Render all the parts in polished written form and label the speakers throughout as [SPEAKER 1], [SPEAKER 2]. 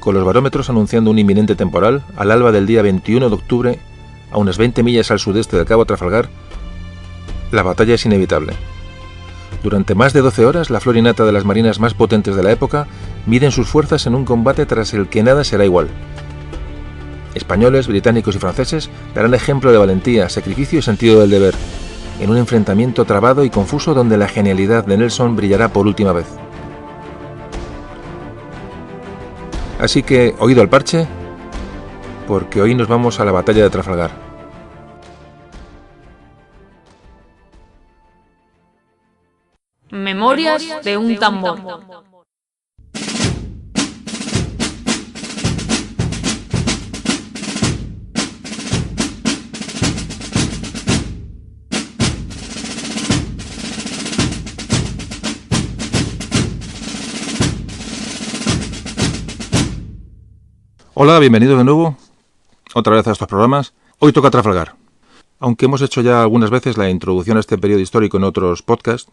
[SPEAKER 1] con los barómetros anunciando un inminente temporal, al alba del día 21 de octubre, a unas 20 millas al sudeste del Cabo Trafalgar, la batalla es inevitable. Durante más de 12 horas, la flor y nata de las marinas más potentes de la época miden sus fuerzas en un combate tras el que nada será igual. Españoles, británicos y franceses darán ejemplo de valentía, sacrificio y sentido del deber, en un enfrentamiento trabado y confuso donde la genialidad de Nelson brillará por última vez. Así que, oído al parche, porque hoy nos vamos a la batalla de Trafalgar.
[SPEAKER 2] Memorias de un tambor.
[SPEAKER 1] Hola, bienvenidos de nuevo, otra vez a estos programas. Hoy toca Trafalgar. Aunque hemos hecho ya algunas veces la introducción a este periodo histórico en otros podcasts,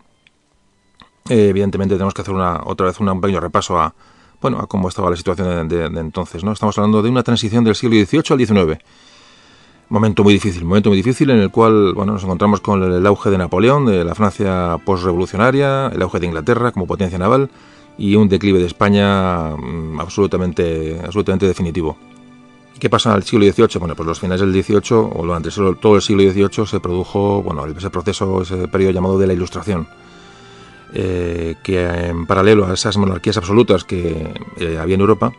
[SPEAKER 1] evidentemente tenemos que hacer otra vez un pequeño repaso a cómo estaba la situación de entonces, ¿no? Estamos hablando de una transición del siglo XVIII al XIX. Momento muy difícil en el cual nos encontramos con el auge de Napoleón, de la Francia postrevolucionaria, el auge de Inglaterra como potencia naval y un declive de España absolutamente definitivo. ¿Qué pasa al siglo XVIII? Bueno, pues los finales del XVIII o durante todo el siglo XVIII se produjo ese periodo llamado de la Ilustración, que en paralelo a esas monarquías absolutas que había en Europa,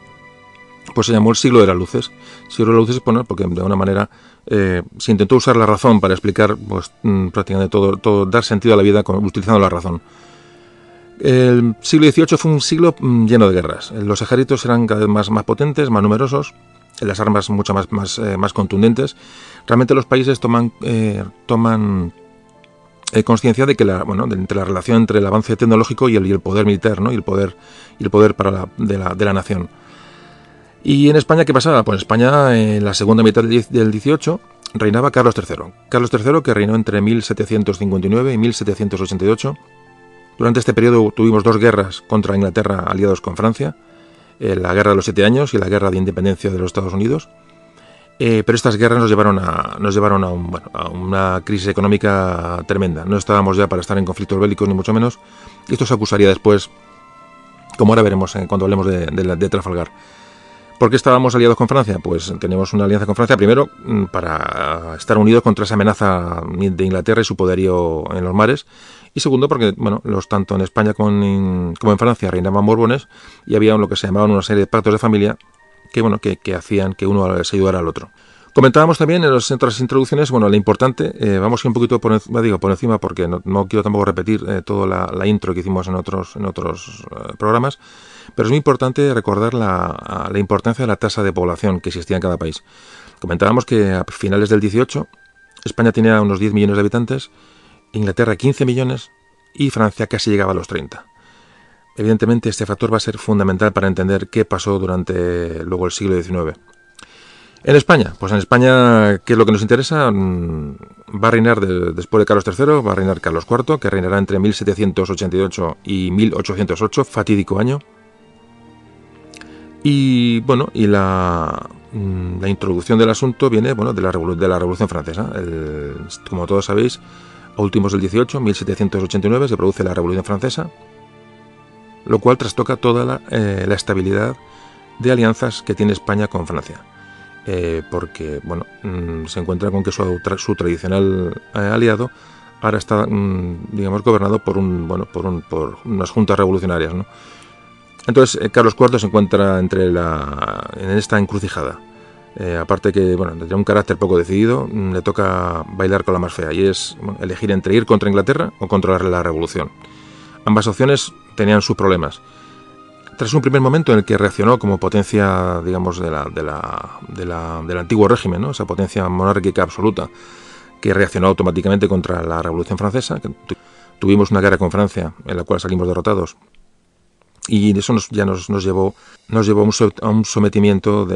[SPEAKER 1] pues se llamó el siglo de las luces. Siglo de las luces, porque de alguna manera se intentó usar la razón para explicar prácticamente todo, dar sentido a la vida utilizando la razón. El siglo XVIII fue un siglo lleno de guerras. Los ejércitos eran cada vez más potentes, más numerosos, las armas mucho más contundentes. Realmente los países toman conciencia de que entre la relación entre el avance tecnológico y el poder militar, ¿no? y el poder de la nación. Y en España, ¿qué pasaba? Pues en España, en la segunda mitad del XVIII, reinaba Carlos III. Carlos III, que reinó entre 1759 y 1788. Durante este periodo tuvimos dos guerras contra Inglaterra aliados con Francia, la Guerra de los 7 años y la Guerra de Independencia de los Estados Unidos. Pero estas guerras nos llevaron a una crisis económica tremenda. No estábamos ya para estar en conflictos bélicos, ni mucho menos. Y esto se acusaría después, como ahora veremos cuando hablemos de Trafalgar. ¿Por qué estábamos aliados con Francia? Pues teníamos una alianza con Francia, primero, para estar unidos contra esa amenaza de Inglaterra y su poderío en los mares. Y segundo, porque tanto en España como en Francia reinaban borbones y había lo que se llamaban una serie de pactos de familia que hacían que uno se ayudara al otro. Comentábamos también en las otras introducciones, la importante, vamos un poquito por encima porque no quiero tampoco repetir toda la intro que hicimos en otros programas, pero es muy importante recordar la importancia de la tasa de población que existía en cada país. Comentábamos que a finales del 18 España tenía unos 10 millones de habitantes, Inglaterra 15 millones y Francia casi llegaba a los 30. Evidentemente este factor va a ser fundamental para entender qué pasó durante luego el siglo XIX. En España, ¿qué es lo que nos interesa? Va a reinar después de Carlos III, va a reinar Carlos IV, que reinará entre 1788 y 1808, fatídico año. Y la introducción del asunto viene de la Revolución Francesa. Como todos sabéis, a últimos del 18, 1789, se produce la Revolución Francesa, lo cual trastoca toda la estabilidad de alianzas que tiene España con Francia. Porque se encuentra con que su tradicional aliado ahora está gobernado por unas juntas revolucionarias, ¿no? Entonces Carlos IV se encuentra en esta encrucijada. Aparte que de un carácter poco decidido, le toca bailar con la más fea y es elegir entre ir contra Inglaterra o contra la revolución. Ambas opciones tenían sus problemas. Tras un primer momento en el que reaccionó como potencia, del antiguo régimen, ¿no? Esa potencia monárquica absoluta, que reaccionó automáticamente contra la Revolución Francesa, que tuvimos una guerra con Francia en la cual salimos derrotados, y eso nos llevó a un sometimiento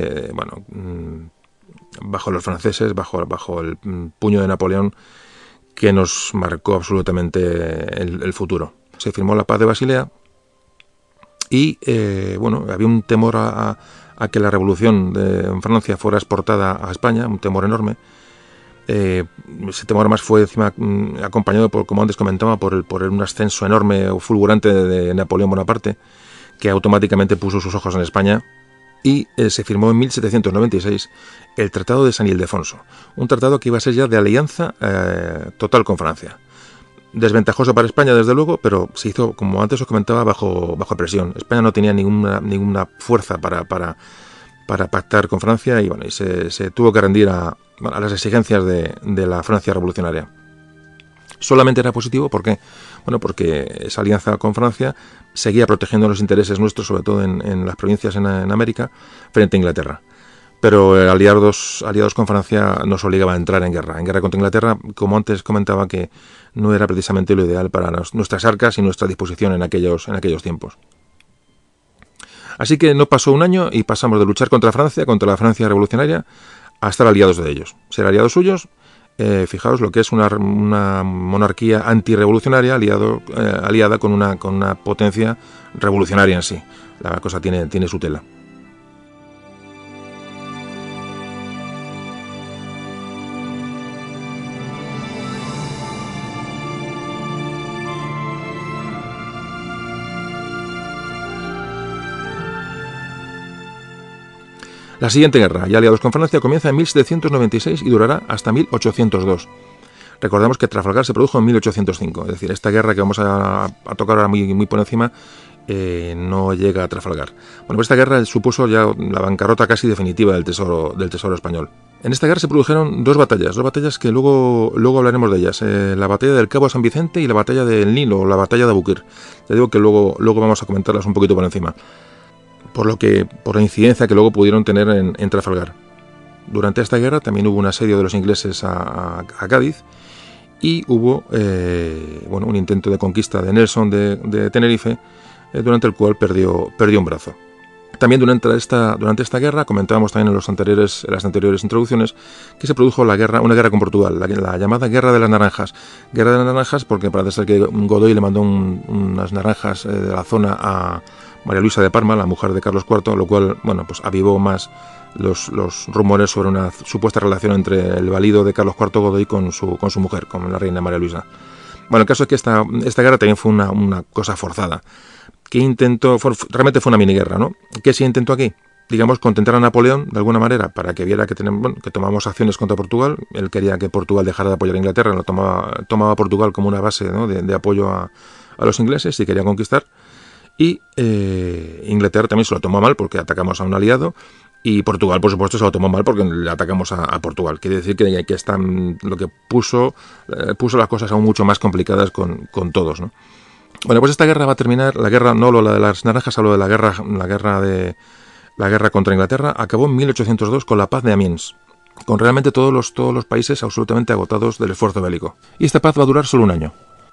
[SPEAKER 1] bajo los franceses, bajo el puño de Napoleón, que nos marcó absolutamente el futuro. Se firmó la Paz de Basilea y había un temor a a que la revolución en Francia fuera exportada a España, un temor enorme. Ese temor además fue encima acompañado, como antes comentaba, por un ascenso enorme o fulgurante de Napoleón Bonaparte, que automáticamente puso sus ojos en España, y se firmó en 1796 el Tratado de San Ildefonso, un tratado que iba a ser ya de alianza total con Francia. Desventajoso para España, desde luego, pero se hizo, como antes os comentaba, bajo presión. España no tenía ninguna fuerza para pactar con Francia, y bueno, y se tuvo que rendir a las exigencias de la Francia revolucionaria. Solamente era positivo, ¿por qué? Bueno, porque esa alianza con Francia seguía protegiendo los intereses nuestros, sobre todo en las provincias en América, frente a Inglaterra. Pero aliados con Francia nos obligaba a entrar en guerra contra Inglaterra, como antes comentaba, que no era precisamente lo ideal para nuestras arcas y nuestra disposición en aquellos tiempos. Así que no pasó un año y pasamos de luchar contra la Francia revolucionaria, a estar aliados de ellos, ser aliados suyos. Fijaos lo que es una monarquía antirrevolucionaria aliada con una potencia revolucionaria en sí. La cosa tiene su tela. La siguiente guerra, ya aliados con Francia, comienza en 1796 y durará hasta 1802. Recordemos que Trafalgar se produjo en 1805, es decir, esta guerra que vamos a tocar ahora muy por encima no llega a Trafalgar. Bueno, pues esta guerra supuso ya la bancarrota casi definitiva del tesoro español. En esta guerra se produjeron dos batallas que luego hablaremos de ellas. La batalla del Cabo San Vicente y la batalla del Nilo, o la batalla de Abukir. Te digo que luego vamos a comentarlas un poquito por encima, por la incidencia que luego pudieron tener en Trafalgar. Durante esta guerra también hubo un asedio de los ingleses a Cádiz, y hubo un intento de conquista de Nelson de Tenerife, durante el cual perdió un brazo. También durante esta guerra, comentábamos también en las anteriores introducciones, que se produjo una guerra con Portugal, la llamada Guerra de las Naranjas. Guerra de las Naranjas porque parece ser que Godoy le mandó unas naranjas de la zona a María Luisa de Parma, la mujer de Carlos IV, lo cual, bueno, pues avivó más los rumores sobre una supuesta relación entre el valido de Carlos IV Godoy con su mujer, con la reina María Luisa. Bueno, el caso es que esta guerra también fue una cosa forzada. Realmente fue una miniguerra, ¿no? ¿Qué se intentó aquí? Digamos, contentar a Napoleón de alguna manera para que viera que tomamos acciones contra Portugal. Él quería que Portugal dejara de apoyar a Inglaterra, lo tomaba Portugal como una base, ¿no?, de apoyo a los ingleses, y quería conquistar. Y Inglaterra también se lo tomó mal porque atacamos a un aliado, y Portugal, por supuesto, se lo tomó mal porque le atacamos a Portugal. Quiere decir que lo que puso las cosas aún mucho más complicadas con todos, ¿no? Bueno, pues esta guerra va a terminar, la guerra, no la de las naranjas, hablo de la guerra contra Inglaterra, acabó en 1802 con la paz de Amiens, con realmente todos los países absolutamente agotados del esfuerzo bélico. Y esta paz va a durar solo un año.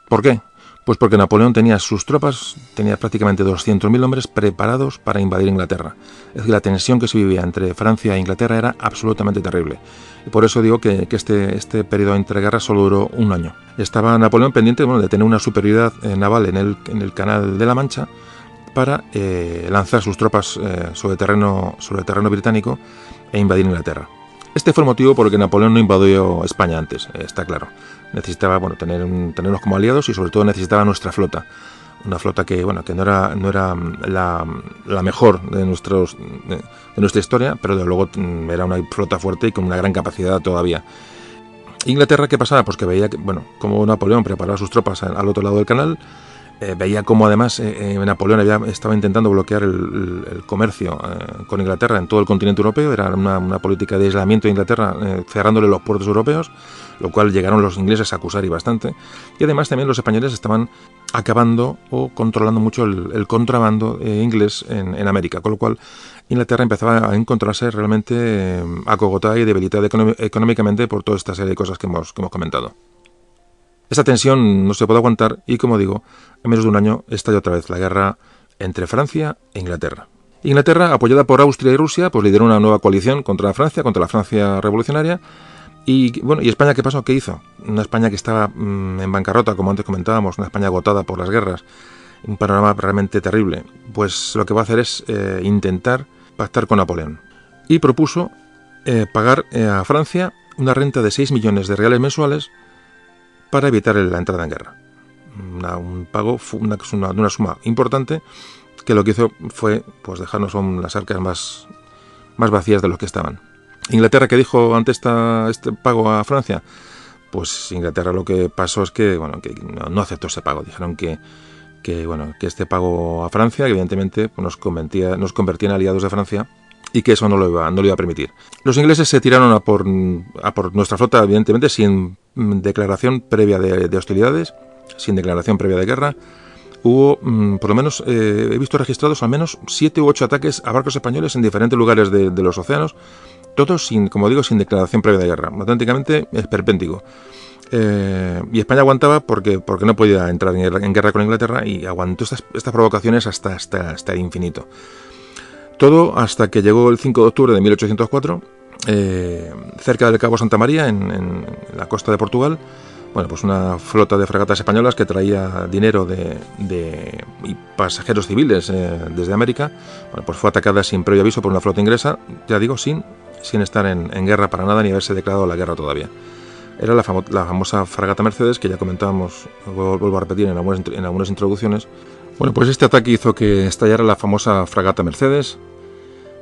[SPEAKER 1] ¿Por qué? Pues porque Napoleón tenía sus tropas, tenía prácticamente 200.000 hombres preparados para invadir Inglaterra. Es decir, la tensión que se vivía entre Francia e Inglaterra era absolutamente terrible. Y por eso digo que este periodo de entreguerras solo duró un año. Estaba Napoleón pendiente, de tener una superioridad naval en el Canal de la Mancha para lanzar sus tropas sobre terreno británico e invadir Inglaterra. Este fue el motivo por el que Napoleón no invadió España antes, está claro. Necesitaba tenernos como aliados, y sobre todo necesitaba nuestra flota. Una flota que no era la mejor de nuestra historia, pero desde luego era una flota fuerte y con una gran capacidad todavía. Inglaterra, ¿qué pasaba? Pues que veía como Napoleón preparaba sus tropas al otro lado del canal. Veía cómo además Napoleón estaba intentando bloquear el comercio con Inglaterra en todo el continente europeo. Era una política de aislamiento de Inglaterra, cerrándole los puertos europeos, lo cual llegaron los ingleses a acusar, y bastante. Y además también los españoles estaban acabando o controlando mucho el contrabando inglés en América, con lo cual Inglaterra empezaba a encontrarse realmente acogotada y debilitada económicamente por toda esta serie de cosas que hemos comentado. Esta tensión no se puede aguantar y, como digo, en menos de un año estalló otra vez la guerra entre Francia e Inglaterra. Inglaterra, apoyada por Austria y Rusia, pues lideró una nueva coalición contra la Francia revolucionaria. Y España, ¿qué pasó? ¿Qué hizo? Una España que estaba en bancarrota, como antes comentábamos, una España agotada por las guerras, un panorama realmente terrible. Pues lo que va a hacer es intentar pactar con Napoleón. Y propuso pagar a Francia una renta de 6 millones de reales mensuales para evitar la entrada en guerra. Un pago, una suma importante, que lo que hizo fue pues dejarnos las arcas más vacías de los que estaban. Inglaterra, ¿qué dijo ante este pago a Francia? Pues Inglaterra lo que pasó es que no aceptó ese pago. Dijeron que este pago a Francia, que evidentemente nos convertía en aliados de Francia, y que eso no lo iba a permitir. Los ingleses se tiraron a por nuestra flota, evidentemente, sin declaración previa de hostilidades, sin declaración previa de guerra. Hubo, por lo menos, he visto registrados al menos 7 u 8 ataques a barcos españoles en diferentes lugares de los océanos, todos, sin declaración previa de guerra, auténticamente esperpéntico. Y España aguantaba porque no podía entrar en guerra con Inglaterra, y aguantó estas provocaciones hasta el infinito. Todo hasta que llegó el 5 de octubre de 1804, cerca del Cabo Santa María, en la costa de Portugal, pues una flota de fragatas españolas que traía dinero y pasajeros civiles desde América, pues fue atacada sin previo aviso por una flota inglesa, ya digo, sin estar en guerra para nada, ni haberse declarado la guerra todavía. Era la famosa fragata Mercedes, que ya comentábamos, vuelvo a repetir en algunas introducciones. Pues este ataque hizo que estallara la famosa fragata Mercedes.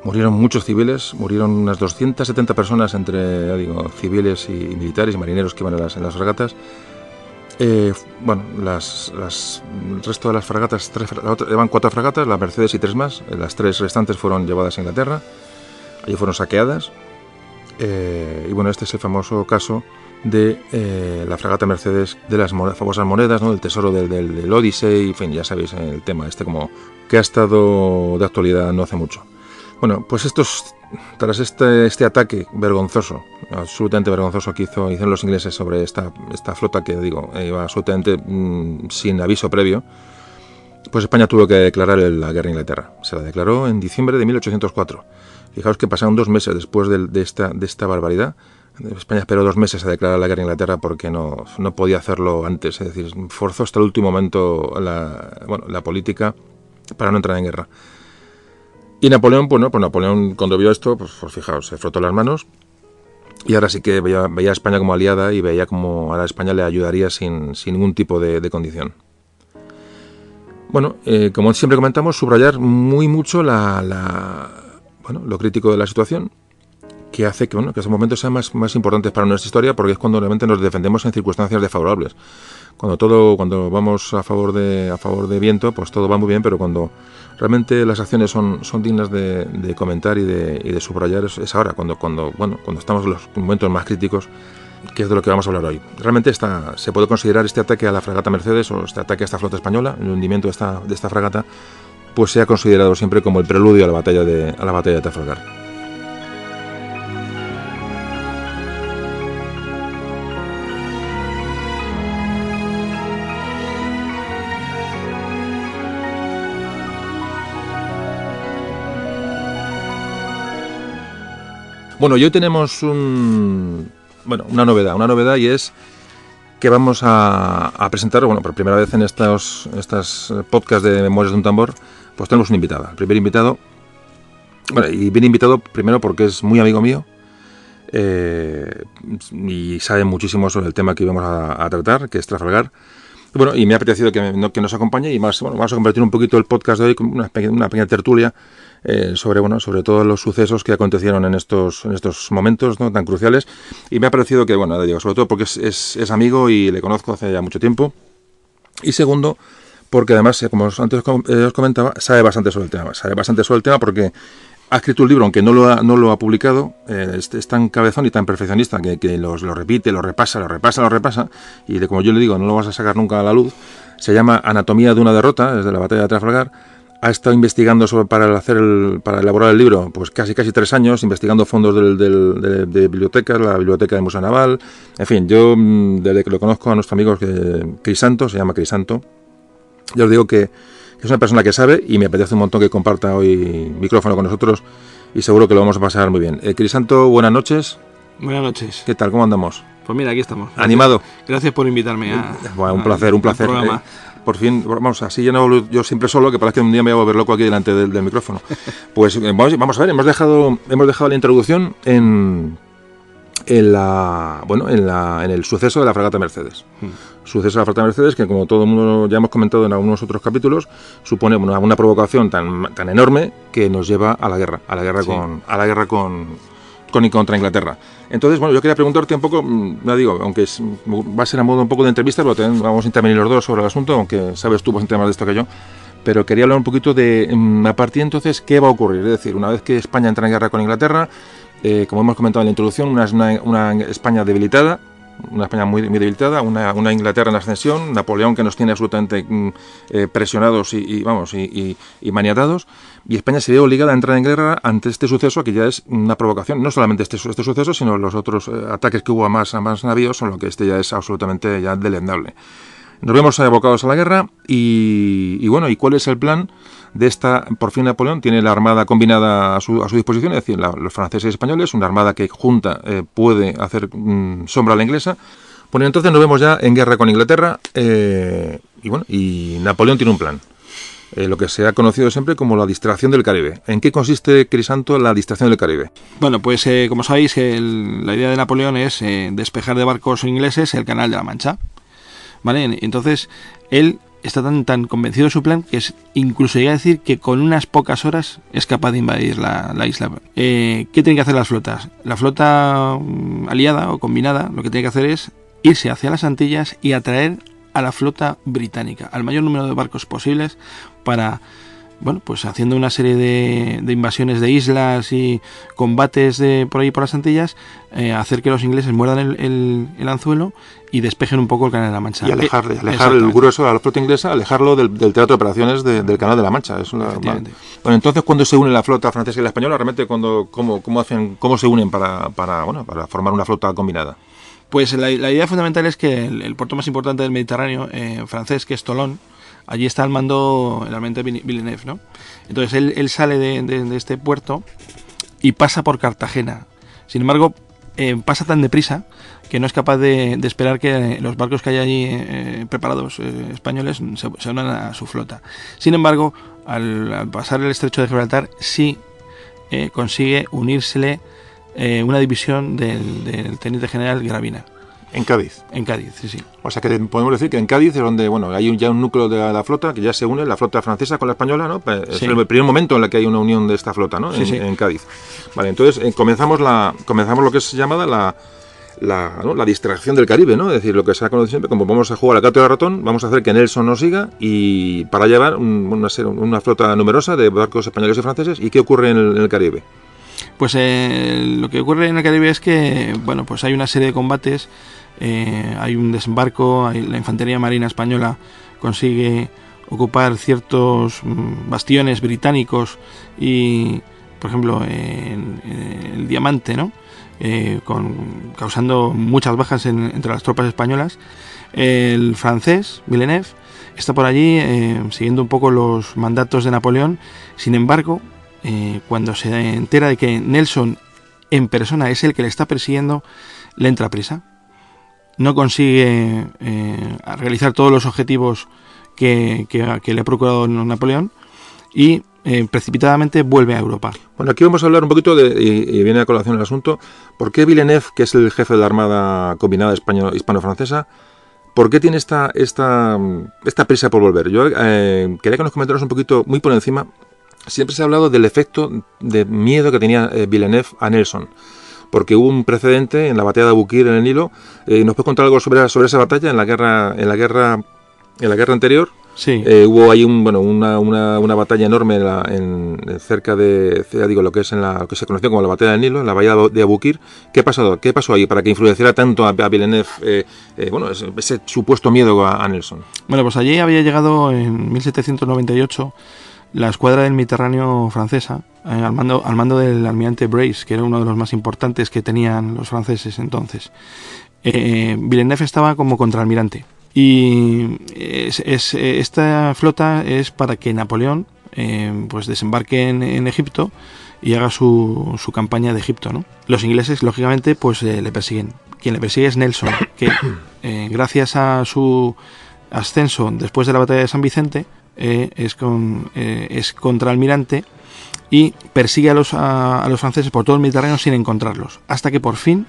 [SPEAKER 1] Murieron muchos civiles, murieron unas 270 personas entre, civiles y militares y marineros que iban en las fragatas. El resto de las fragatas, llevan 4 fragatas, la Mercedes y 3 más. Las 3 restantes fueron llevadas a Inglaterra, allí fueron saqueadas. Este es el famoso caso de la fragata Mercedes, de las famosas monedas, ¿no? Del tesoro del Odyssey, en fin, ya sabéis el tema como que ha estado de actualidad no hace mucho. Pues tras este ataque vergonzoso, absolutamente vergonzoso, que hicieron los ingleses sobre esta flota que iba absolutamente sin aviso previo, pues España tuvo que declarar la guerra a Inglaterra. Se la declaró en diciembre de 1804. Fijaos que pasaron 2 meses después de esta barbaridad. España esperó 2 meses a declarar la guerra a Inglaterra porque no podía hacerlo antes. Es decir, forzó hasta el último momento la política para no entrar en guerra. Y Napoleón, Napoleón cuando vio esto, pues fijaos, se frotó las manos, y ahora sí que veía a España como aliada, y veía como ahora España le ayudaría sin ningún tipo de condición. Como siempre comentamos, subrayar mucho lo crítico de la situación, que hace que esos momentos sean más importantes para nuestra historia, porque es cuando realmente nos defendemos en circunstancias desfavorables. Cuando vamos a favor de viento, pues todo va muy bien, pero cuando realmente las acciones son dignas de comentar y de subrayar, es ahora, cuando estamos en los momentos más críticos, que es de lo que vamos a hablar hoy. Realmente se puede considerar este ataque a la fragata Mercedes, o este ataque a esta flota española, el hundimiento de esta fragata, pues se ha considerado siempre como el preludio a la batalla de Trafalgar. Y hoy tenemos una novedad, y es que vamos a presentar, por primera vez en estos podcasts de Memorias de un Tambor, pues tenemos un invitado. El primer invitado, y bien invitado primero porque es muy amigo mío, y sabe muchísimo sobre el tema que íbamos a tratar, que es Trafalgar. Y me ha apetecido que nos acompañe, y vamos a convertir un poquito el podcast de hoy en una pequeña tertulia sobre todos los sucesos que acontecieron en estos momentos, ¿no?, tan cruciales. Y me ha parecido que, sobre todo porque es amigo y le conozco hace ya mucho tiempo. Y segundo, porque además, como antes os comentaba, sabe bastante sobre el tema porque ha escrito un libro, aunque no lo ha publicado. Es tan cabezón y tan perfeccionista que lo repite, lo repasa, y como yo le digo, no lo vas a sacar nunca a la luz. Se llama Anatomía de una derrota, desde la batalla de Trafalgar. Ha estado investigando para elaborar el libro, pues casi 3 años, investigando fondos de bibliotecas, la biblioteca del Museo Naval. En fin, yo desde que lo conozco a nuestro amigo Crisanto, se llama Crisanto, ya os digo que es una persona que sabe, y me apetece un montón que comparta hoy micrófono con nosotros, y seguro que lo vamos a pasar muy bien. Crisanto, buenas noches.
[SPEAKER 3] Buenas noches.
[SPEAKER 1] ¿Qué tal? ¿Cómo andamos?
[SPEAKER 3] Pues mira, aquí estamos.
[SPEAKER 1] ¿Animado?
[SPEAKER 3] Gracias por invitarme
[SPEAKER 1] un placer. por fin, vamos, así ya no hablo yo siempre solo, que parece que un día me voy a volver loco aquí delante del micrófono. Pues vamos a ver, hemos dejado la introducción en el suceso de la fragata Mercedes. Suceso de la fragata Mercedes, que como todo el mundo ya hemos comentado en algunos otros capítulos, supone una provocación tan enorme que nos lleva a la guerra contra Inglaterra. Entonces, bueno, yo quería preguntarte un poco, ya digo, aunque va a ser a modo un poco de entrevista, pero también vamos a intervenir los dos sobre el asunto, aunque sabes tú bastante más de esto que yo, pero quería hablar un poquito de, a partir de entonces, ¿qué va a ocurrir? Es decir, una vez que España entra en guerra con Inglaterra, como hemos comentado en la introducción, una España debilitada, una España muy debilitada, una Inglaterra en ascensión, Napoleón que nos tiene absolutamente presionados y maniatados, y España se ve obligada a entrar en guerra ante este suceso, que ya es una provocación, no solamente este suceso, sino los otros ataques que hubo a más navíos, son lo que este ya es absolutamente ya delendable. Nos vemos abocados a la guerra y bueno, ¿y cuál es el plan de esta? Por fin Napoleón tiene la armada combinada a su disposición, es decir, los franceses y españoles, una armada que junta puede hacer sombra a la inglesa. Bueno, entonces nos vemos ya en guerra con Inglaterra y Napoleón tiene un plan. Lo que se ha conocido siempre como la distracción del Caribe. ¿En qué consiste, Crisanto, la distracción del Caribe?
[SPEAKER 3] Bueno, pues como sabéis, la idea de Napoleón es despejar de barcos ingleses el Canal de la Mancha. ¿Vale? Entonces, él está tan convencido de su plan que incluso llega a decir que con unas pocas horas es capaz de invadir la isla. ¿Qué tienen que hacer las flotas? La flota aliada o combinada lo que tiene que hacer es irse hacia las Antillas y atraer a la flota británica, al mayor número de barcos posibles, para, bueno, pues haciendo una serie de invasiones de islas y combates por ahí por las Antillas, hacer que los ingleses muerdan el anzuelo y despejen un poco el Canal de la Mancha.
[SPEAKER 1] Y alejar el grueso a la flota inglesa, alejarlo del teatro de operaciones del Canal de la Mancha. Bueno, entonces, ¿cuándo se une la flota francesa y la española? Realmente, ¿cómo se unen para formar una flota combinada?
[SPEAKER 3] Pues la idea fundamental es que el puerto más importante del Mediterráneo francés, que es Tolón, allí está al mando el almirante Villeneuve, ¿no? Entonces él sale de este puerto y pasa por Cartagena. Sin embargo, pasa tan deprisa que no es capaz de esperar que los barcos que hay allí preparados españoles se unan a su flota. Sin embargo, al pasar el estrecho de Gibraltar, sí consigue unírsele una división del teniente general Gravina.
[SPEAKER 1] En Cádiz.
[SPEAKER 3] En Cádiz, sí.
[SPEAKER 1] O sea que podemos decir que en Cádiz es donde hay ya un núcleo de la flota que ya se une, la flota francesa con la española, ¿no? Es el primer momento en el que hay una unión de esta flota, ¿no? En Cádiz. Vale, entonces comenzamos lo que es llamada la distracción del Caribe, ¿no? Es decir, lo que se ha conocido siempre, como vamos a jugar al gato y al ratón, vamos a hacer que Nelson nos siga y para llevar una flota numerosa de barcos españoles y franceses. ¿Y qué ocurre en el Caribe?
[SPEAKER 3] Pues lo que ocurre en el Caribe es que, bueno, pues hay una serie de combates, hay un desembarco, la infantería marina española consigue ocupar ciertos bastiones británicos y, por ejemplo, en el Diamante, ¿no? Causando muchas bajas entre las tropas españolas. El francés, Villeneuve, está por allí siguiendo un poco los mandatos de Napoleón. Sin embargo, cuando se entera de que Nelson en persona es el que le está persiguiendo, le entra prisa. No consigue realizar todos los objetivos que le ha procurado Napoleón y precipitadamente vuelve a Europa.
[SPEAKER 1] Bueno, aquí vamos a hablar un poquito y viene a colación el asunto, ¿por qué Villeneuve, que es el jefe de la Armada Combinada hispano-francesa, por qué tiene esta prisa por volver? Yo quería que nos comentaras un poquito, muy por encima. Siempre se ha hablado del efecto de miedo que tenía Villeneuve a Nelson, porque hubo un precedente en la batalla de Aboukir en el Nilo. ¿Nos puedes contar algo sobre esa batalla en la guerra anterior?
[SPEAKER 3] Sí.
[SPEAKER 1] Hubo ahí una batalla enorme cerca de, ya digo, lo que que se conoció como la batalla del Nilo, en la bahía de Aboukir. ¿Qué pasó ahí para que influenciara tanto a Villeneuve ese supuesto miedo a Nelson?
[SPEAKER 3] Bueno, pues allí había llegado en 1798 la escuadra del Mediterráneo francesa, al mando del almirante Brace, que era uno de los más importantes que tenían los franceses entonces. Villeneuve estaba como contraalmirante. Y esta flota es para que Napoleón pues desembarque en Egipto y haga su campaña de Egipto, ¿no? Los ingleses, lógicamente, pues le persiguen. Quien le persigue es Nelson, que gracias a ascenso después de la batalla de San Vicente es contraalmirante y persigue a los franceses por todo el Mediterráneo sin encontrarlos, hasta que por fin,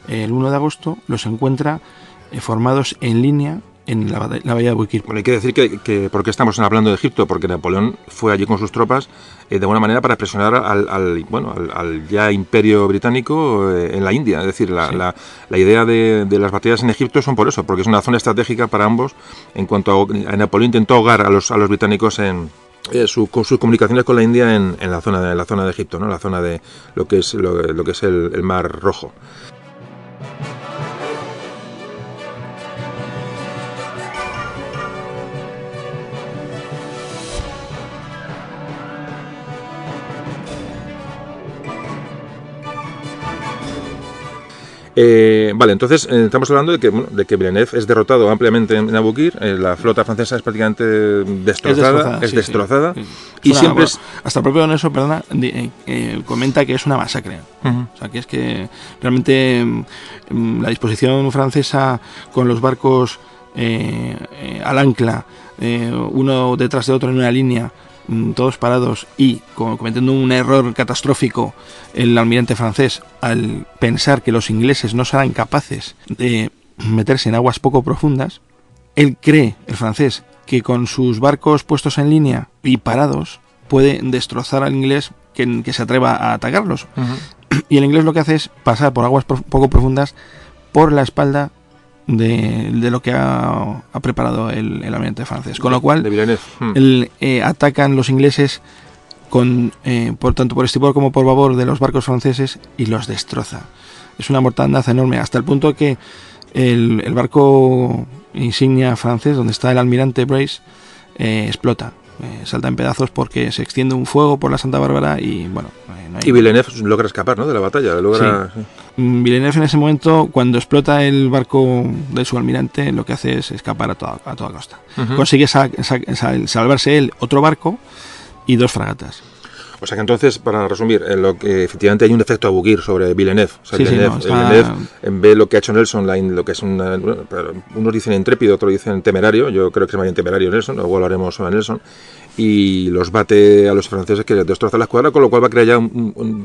[SPEAKER 3] el 1 de agosto, los encuentra formados en línea en la bahía de Buquir.
[SPEAKER 1] Bueno, hay que decir que ¿por qué estamos hablando de Egipto? Porque Napoleón fue allí con sus tropas de alguna manera para presionar al ya imperio británico en la India. Es decir, la idea de las batallas en Egipto son por eso, porque es una zona estratégica para ambos. En cuanto a Napoleón intentó ahogar a los británicos en sus comunicaciones con la India en la zona de Egipto, ¿no? La zona de lo que es el Mar Rojo. Vale, entonces estamos hablando de que Villeneuve es derrotado ampliamente en Aboukir, la flota francesa es prácticamente destrozada.
[SPEAKER 3] Sí.
[SPEAKER 1] Y siempre
[SPEAKER 3] hasta el propio Nelson, perdona, comenta que es una masacre. O sea, que es que realmente la disposición francesa con los barcos al ancla, uno detrás de otro en una línea, todos parados, y cometiendo un error catastrófico el almirante francés al pensar que los ingleses no serán capaces de meterse en aguas poco profundas. Él cree, el francés, que con sus barcos puestos en línea y parados puede destrozar al inglés que se atreva a atacarlos. Y el inglés lo que hace es pasar por aguas poco profundas por la espalda de lo que ha preparado el almirante francés, con lo cual atacan los ingleses por tanto por estribor como por babor de los barcos franceses y los destroza. Es una mortandad enorme, hasta el punto que el barco insignia francés, donde está el almirante Brace, explota, salta en pedazos porque se extiende un fuego por la Santa Bárbara y bueno,
[SPEAKER 1] y Villeneuve logra escapar, ¿no?, de la batalla.
[SPEAKER 3] Sí. Villeneuve en ese momento, cuando explota el barco de su almirante, lo que hace es escapar a toda costa. Consigue salvarse él, otro barco y 2 fragatas.
[SPEAKER 1] O sea que entonces, para resumir, lo que efectivamente hay un efecto Aboukir sobre Villeneuve. O sea, Villeneuve ve lo que ha hecho Nelson, lo que es unos dicen intrépido, otros dicen temerario. Yo creo que es más bien temerario Nelson, luego hablaremos sobre Nelson. Y los bate a los franceses, que les destroza la escuadra, con lo cual va a crear ya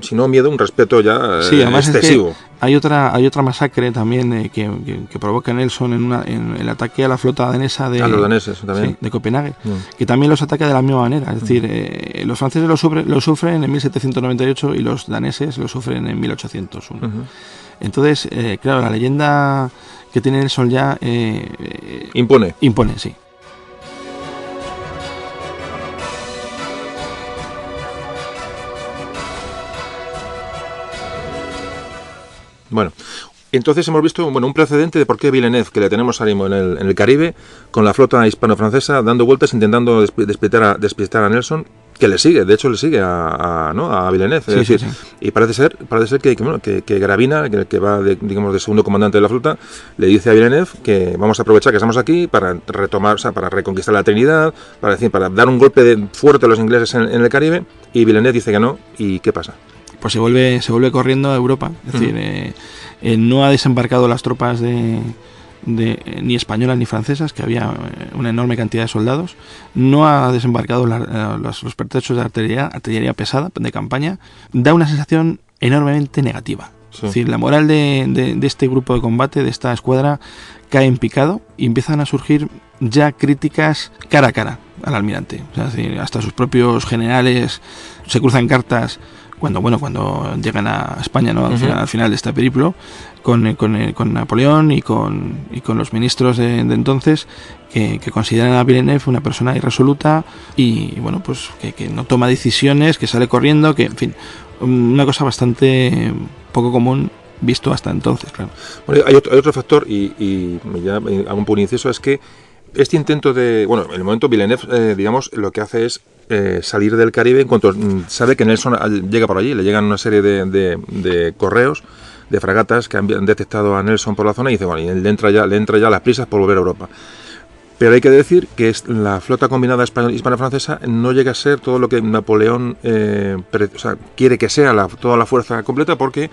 [SPEAKER 1] si no miedo, un respeto ya excesivo.
[SPEAKER 3] Es que hay otra masacre también que provoca Nelson en el ataque a la flota danesa de
[SPEAKER 1] los daneses también.
[SPEAKER 3] Sí, de Copenhague, que también los ataca de la misma manera. Es decir, los franceses lo sufren en 1798 y los daneses lo sufren en 1801. Entonces, claro, la leyenda que tiene Nelson ya
[SPEAKER 1] impone,
[SPEAKER 3] sí.
[SPEAKER 1] Bueno, entonces hemos visto un precedente de por qué Villeneuve, que le tenemos ahora mismo en el Caribe, con la flota hispano-francesa, dando vueltas, intentando despistar a Nelson, que le sigue, de hecho le sigue a Villeneuve. Es decir, y parece ser que Gravina, que va de segundo comandante de la flota, le dice a Villeneuve que vamos a aprovechar que estamos aquí para retomar, o sea, para reconquistar la Trinidad, para dar un golpe fuerte a los ingleses en el Caribe, y Villeneuve dice que no. ¿Y qué pasa?
[SPEAKER 3] Pues se vuelve corriendo a Europa. Es decir, no ha desembarcado las tropas ni españolas ni francesas, que había una enorme cantidad de soldados. No ha desembarcado los pertrechos de artillería pesada de campaña. Da una sensación enormemente negativa. Sí. Es decir, la moral de este grupo de combate, de esta escuadra, cae en picado y empiezan a surgir ya críticas cara a cara al almirante. O sea, es decir, hasta sus propios generales se cruzan cartas cuando llegan a España, ¿no? Al final de este periplo, con Napoleón y con los ministros de entonces, que consideran a Villeneuve una persona irresoluta y bueno, pues que no toma decisiones, que sale corriendo, que en fin, una cosa bastante poco común visto hasta entonces, claro.
[SPEAKER 1] Bueno, hay otro factor y ya hago un poco de inciso, es que este intento en el momento Villeneuve, lo que hace es salir del Caribe en cuanto sabe que Nelson llega por allí. Le llegan una serie de correos de fragatas que han detectado a Nelson por la zona y dice, y le entra ya las prisas por volver a Europa. Pero hay que decir que la flota combinada hispano-francesa no llega a ser todo lo que Napoleón quiere que sea toda la fuerza completa, porque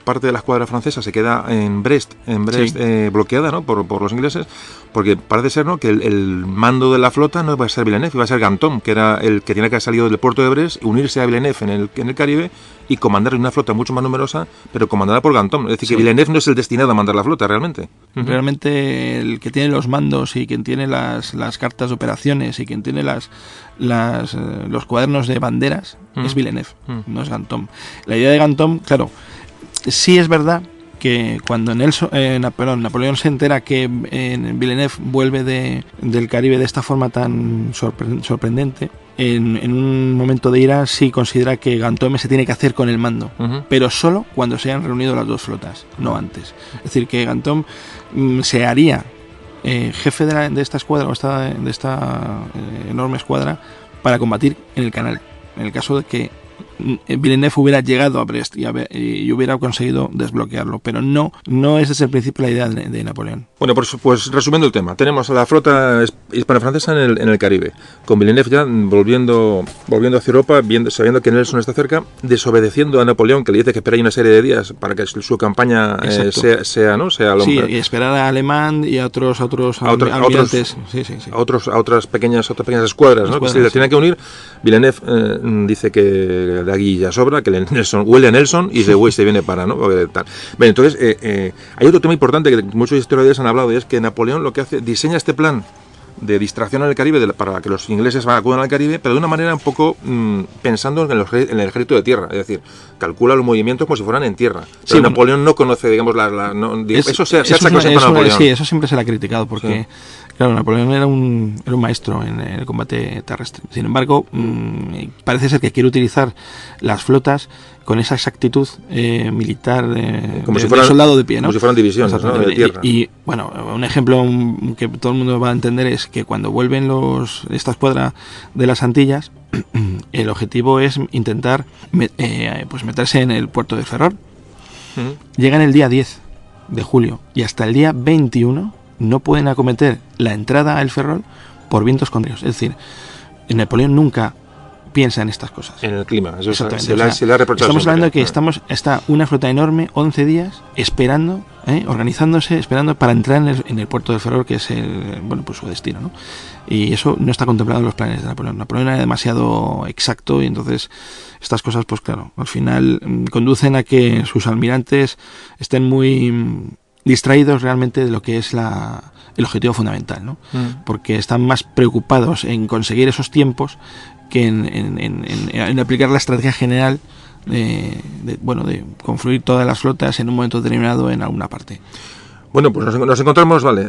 [SPEAKER 1] parte de la escuadra francesa se queda en Brest sí. Bloqueada, ¿no? por los ingleses, porque parece ser, ¿no?, que el mando de la flota no iba a ser Villeneuve, iba a ser Ganteaume, que era el que tenía que haber salido del puerto de Brest, unirse a Villeneuve en el Caribe y comandar una flota mucho más numerosa, pero comandada por Ganteaume. Es decir, sí. que Villeneuve no es el destinado a mandar la flota realmente.
[SPEAKER 3] Realmente el que tiene los mandos y quien tiene las cartas de operaciones y quien tiene los cuadernos de banderas es Villeneuve, no es Ganteaume. La idea de Ganteaume, claro, sí es verdad que cuando Napoleón se entera que Villeneuve vuelve del Caribe de esta forma tan sorprendente, en un momento de ira sí considera que Ganteaume se tiene que hacer con el mando, pero solo cuando se hayan reunido las dos flotas, no antes. Es decir, que Ganteaume se haría jefe de esta escuadra, o de esta enorme escuadra, para combatir en el canal, en el caso de que Villeneuve hubiera llegado a Brest y hubiera conseguido desbloquearlo, pero no es desde el principio la idea de Napoleón.
[SPEAKER 1] Bueno, pues resumiendo el tema, tenemos a la flota hispano-francesa en el Caribe, con Villeneuve ya volviendo hacia Europa, sabiendo que Nelson está cerca, desobedeciendo a Napoleón, que le dice que espera una serie de días para que su campaña sea el hombre.
[SPEAKER 3] Sí, y esperar a Alemán y a otros almirantes.
[SPEAKER 1] A otras pequeñas escuadras, ¿no? Que se le tienen que unir. Villeneuve dice que de aquí ya sobra, que huele a Nelson y se viene para, ¿no? Tal. Bien, entonces, hay otro tema importante que muchos historiadores han hablado, y es que Napoleón lo que hace, diseña este plan de distracción en el Caribe para que los ingleses acudan al Caribe, pero de una manera un poco pensando en el ejército de tierra, es decir, calcula los movimientos como si fueran en tierra. Pero sí, Napoleón no conoce, digamos, eso se ha sacado siempre a Napoleón.
[SPEAKER 3] Sí, eso siempre se le ha criticado, porque sí. Claro, Napoleón era un maestro en el combate terrestre. Sin embargo, parece ser que quiere utilizar las flotas con esa exactitud militar
[SPEAKER 1] como si fueran,
[SPEAKER 3] de soldado de pie, ¿no?
[SPEAKER 1] Como si fueran divisiones, ¿no?, de tierra.
[SPEAKER 3] Y bueno, un ejemplo que todo el mundo va a entender es que cuando vuelven esta escuadra de las Antillas, el objetivo es intentar meterse en el puerto de Ferrol. Llegan el día 10 de julio y hasta el día 21 no pueden acometer la entrada al Ferrol por vientos contrarios. Es decir, Napoleón nunca piensa en estas cosas.
[SPEAKER 1] En el clima, eso se le ha reprochado.
[SPEAKER 3] Estamos hablando de que está una flota enorme, 11 días, esperando, organizándose, esperando para entrar en el puerto de Ferrol, que es su destino, ¿no? Y eso no está contemplado en los planes de Napoleón. Napoleón era demasiado exacto y entonces estas cosas, pues claro, al final conducen a que sus almirantes estén muy distraídos realmente de lo que es el objetivo fundamental, ¿no? Porque están más preocupados en conseguir esos tiempos que en aplicar la estrategia general de confluir todas las flotas en un momento determinado en alguna parte.
[SPEAKER 1] Bueno, pues nos encontramos, vale,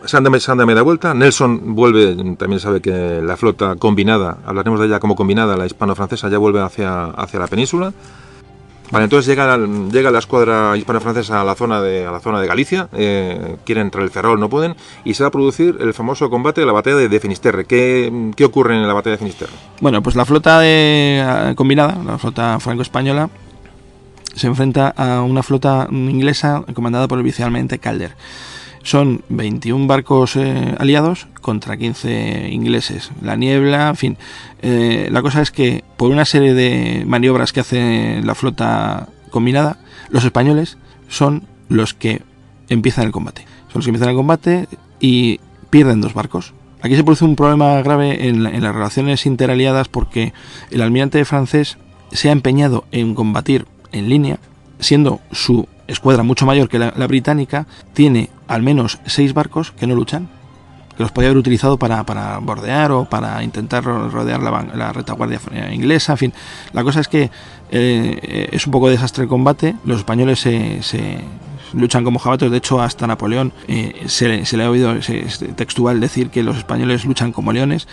[SPEAKER 1] Sandame da vuelta, Nelson vuelve, también sabe que la flota combinada, hablaremos de ella como combinada, la hispano-francesa, ya vuelve hacia la península. Vale, entonces llega la escuadra hispano-francesa a la zona de Galicia, quieren entrar el Ferrol, no pueden, y se va a producir el famoso combate de la batalla de Finisterre. ¿Qué ocurre en la batalla de Finisterre?
[SPEAKER 3] Bueno, pues la flota combinada, la flota franco-española, se enfrenta a una flota inglesa comandada por el vicealmirante Calder. Son 21 barcos aliados contra 15 ingleses. La niebla, en fin. La cosa es que por una serie de maniobras que hace la flota combinada, los españoles son los que empiezan el combate. Son los que empiezan el combate y pierden 2 barcos. Aquí se produce un problema grave en las relaciones interaliadas porque el almirante francés se ha empeñado en combatir en línea, siendo su escuadra mucho mayor que la británica, tiene al menos 6 barcos que no luchan, que los podía haber utilizado para bordear o para intentar rodear la retaguardia inglesa. En fin, la cosa es que es un poco desastre el combate. Los españoles se luchan como jabatos. De hecho, hasta Napoleón se le ha oído textual decir que los españoles luchan como leones.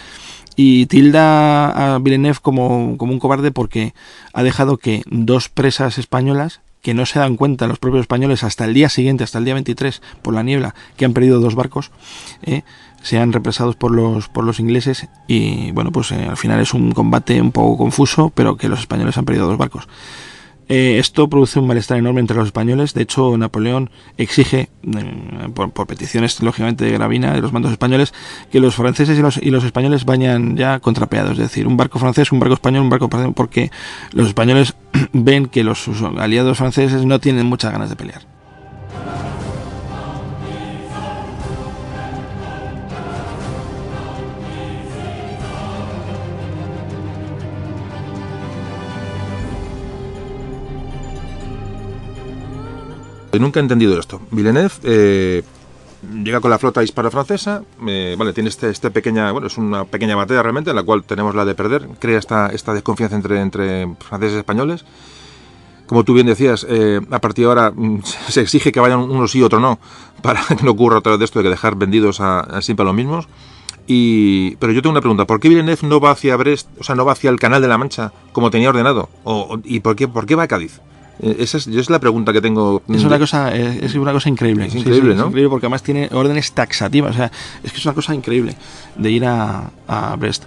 [SPEAKER 3] Y tilda a Villeneuve como un cobarde porque ha dejado que 2 presas españolas, que no se dan cuenta los propios españoles hasta el día siguiente, hasta el día 23, por la niebla, que han perdido 2 barcos, sean represados por los ingleses. Y bueno, pues al final es un combate un poco confuso, pero que los españoles han perdido 2 barcos. Esto produce un malestar enorme entre los españoles. De hecho, Napoleón exige, por peticiones lógicamente de Gravina, de los mandos españoles, que los franceses y los españoles vayan ya contrapeados. Es decir, un barco francés, un barco español, un barco español, porque los españoles ven que sus aliados franceses no tienen muchas ganas de pelear.
[SPEAKER 1] Nunca he entendido esto. Villeneuve llega con la flota hispano-francesa, vale, tiene esta pequeña, bueno, es una pequeña batalla realmente, en la cual tenemos la de perder, crea esta desconfianza entre franceses y españoles. Como tú bien decías, a partir de ahora se exige que vayan unos sí y otros no, para que no ocurra otra vez de esto de que dejar vendidos a siempre a los mismos. Pero yo tengo una pregunta, ¿por qué Villeneuve no va hacia Brest, o sea, no va hacia el Canal de la Mancha, como tenía ordenado? ¿Y por qué va a Cádiz? Esa es la pregunta que tengo.
[SPEAKER 3] Es una cosa increíble.
[SPEAKER 1] Es increíble,
[SPEAKER 3] sí,
[SPEAKER 1] ¿no?
[SPEAKER 3] Es increíble porque además tiene órdenes taxativas. O sea, es que es una cosa increíble de ir a Brest.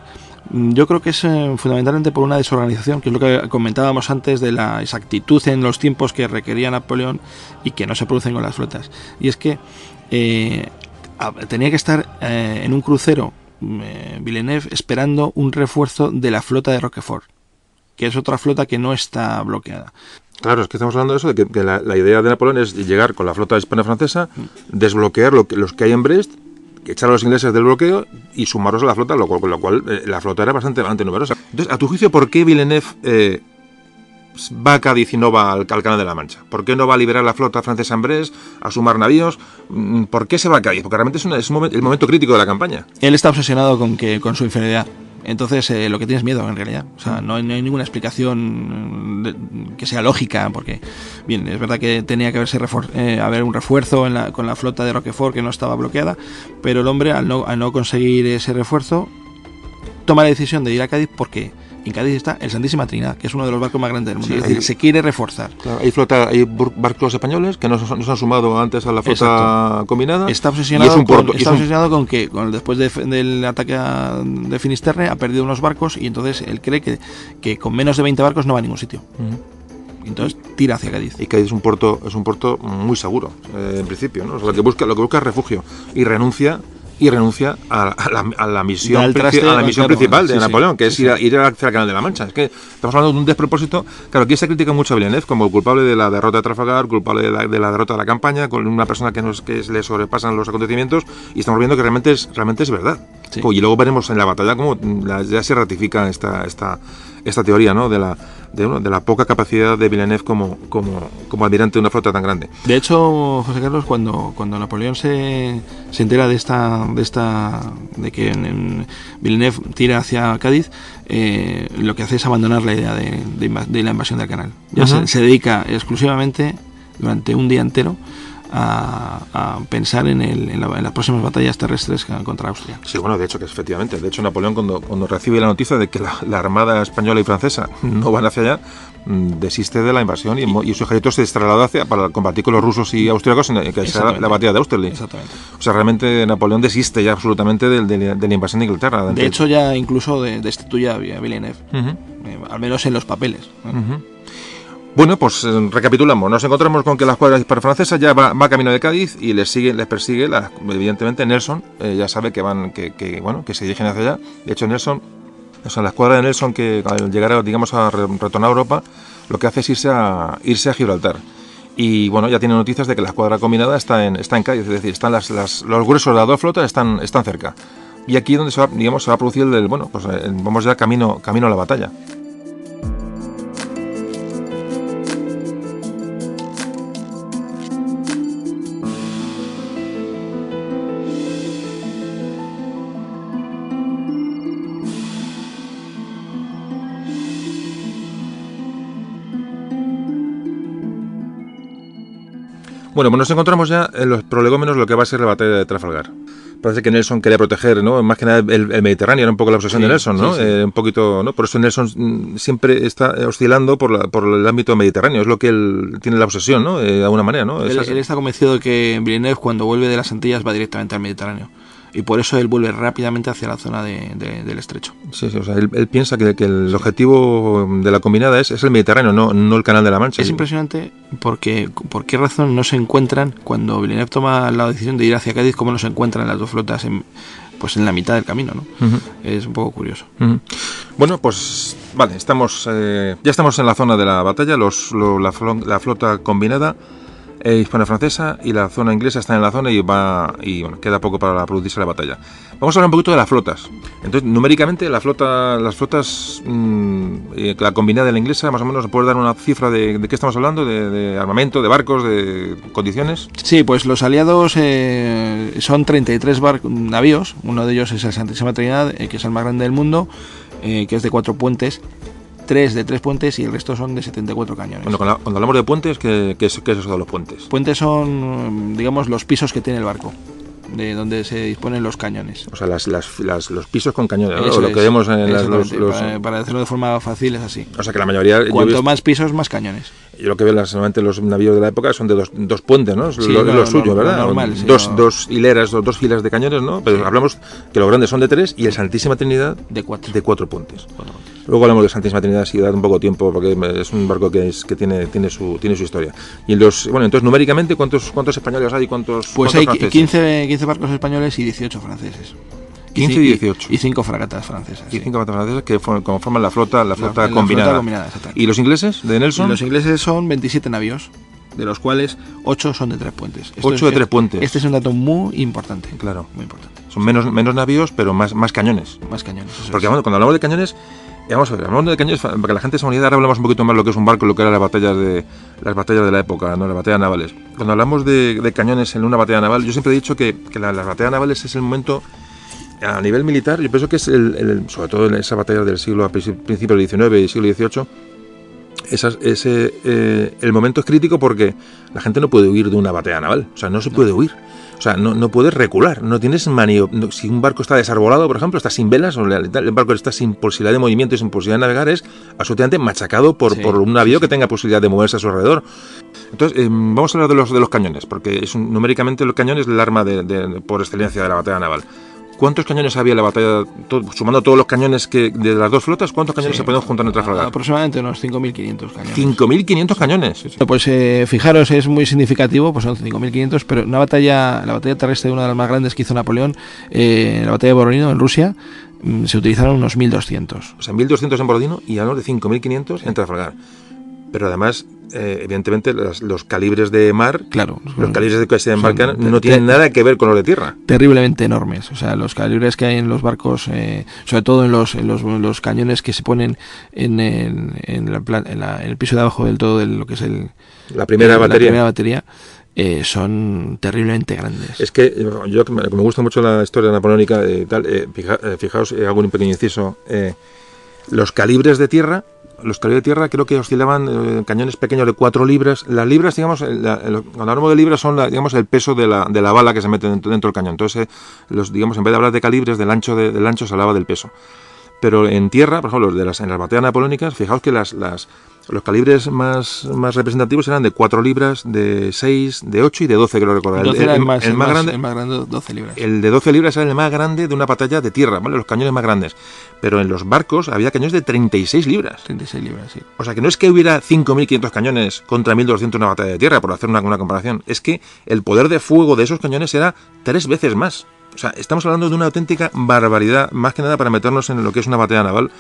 [SPEAKER 3] Yo creo que es fundamentalmente por una desorganización, que es lo que comentábamos antes de la exactitud en los tiempos que requería Napoleón y que no se producen con las flotas. Y es que tenía que estar en un crucero Villeneuve esperando un refuerzo de la flota de Roquefort, que es otra flota que no está bloqueada.
[SPEAKER 1] Claro, es que estamos hablando de eso, de que la idea de Napoleón es llegar con la flota hispano-francesa, desbloquear los que hay en Brest, echar a los ingleses del bloqueo y sumarlos a la flota, con lo cual la flota era bastante numerosa. Entonces, a tu juicio, ¿por qué Villeneuve va a Cádiz y no va al Canal de la Mancha? ¿Por qué no va a liberar la flota francesa en Brest, a sumar navíos? ¿Por qué se va a Cádiz? Porque realmente es el momento crítico de la campaña.
[SPEAKER 3] Él está obsesionado con su inferioridad. Entonces, lo que tiene es miedo, en realidad. O sea, no hay ninguna explicación que sea lógica, porque, bien, es verdad que tenía que haber un refuerzo con la flota de Roquefort, que no estaba bloqueada, pero el hombre, al no conseguir ese refuerzo, toma la decisión de ir a Cádiz porque en Cádiz está el Santísima Trinidad, que es uno de los barcos más grandes del mundo. Sí, es decir, se quiere reforzar.
[SPEAKER 1] Claro, hay barcos españoles que no se han sumado antes a la flota combinada.
[SPEAKER 3] Está obsesionado con que después del ataque de Finisterre ha perdido unos barcos y entonces él cree que con menos de 20 barcos no va a ningún sitio. Entonces tira hacia Cádiz.
[SPEAKER 1] Y Cádiz es un puerto muy seguro, en principio, ¿no? O sea, lo que busca es refugio y renuncia a la misión principal de Napoleón, que es ir hacia el Canal de la Mancha. Es que estamos hablando de un despropósito. Claro, aquí se critica mucho a Villeneuve como el culpable de la derrota de Trafalgar, culpable de la derrota de la campaña, con una persona que le sobrepasan los acontecimientos, y estamos viendo que realmente es verdad. Sí. Y luego veremos en la batalla cómo ya se ratifica esta teoría, ¿no? de la poca capacidad de Villeneuve como almirante de una flota tan grande.
[SPEAKER 3] De hecho, José Carlos, cuando Napoleón se entera de que Villeneuve tira hacia Cádiz, lo que hace es abandonar la idea de la invasión del canal. Ya se dedica exclusivamente durante un día entero a pensar en las próximas batallas terrestres contra Austria.
[SPEAKER 1] Sí, bueno, de hecho, efectivamente. De hecho, Napoleón, cuando recibe la noticia de que la armada española y francesa no van hacia allá, desiste de la invasión y su ejército se traslada para combatir con los rusos y austriacos en que será la batalla de Austerlitz.
[SPEAKER 3] Exactamente.
[SPEAKER 1] O sea, realmente Napoleón desiste ya absolutamente de la invasión de Inglaterra.
[SPEAKER 3] De hecho, ya incluso destituye a Villeneuve, al menos en los papeles.
[SPEAKER 1] Bueno, pues recapitulamos. Nos encontramos con que la escuadra hispano-francesa ya va camino de Cádiz y les persigue, evidentemente Nelson. Ya sabe que se dirigen hacia allá. De hecho, Nelson, la escuadra de Nelson, que al llegar, digamos, a retornar a Europa, lo que hace es irse a Gibraltar. Y bueno, ya tiene noticias de que la escuadra combinada está en Cádiz, es decir, están los gruesos de las dos flotas están cerca. Y aquí es donde se va a producir vamos ya camino a la batalla. Bueno, pues nos encontramos ya en los prolegómenos de lo que va a ser la batalla de Trafalgar. Parece que Nelson quería proteger, ¿no? Más que nada el Mediterráneo, era un poco la obsesión de Nelson, ¿no? Sí. Un poquito, ¿no? Por eso Nelson siempre está oscilando por el ámbito mediterráneo, es lo que él tiene la obsesión, ¿no? De alguna manera, ¿no?
[SPEAKER 3] Él está convencido de que Villeneuve, cuando vuelve de las Antillas, va directamente al Mediterráneo. y por eso él vuelve rápidamente hacia la zona del estrecho.
[SPEAKER 1] Sí, o sea, él piensa que el objetivo de la combinada es el Mediterráneo, no el Canal de la Mancha.
[SPEAKER 3] Es impresionante porque por qué razón no se encuentran, cuando Villeneuve toma la decisión de ir hacia Cádiz, cómo no se encuentran las dos flotas en la mitad del camino, ¿no? Es un poco curioso.
[SPEAKER 1] Bueno, pues vale, ya estamos en la zona de la batalla, la flota combinada hispano-francesa y la zona inglesa está en la zona y bueno, queda poco para producirse la batalla. Vamos a hablar un poquito de las flotas. Entonces, numéricamente, las flotas, la combinada y la inglesa, más o menos, ¿se puede dar una cifra de qué estamos hablando? ¿De armamento, de barcos, de condiciones?
[SPEAKER 3] Sí, pues los aliados son 33 navíos, uno de ellos es el Santísima Trinidad, que es el más grande del mundo, que es de 4 puentes, 3 de 3 puentes y el resto son de 74 cañones.
[SPEAKER 1] Bueno, cuando hablamos de puentes, ¿qué es eso de los puentes?
[SPEAKER 3] Puentes son, digamos, los pisos que tiene el barco, de donde se disponen los cañones.
[SPEAKER 1] O sea, los pisos con cañones, ¿no? O lo que vemos en
[SPEAKER 3] para decirlo de forma fácil es así.
[SPEAKER 1] O sea, que la mayoría...
[SPEAKER 3] Cuanto más pisos, más cañones.
[SPEAKER 1] Yo lo que veo normalmente los navíos de la época son de dos puentes, ¿no?
[SPEAKER 3] Sí,
[SPEAKER 1] lo suyo, ¿verdad?
[SPEAKER 3] Normal, sí,
[SPEAKER 1] dos hileras, dos filas de cañones, ¿no? Pero sí, hablamos que los grandes son de 3 y el Santísima Trinidad
[SPEAKER 3] de 4
[SPEAKER 1] puentes. Luego hablamos de Santísima Trinidad si da un poco tiempo porque es un barco que tiene su historia. Y entonces numéricamente ¿cuántos españoles hay y cuántos
[SPEAKER 3] Pues hay
[SPEAKER 1] franceses?
[SPEAKER 3] 15 barcos españoles y 18 franceses.
[SPEAKER 1] 15 y 18.
[SPEAKER 3] Y 5 fragatas francesas.
[SPEAKER 1] Y 5 fragatas francesas que conforman la flota combinada.
[SPEAKER 3] Flota combinada,
[SPEAKER 1] ¿Y los ingleses de Nelson?
[SPEAKER 3] Y los ingleses son 27 navíos, de los cuales 8 son de 3 puentes.
[SPEAKER 1] 8 de 3 puentes.
[SPEAKER 3] Este es un dato muy importante.
[SPEAKER 1] Claro.
[SPEAKER 3] Muy importante.
[SPEAKER 1] Son menos navíos, pero más cañones.
[SPEAKER 3] Más cañones.
[SPEAKER 1] Porque cuando hablamos de cañones, vamos a ver, hablamos de cañones para que la gente se unida. Ahora hablamos un poquito más de lo que es un barco, lo que eran las batallas de la época, ¿no? Las batallas navales. Cuando hablamos de cañones en una batalla naval, yo siempre he dicho que las batallas navales es el momento. A nivel militar, yo pienso que es sobre todo en esa batalla del principio del XIX y siglo XVIII, el momento es crítico porque la gente no puede huir de una batalla naval, o sea, no se puede huir, o sea, no puedes recular, no tienes si un barco está desarbolado, por ejemplo, está sin velas, o el barco está sin posibilidad de movimiento y sin posibilidad de navegar, es absolutamente machacado por un navío que tenga posibilidad de moverse a su alrededor. Entonces, vamos a hablar de los cañones, porque numéricamente los cañones es el arma por excelencia de la batalla naval. ¿Cuántos cañones había en la batalla, sumando todos los cañones de las dos flotas? ¿Cuántos cañones se pueden juntar en Trafalgar?
[SPEAKER 3] Aproximadamente unos 5.500 cañones.
[SPEAKER 1] 5.500 cañones.
[SPEAKER 3] Sí. Pues fijaros, es muy significativo, pues son 5.500, pero la batalla terrestre, una de las más grandes que hizo Napoleón, la batalla de Borodino en Rusia, se utilizaron unos 1.200.
[SPEAKER 1] O sea, 1.200 en Borodino y hablamos de 5.500 en Trafalgar. Pero además, evidentemente, los calibres de mar,
[SPEAKER 3] claro,
[SPEAKER 1] los calibres que se embarcan no tienen nada que ver con los de tierra.
[SPEAKER 3] Terriblemente enormes. O sea, los calibres que hay en los barcos, sobre todo en los cañones que se ponen en el piso de abajo del todo de lo que es
[SPEAKER 1] la primera
[SPEAKER 3] batería, son terriblemente grandes.
[SPEAKER 1] Es que yo que me gusta mucho la historia napoleónica, fijaos, hago un pequeño inciso, los calibres de tierra creo que oscilaban cañones pequeños de 4 libras. Las libras, digamos, cuando hablamos de libras son digamos el peso de la bala que se mete dentro del cañón. Entonces, digamos, en vez de hablar de calibres, del ancho se hablaba del peso. Pero en tierra, por ejemplo, en las batallas napoleónicas, fijaos que los calibres más representativos eran de 4 libras, de 6, de 8 y de 12, creo recordar.
[SPEAKER 3] El más grande, 12 libras.
[SPEAKER 1] El de 12 libras era el más grande de una batalla de tierra, ¿vale? Los cañones más grandes. Pero en los barcos había cañones de 36 libras.
[SPEAKER 3] 36 libras, sí.
[SPEAKER 1] O sea, que no es que hubiera 5.500 cañones contra 1.200 en una batalla de tierra, por hacer una comparación. Es que el poder de fuego de esos cañones era 3 veces más. O sea, estamos hablando de una auténtica barbaridad, más que nada para meternos en lo que es una batalla naval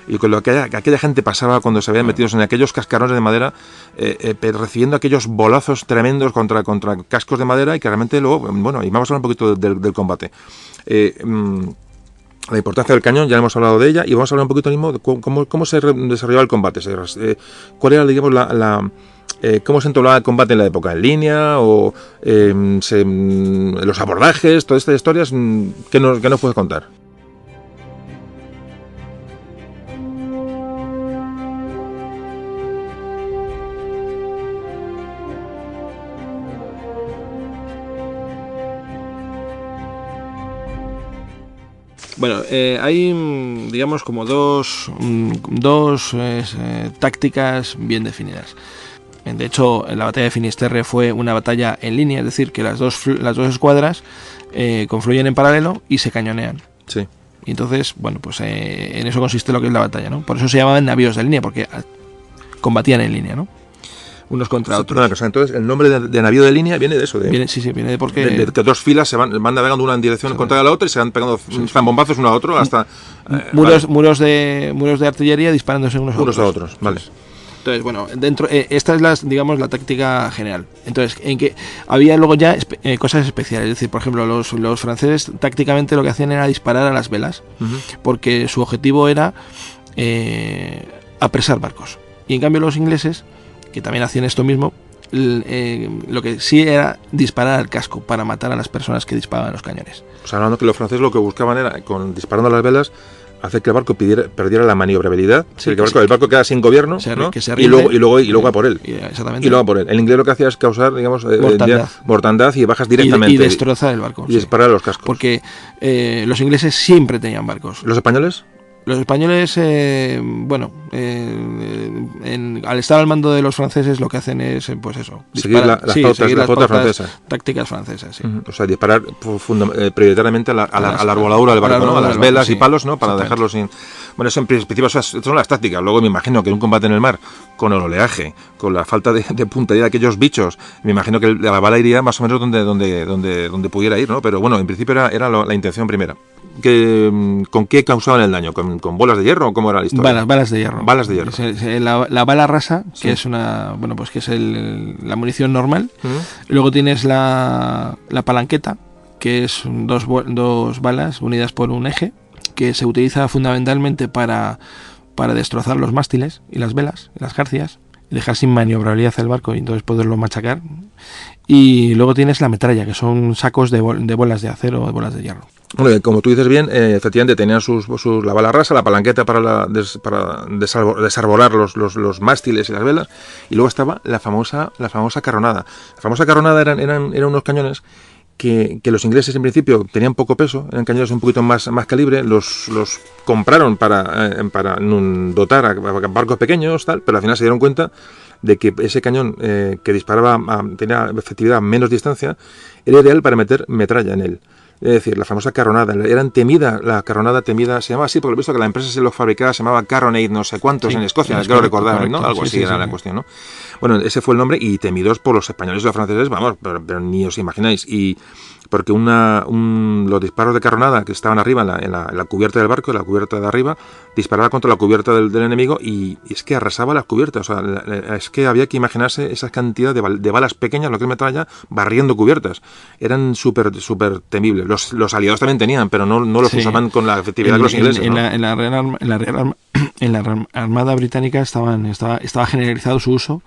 [SPEAKER 1] y con lo que aquella gente pasaba cuando se habían metido en aquellos cascarones de madera, recibiendo aquellos bolazos tremendos contra cascos de madera y que realmente luego, bueno, y vamos a hablar un poquito del combate. La importancia del cañón, ya hemos hablado de ella, y vamos a hablar un poquito mismo de cómo se desarrollaba el combate. ¿Cuál era, digamos, cómo se entoblaba el combate en la época? ¿En línea? ¿O los abordajes? Todas estas historias, ¿qué nos puedes contar?
[SPEAKER 3] Bueno, hay, digamos, como dos tácticas bien definidas. De hecho, la batalla de Finisterre fue una batalla en línea, es decir, que las dos escuadras confluyen en paralelo y se cañonean.
[SPEAKER 1] Sí.
[SPEAKER 3] Y entonces, bueno, pues en eso consiste lo que es la batalla, ¿no? Por eso se llamaban navíos de línea, porque combatían en línea, ¿no? Unos contra otros.
[SPEAKER 1] Entonces, el nombre de navío de línea viene de eso.
[SPEAKER 3] Viene de porque...
[SPEAKER 1] De que dos filas se van navegando una en dirección contra la otra y se van pegando bombazos uno a otro hasta...
[SPEAKER 3] muros de artillería disparándose unos a otros.
[SPEAKER 1] Vale.
[SPEAKER 3] Entonces, bueno, esta es la táctica general. Entonces, en que había luego ya cosas especiales. Es decir, por ejemplo, los franceses tácticamente lo que hacían era disparar a las velas, porque su objetivo era apresar barcos. Y en cambio los ingleses, que también hacían esto mismo, lo que sí era disparar al casco para matar a las personas que disparaban los cañones.
[SPEAKER 1] O sea, hablando que los franceses lo que buscaban era, disparando a las velas, hacer que el barco perdiera la maniobrabilidad, el barco queda sin gobierno, ¿no? y luego va por él.
[SPEAKER 3] Exactamente.
[SPEAKER 1] Y luego va por él. El inglés lo que hacía es causar, digamos, mortandad y bajas directamente.
[SPEAKER 3] Y destrozar el barco.
[SPEAKER 1] Y disparar a los cascos.
[SPEAKER 3] Porque los ingleses siempre tenían barcos.
[SPEAKER 1] ¿Los españoles?
[SPEAKER 3] Los españoles, al estar al mando de los franceses, lo que hacen es, pues eso,
[SPEAKER 1] seguir las pautas francesas.
[SPEAKER 3] Tácticas francesas, sí.
[SPEAKER 1] O sea, disparar prioritariamente a la arboladura del barco, ¿no? A las velas y palos, ¿no? Para dejarlos sin... Bueno, eso en principio son las tácticas. Luego me imagino que en un combate en el mar, con el oleaje, con la falta de puntería de aquellos bichos, me imagino que la bala iría más o menos donde pudiera ir, ¿no? Pero bueno, en principio era la intención primera. ¿Con qué causaban el daño? ¿Con bolas de hierro o cómo era la historia?
[SPEAKER 3] Balas de hierro.
[SPEAKER 1] Balas de hierro.
[SPEAKER 3] La bala rasa, que es la munición normal. Luego tienes la palanqueta, que es dos balas unidas por un eje, que se utiliza fundamentalmente para destrozar los mástiles y las velas, las jarcias, y dejar sin maniobrabilidad el barco y entonces poderlo machacar. Y luego tienes la metralla, que son sacos de bolas de acero o de bolas de hierro.
[SPEAKER 1] Bueno, como tú dices bien, efectivamente tenían la bala rasa, la palanqueta para desarbolar los mástiles y las velas, y luego estaba la famosa carronada. La famosa carronada eran unos cañones que los ingleses en principio tenían poco peso, eran cañones un poquito más calibre, los compraron para dotar a barcos pequeños, tal, pero al final se dieron cuenta de que ese cañón que disparaba tenía efectividad a menos distancia, era ideal para meter metralla en él. Es decir, la famosa carronada, la carronada temida, se llamaba así porque he visto que la empresa se lo fabricaba, se llamaba Carronade no sé cuántos en Escocia, creo recordar, ¿no? Algo así era la cuestión, ¿no? Bueno, ese fue el nombre y temidos por los españoles y los franceses, vamos, pero ni os imagináis. Y porque los disparos de carronada que estaban arriba en la cubierta del barco, en la cubierta de arriba, disparaba contra la cubierta del enemigo y es que arrasaba las cubiertas. O sea, es que había que imaginarse esa cantidad de balas pequeñas, lo que es metralla, barriendo cubiertas. Eran súper temibles. Los aliados también tenían, pero no los usaban con la efectividad que los ingleses.
[SPEAKER 3] En la Armada británica estaba generalizado su uso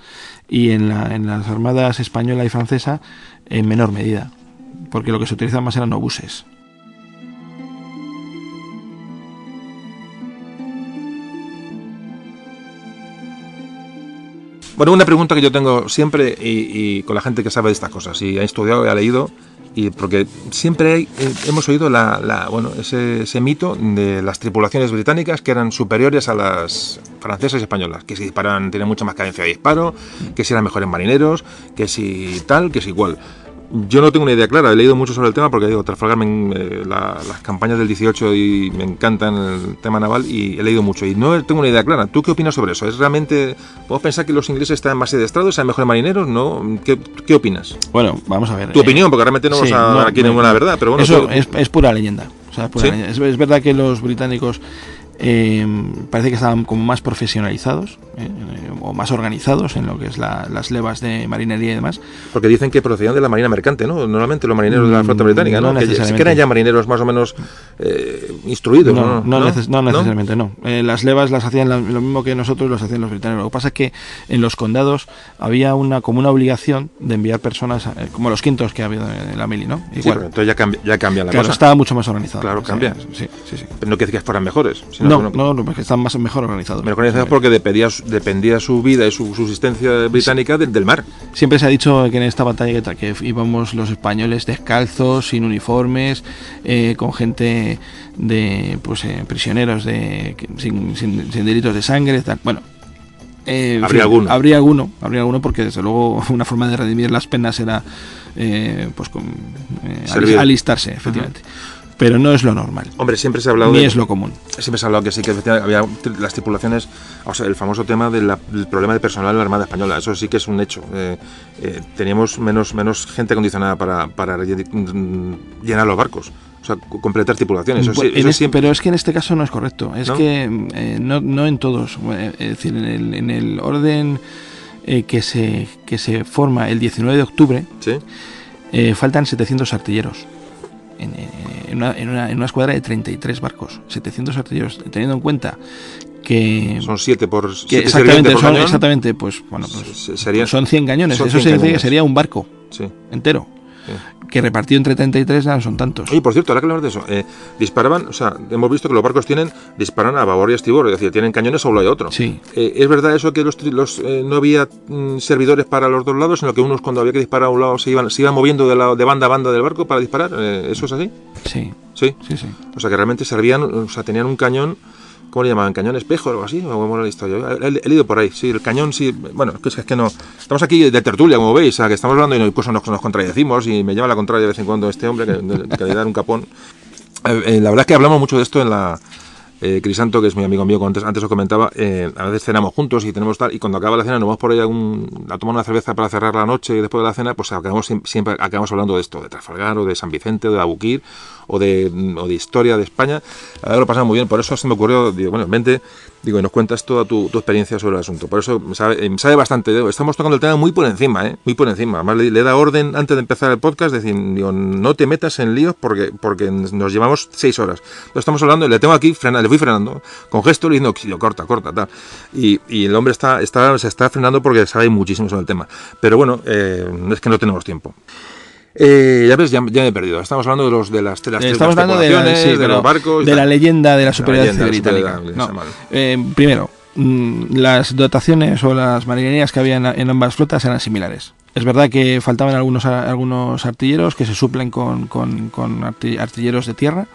[SPEAKER 3] y en las armadas española y francesa en menor medida, porque lo que se utilizaba más eran obuses.
[SPEAKER 1] Bueno, una pregunta que yo tengo siempre y con la gente que sabe de estas cosas, y ha estudiado y ha leído, y porque siempre hemos oído ese mito de las tripulaciones británicas que eran superiores a las francesas y españolas, que si disparaban tenían mucha más cadencia de disparo, que si eran mejores marineros, que si tal, que si igual. Yo no tengo una idea clara, he leído mucho sobre el tema porque Trafalgar, las campañas del 18 y me encantan el tema naval y he leído mucho y no tengo una idea clara. ¿Tú qué opinas sobre eso? ¿Es realmente, podemos pensar que los ingleses están más adiestrados, sean mejores marineros? ¿No? ¿Qué opinas?
[SPEAKER 3] Bueno, vamos a ver.
[SPEAKER 1] Tu opinión, porque realmente no vamos a dar aquí ninguna verdad, pero bueno.
[SPEAKER 3] Eso es pura leyenda. O sea, ¿sí? Leyenda. Es verdad que los británicos parece que estaban como más profesionalizados o más organizados en lo que es las levas de marinería y demás,
[SPEAKER 1] porque dicen que procedían de la marina mercante, ¿no? Normalmente los marineros de la flota británica, ¿no? Que eran ya marineros más o menos instruidos,
[SPEAKER 3] no necesariamente, no. Las levas las hacían lo mismo que nosotros los hacían los británicos. Lo que pasa es que en los condados había una obligación de enviar personas como los quintos que ha habido en la mili, ¿no? Igual.
[SPEAKER 1] Sí, pero entonces ya cambia la cosa.
[SPEAKER 3] Estaba mucho más organizado.
[SPEAKER 1] Claro, cambia.
[SPEAKER 3] Sí.
[SPEAKER 1] Pero no quiere decir que fueran mejores.
[SPEAKER 3] No, porque están mejor organizados.
[SPEAKER 1] Mejor organizados porque dependía su vida y su subsistencia británica del mar.
[SPEAKER 3] Siempre se ha dicho que en esta batalla que íbamos los españoles descalzos, sin uniformes, con gente de prisioneros sin delitos de sangre, tal. Bueno, Habría alguno, porque desde luego una forma de redimir las penas era alistarse, efectivamente. Pero no es lo normal.
[SPEAKER 1] Hombre, siempre se ha hablado
[SPEAKER 3] ni es lo común.
[SPEAKER 1] Siempre se ha hablado que sí, que había las tripulaciones, o sea, el famoso tema del problema de personal en la Armada Española. Eso sí que es un hecho. Teníamos menos gente acondicionada para llenar los barcos. O sea, completar tripulaciones.
[SPEAKER 3] Pero es que en este caso no es correcto. Es que no en todos. Es decir, en el orden que se forma el 19 de octubre, ¿sí? Faltan 700 artilleros. En una escuadra de 33 barcos, 700 artilleros, teniendo en cuenta que
[SPEAKER 1] son 7 por
[SPEAKER 3] cañón. Exactamente, pues bueno, son 100 cañones. Eso significa que sería un barco entero. Sí. Que repartido entre 33 ya no son tantos.
[SPEAKER 1] Oye, por cierto, ahora que hablamos de eso, disparaban, o sea, hemos visto que los barcos disparan a babor y a estribor, es decir, tienen cañones a uno y a otro.
[SPEAKER 3] Sí.
[SPEAKER 1] ¿Es verdad eso que no había servidores para los dos lados, sino que unos cuando había que disparar a un lado se iban moviendo de banda a banda del barco para disparar? ¿Eso es así?
[SPEAKER 3] Sí.
[SPEAKER 1] Sí. O sea, que realmente servían, o sea, tenían un cañón. ¿Cómo le llamaban? ¿Cañón espejo o algo así? ¿O la historia? He leído por ahí, sí, el cañón, sí. Bueno, es que no. Estamos aquí de tertulia, como veis, o sea, que estamos hablando y incluso nos contradecimos y me lleva la contraria de vez en cuando este hombre que le da un capón. La verdad es que hablamos mucho de esto en la. Crisanto, que es mi amigo mío, antes os comentaba, a veces cenamos juntos y tenemos tal, y cuando acaba la cena nos vamos por ahí a tomar una cerveza para cerrar la noche y después de la cena, pues siempre acabamos hablando de esto, de Trafalgar o de San Vicente, o de Abuquir o de historia de España. A ver, lo pasamos muy bien, por eso se me ocurrió, digo, bueno, vente, y nos cuentas toda tu experiencia sobre el asunto. Por eso me sabe bastante. Estamos tocando el tema muy por encima, muy por encima. Además le da orden antes de empezar el podcast, decir, digo, no te metas en líos porque nos llevamos 6 horas. Entonces estamos hablando, le tengo aquí, le fui frenando, con gesto, diciendo, corta, tal. Y el hombre se está frenando porque sabe muchísimo sobre el tema. Pero bueno, es que no tenemos tiempo. Ya ves, ya me he perdido. Estamos hablando de las
[SPEAKER 3] estamos hablando
[SPEAKER 1] de los barcos,
[SPEAKER 3] de la leyenda de la superioridad británica. Primero, las dotaciones o las marinerías que había en ambas flotas eran similares. Es verdad que faltaban algunos artilleros que se suplen con artilleros de tierra,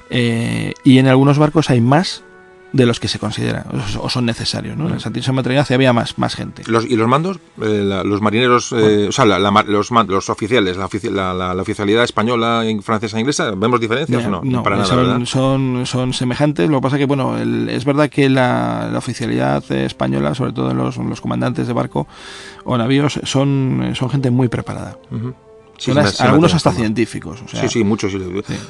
[SPEAKER 3] y en algunos barcos hay más de los que se consideran o son necesarios, ¿no? En Santísima Trinidad había más gente.
[SPEAKER 1] ¿Y los mandos? Los marineros, o sea, los oficiales, la oficialidad española, francesa e inglesa, ¿vemos diferencias o no?
[SPEAKER 3] No,
[SPEAKER 1] para nada,
[SPEAKER 3] son semejantes. Lo que pasa que, bueno, es verdad que la oficialidad española, sobre todo en los comandantes de barco o navíos, son gente muy preparada. Uh-huh. Sí, algunos hasta científicos. O sea,
[SPEAKER 1] sí, muchos.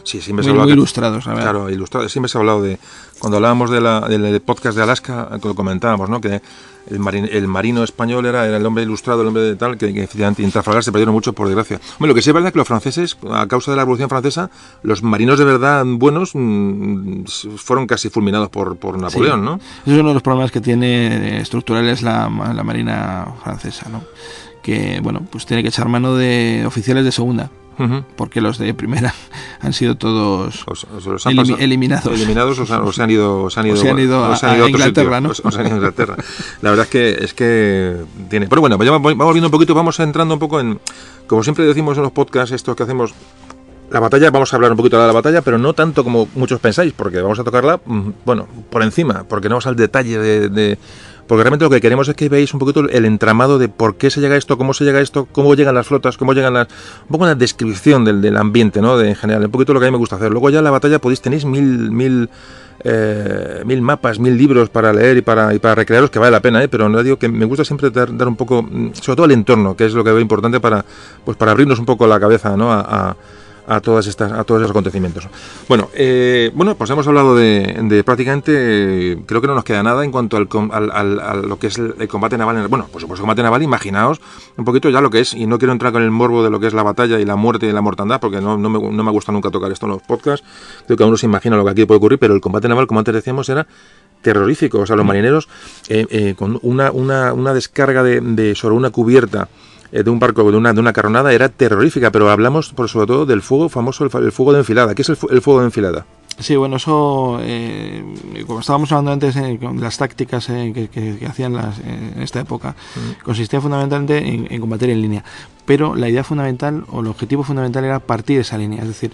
[SPEAKER 1] Sí,
[SPEAKER 3] muy ilustrados.
[SPEAKER 1] Claro, ilustrados. Siempre se ha hablado de... Cuando hablábamos del podcast de Alaska, lo comentábamos, ¿no? Que el marino español era el hombre ilustrado, el hombre de tal, que efectivamente en Trafalgar se perdieron mucho, por desgracia. Bueno, lo que sí es verdad es que los franceses, a causa de la Revolución Francesa, los marinos de verdad buenos fueron casi fulminados por Napoleón, sí. ¿no?
[SPEAKER 3] Ese es uno de los problemas que tiene estructurales la marina francesa, ¿no? Que, bueno, pues tiene que echar mano de oficiales de segunda, porque los de primera han sido todos eliminados.
[SPEAKER 1] Eliminados o se han ido
[SPEAKER 3] a Inglaterra, ¿no?
[SPEAKER 1] O se han ido a Inglaterra. La verdad es que tiene... Pero bueno, vamos viendo un poquito, vamos entrando un poco en... Como siempre decimos en los podcasts estos que hacemos... La batalla, vamos a hablar un poquito de la batalla, pero no tanto como muchos pensáis, porque vamos a tocarla, bueno, por encima, porque no vamos al detalle porque realmente lo que queremos es que veáis un poquito el entramado de por qué se llega a esto, cómo se llega a esto, cómo llegan las flotas, un poco una descripción del ambiente, ¿no? En general, un poquito lo que a mí me gusta hacer. Luego ya en la batalla tenéis mil mapas, 1000 libros para leer y para recrearos, que vale la pena, pero no digo que me gusta siempre dar un poco, sobre todo el entorno, que es lo que veo importante para abrirnos un poco la cabeza, ¿no? A todos esos acontecimientos. Bueno, pues hemos hablado de prácticamente, creo que no nos queda nada en cuanto a lo que es el combate naval. Bueno, por supuesto, combate naval, imaginaos un poquito ya lo que es, y no quiero entrar con el morbo de lo que es la batalla y la muerte y la mortandad, porque no me gusta nunca tocar esto en los podcasts. Creo que cada uno se imagina lo que aquí puede ocurrir, pero el combate naval, como antes decíamos, era terrorífico. O sea, los marineros con una descarga sobre una cubierta de un barco, de una carronada, era terrorífica, pero hablamos sobre todo del fuego famoso, el fuego de enfilada. ¿Qué es el fuego de enfilada?
[SPEAKER 3] Sí, bueno, eso, como estábamos hablando antes, las tácticas que hacían en esta época, consistía fundamentalmente en combatir en línea, pero la idea fundamental, o el objetivo fundamental, era partir esa línea, es decir,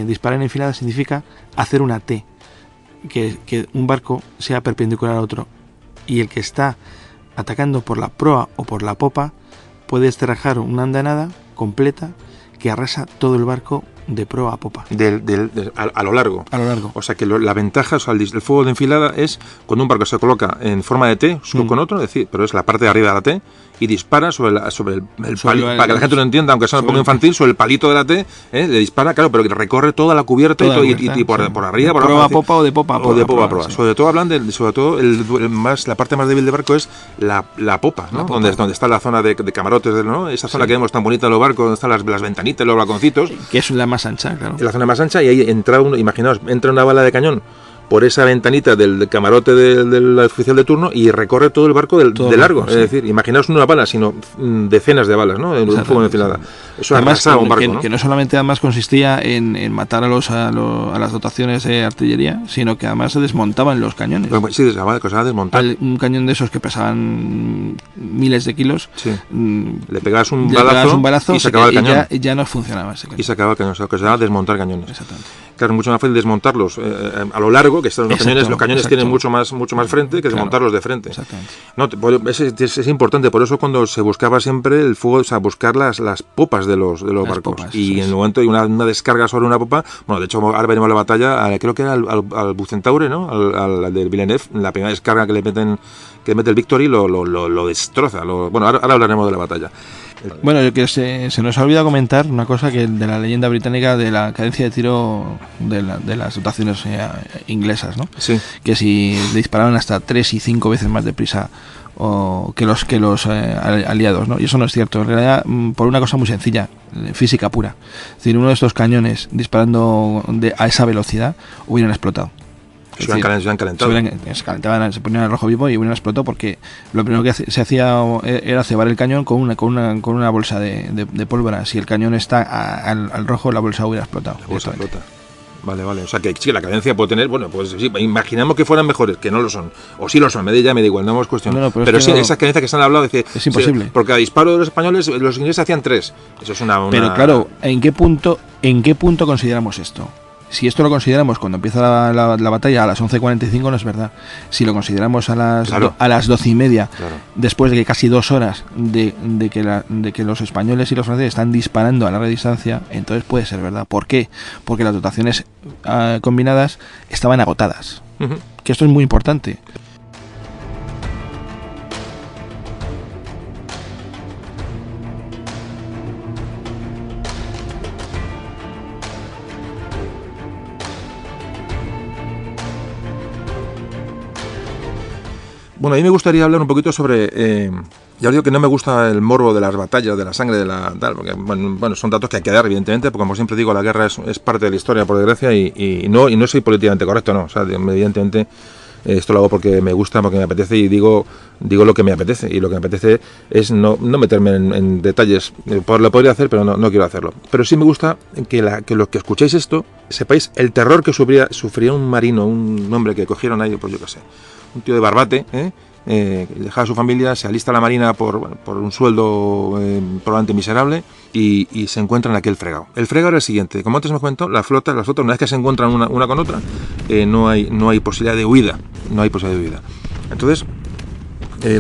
[SPEAKER 3] disparar en enfilada significa hacer una T, que un barco sea perpendicular a otro, y el que está atacando por la proa o por la popa puede estrajar una andanada completa que arrasa todo el barco de proa a popa.
[SPEAKER 1] A lo largo.
[SPEAKER 3] A lo largo.
[SPEAKER 1] O sea que la ventaja, o sea, el fuego de enfilada es cuando un barco se coloca en forma de T con otro, es decir, pero es la parte de arriba de la T, y dispara sobre el palito, para que la gente lo entienda, aunque sea un poco infantil, sobre el palito de la T, le dispara, claro, pero que recorre toda la cubierta y por arriba, por abajo.
[SPEAKER 3] Proa a popa o de popa a proa.
[SPEAKER 1] O de popa a proa. Sí. Sobre todo hablan la parte más débil del barco es la popa, ¿no? Donde está la zona de camarotes, ¿no? Esa zona que vemos tan bonita de los barcos, donde están las ventanitas, los balconcitos.
[SPEAKER 3] Que es la más ancha, claro.
[SPEAKER 1] La zona más ancha, y ahí imaginaos, entra una bala de cañón por esa ventanita del camarote del oficial de turno y recorre todo el barco de largo. Sí. Es decir, imaginaos no una bala, sino decenas de balas, ¿no? En un fuego de enfilada. Eso arrasaba un barco, ¿no?
[SPEAKER 3] Que no solamente además consistía en matar a las dotaciones de artillería, sino que además se desmontaban los cañones.
[SPEAKER 1] Sí, se acababa de desmontar.
[SPEAKER 3] Un cañón de esos que pesaban miles de kilos,
[SPEAKER 1] sí. Le pegabas un balazo y se acababa el cañón.
[SPEAKER 3] Y ya no funcionaba ese cañón.
[SPEAKER 1] Y se acababa el cañón, o sea, que se llama desmontar cañones.
[SPEAKER 3] Exactamente.
[SPEAKER 1] Claro, es mucho más fácil desmontarlos a lo largo, que están los cañones tienen mucho más frente que desmontarlos de frente.
[SPEAKER 3] Exactamente.
[SPEAKER 1] No, es importante, por eso cuando se buscaba siempre el fuego, o sea, buscar las popas de los barcos.
[SPEAKER 3] Popas,
[SPEAKER 1] y en el momento hay una descarga sobre una popa, bueno, de hecho ahora veremos la batalla, creo que era al Bucentaure, ¿no? Al del Villeneuve, la primera descarga que le mete el Victory lo destroza. Bueno, ahora hablaremos de la batalla.
[SPEAKER 3] Bueno, que se nos ha olvidado comentar una cosa que de la leyenda británica de la cadencia de tiro de las dotaciones inglesas, ¿no?
[SPEAKER 1] Sí.
[SPEAKER 3] Que si disparaban hasta 3 y 5 veces más deprisa que los aliados, ¿no? Y eso no es cierto. En realidad, por una cosa muy sencilla, física pura. Es decir, uno de estos cañones disparando a esa velocidad hubieran explotado.
[SPEAKER 1] Se hubieran calentado.
[SPEAKER 3] Se calentaban, se ponían al rojo vivo y hubieran explotado porque lo primero que se hacía era cebar el cañón con una bolsa de pólvora. Si el cañón está al rojo, la bolsa hubiera explotado.
[SPEAKER 1] La bolsa explota. Vale. O sea, que sí, la cadencia puede tener, bueno, pues sí, imaginamos que fueran mejores, que no lo son. O sí lo son, me da igual, no hemos cuestionado. Pero sí, esas cadencias que se han hablado,
[SPEAKER 3] es imposible.
[SPEAKER 1] Sí, porque a disparo de los españoles, los ingleses hacían 3. Eso es una...
[SPEAKER 3] Pero claro, ¿en qué punto consideramos esto? Si esto lo consideramos cuando empieza la batalla a las 11:45, no es verdad. Si lo consideramos a las 12:30, claro, después de que casi 2 horas de que los españoles y los franceses están disparando a larga distancia, entonces puede ser verdad. ¿Por qué? Porque las dotaciones combinadas estaban agotadas. Uh-huh. Que esto es muy importante.
[SPEAKER 1] Bueno, a mí me gustaría hablar un poquito sobre... ya os digo que no me gusta el morbo de las batallas, de la sangre, porque bueno, son datos que hay que dar, evidentemente, porque como siempre digo, la guerra es parte de la historia, por desgracia, y no soy políticamente correcto, no. O sea, evidentemente, esto lo hago porque me gusta, porque me apetece, y digo lo que me apetece, y lo que me apetece es no meterme en detalles. Lo podría hacer, pero no quiero hacerlo. Pero sí me gusta que los que escucháis esto, sepáis el terror que sufría un marino, un hombre que cogieron ahí, pues yo qué sé, un tío de Barbate, dejaba a su familia, se alista a la marina por un sueldo probablemente miserable y se encuentra en aquel fregado. El fregado era el siguiente: como antes me comentó, las flotas, una vez que se encuentran una con otra, no hay posibilidad de huida. No hay posibilidad de huida. Entonces,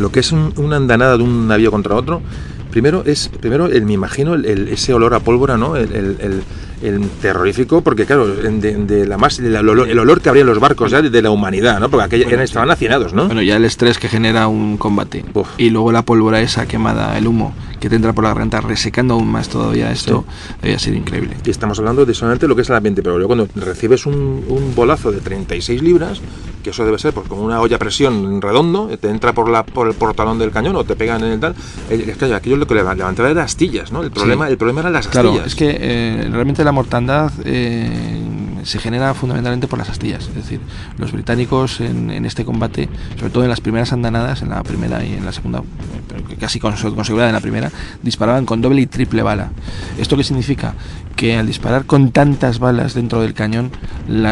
[SPEAKER 1] lo que es una andanada de un navío contra otro, primero me imagino ese olor a pólvora, ¿no? El terrorífico, porque claro, el olor que habría en los barcos ya de la humanidad, ¿no? Porque estaban hacinados, ¿no?
[SPEAKER 3] Bueno, ya el estrés que genera un combate. Uf. Y luego la pólvora esa quemada, el humo que te entra por la garganta, resecando aún más todavía esto, debe ser increíble.
[SPEAKER 1] Y estamos hablando de solamente lo que es el ambiente, pero luego cuando recibes un bolazo de 36 libras, que eso debe ser pues como una olla a presión redondo, te entra por el portalón del cañón o te pegan en el tal, aquello es lo que levantaba era astillas, ¿no? El problema eran las astillas.
[SPEAKER 3] Claro, es que realmente la mortandad se genera fundamentalmente por las astillas. Es decir, los británicos en este combate, sobre todo en las primeras andanadas, en la primera y en la segunda, pero casi con seguridad en la primera, disparaban con doble y triple bala. ¿Esto qué significa? Que al disparar con tantas balas dentro del cañón, el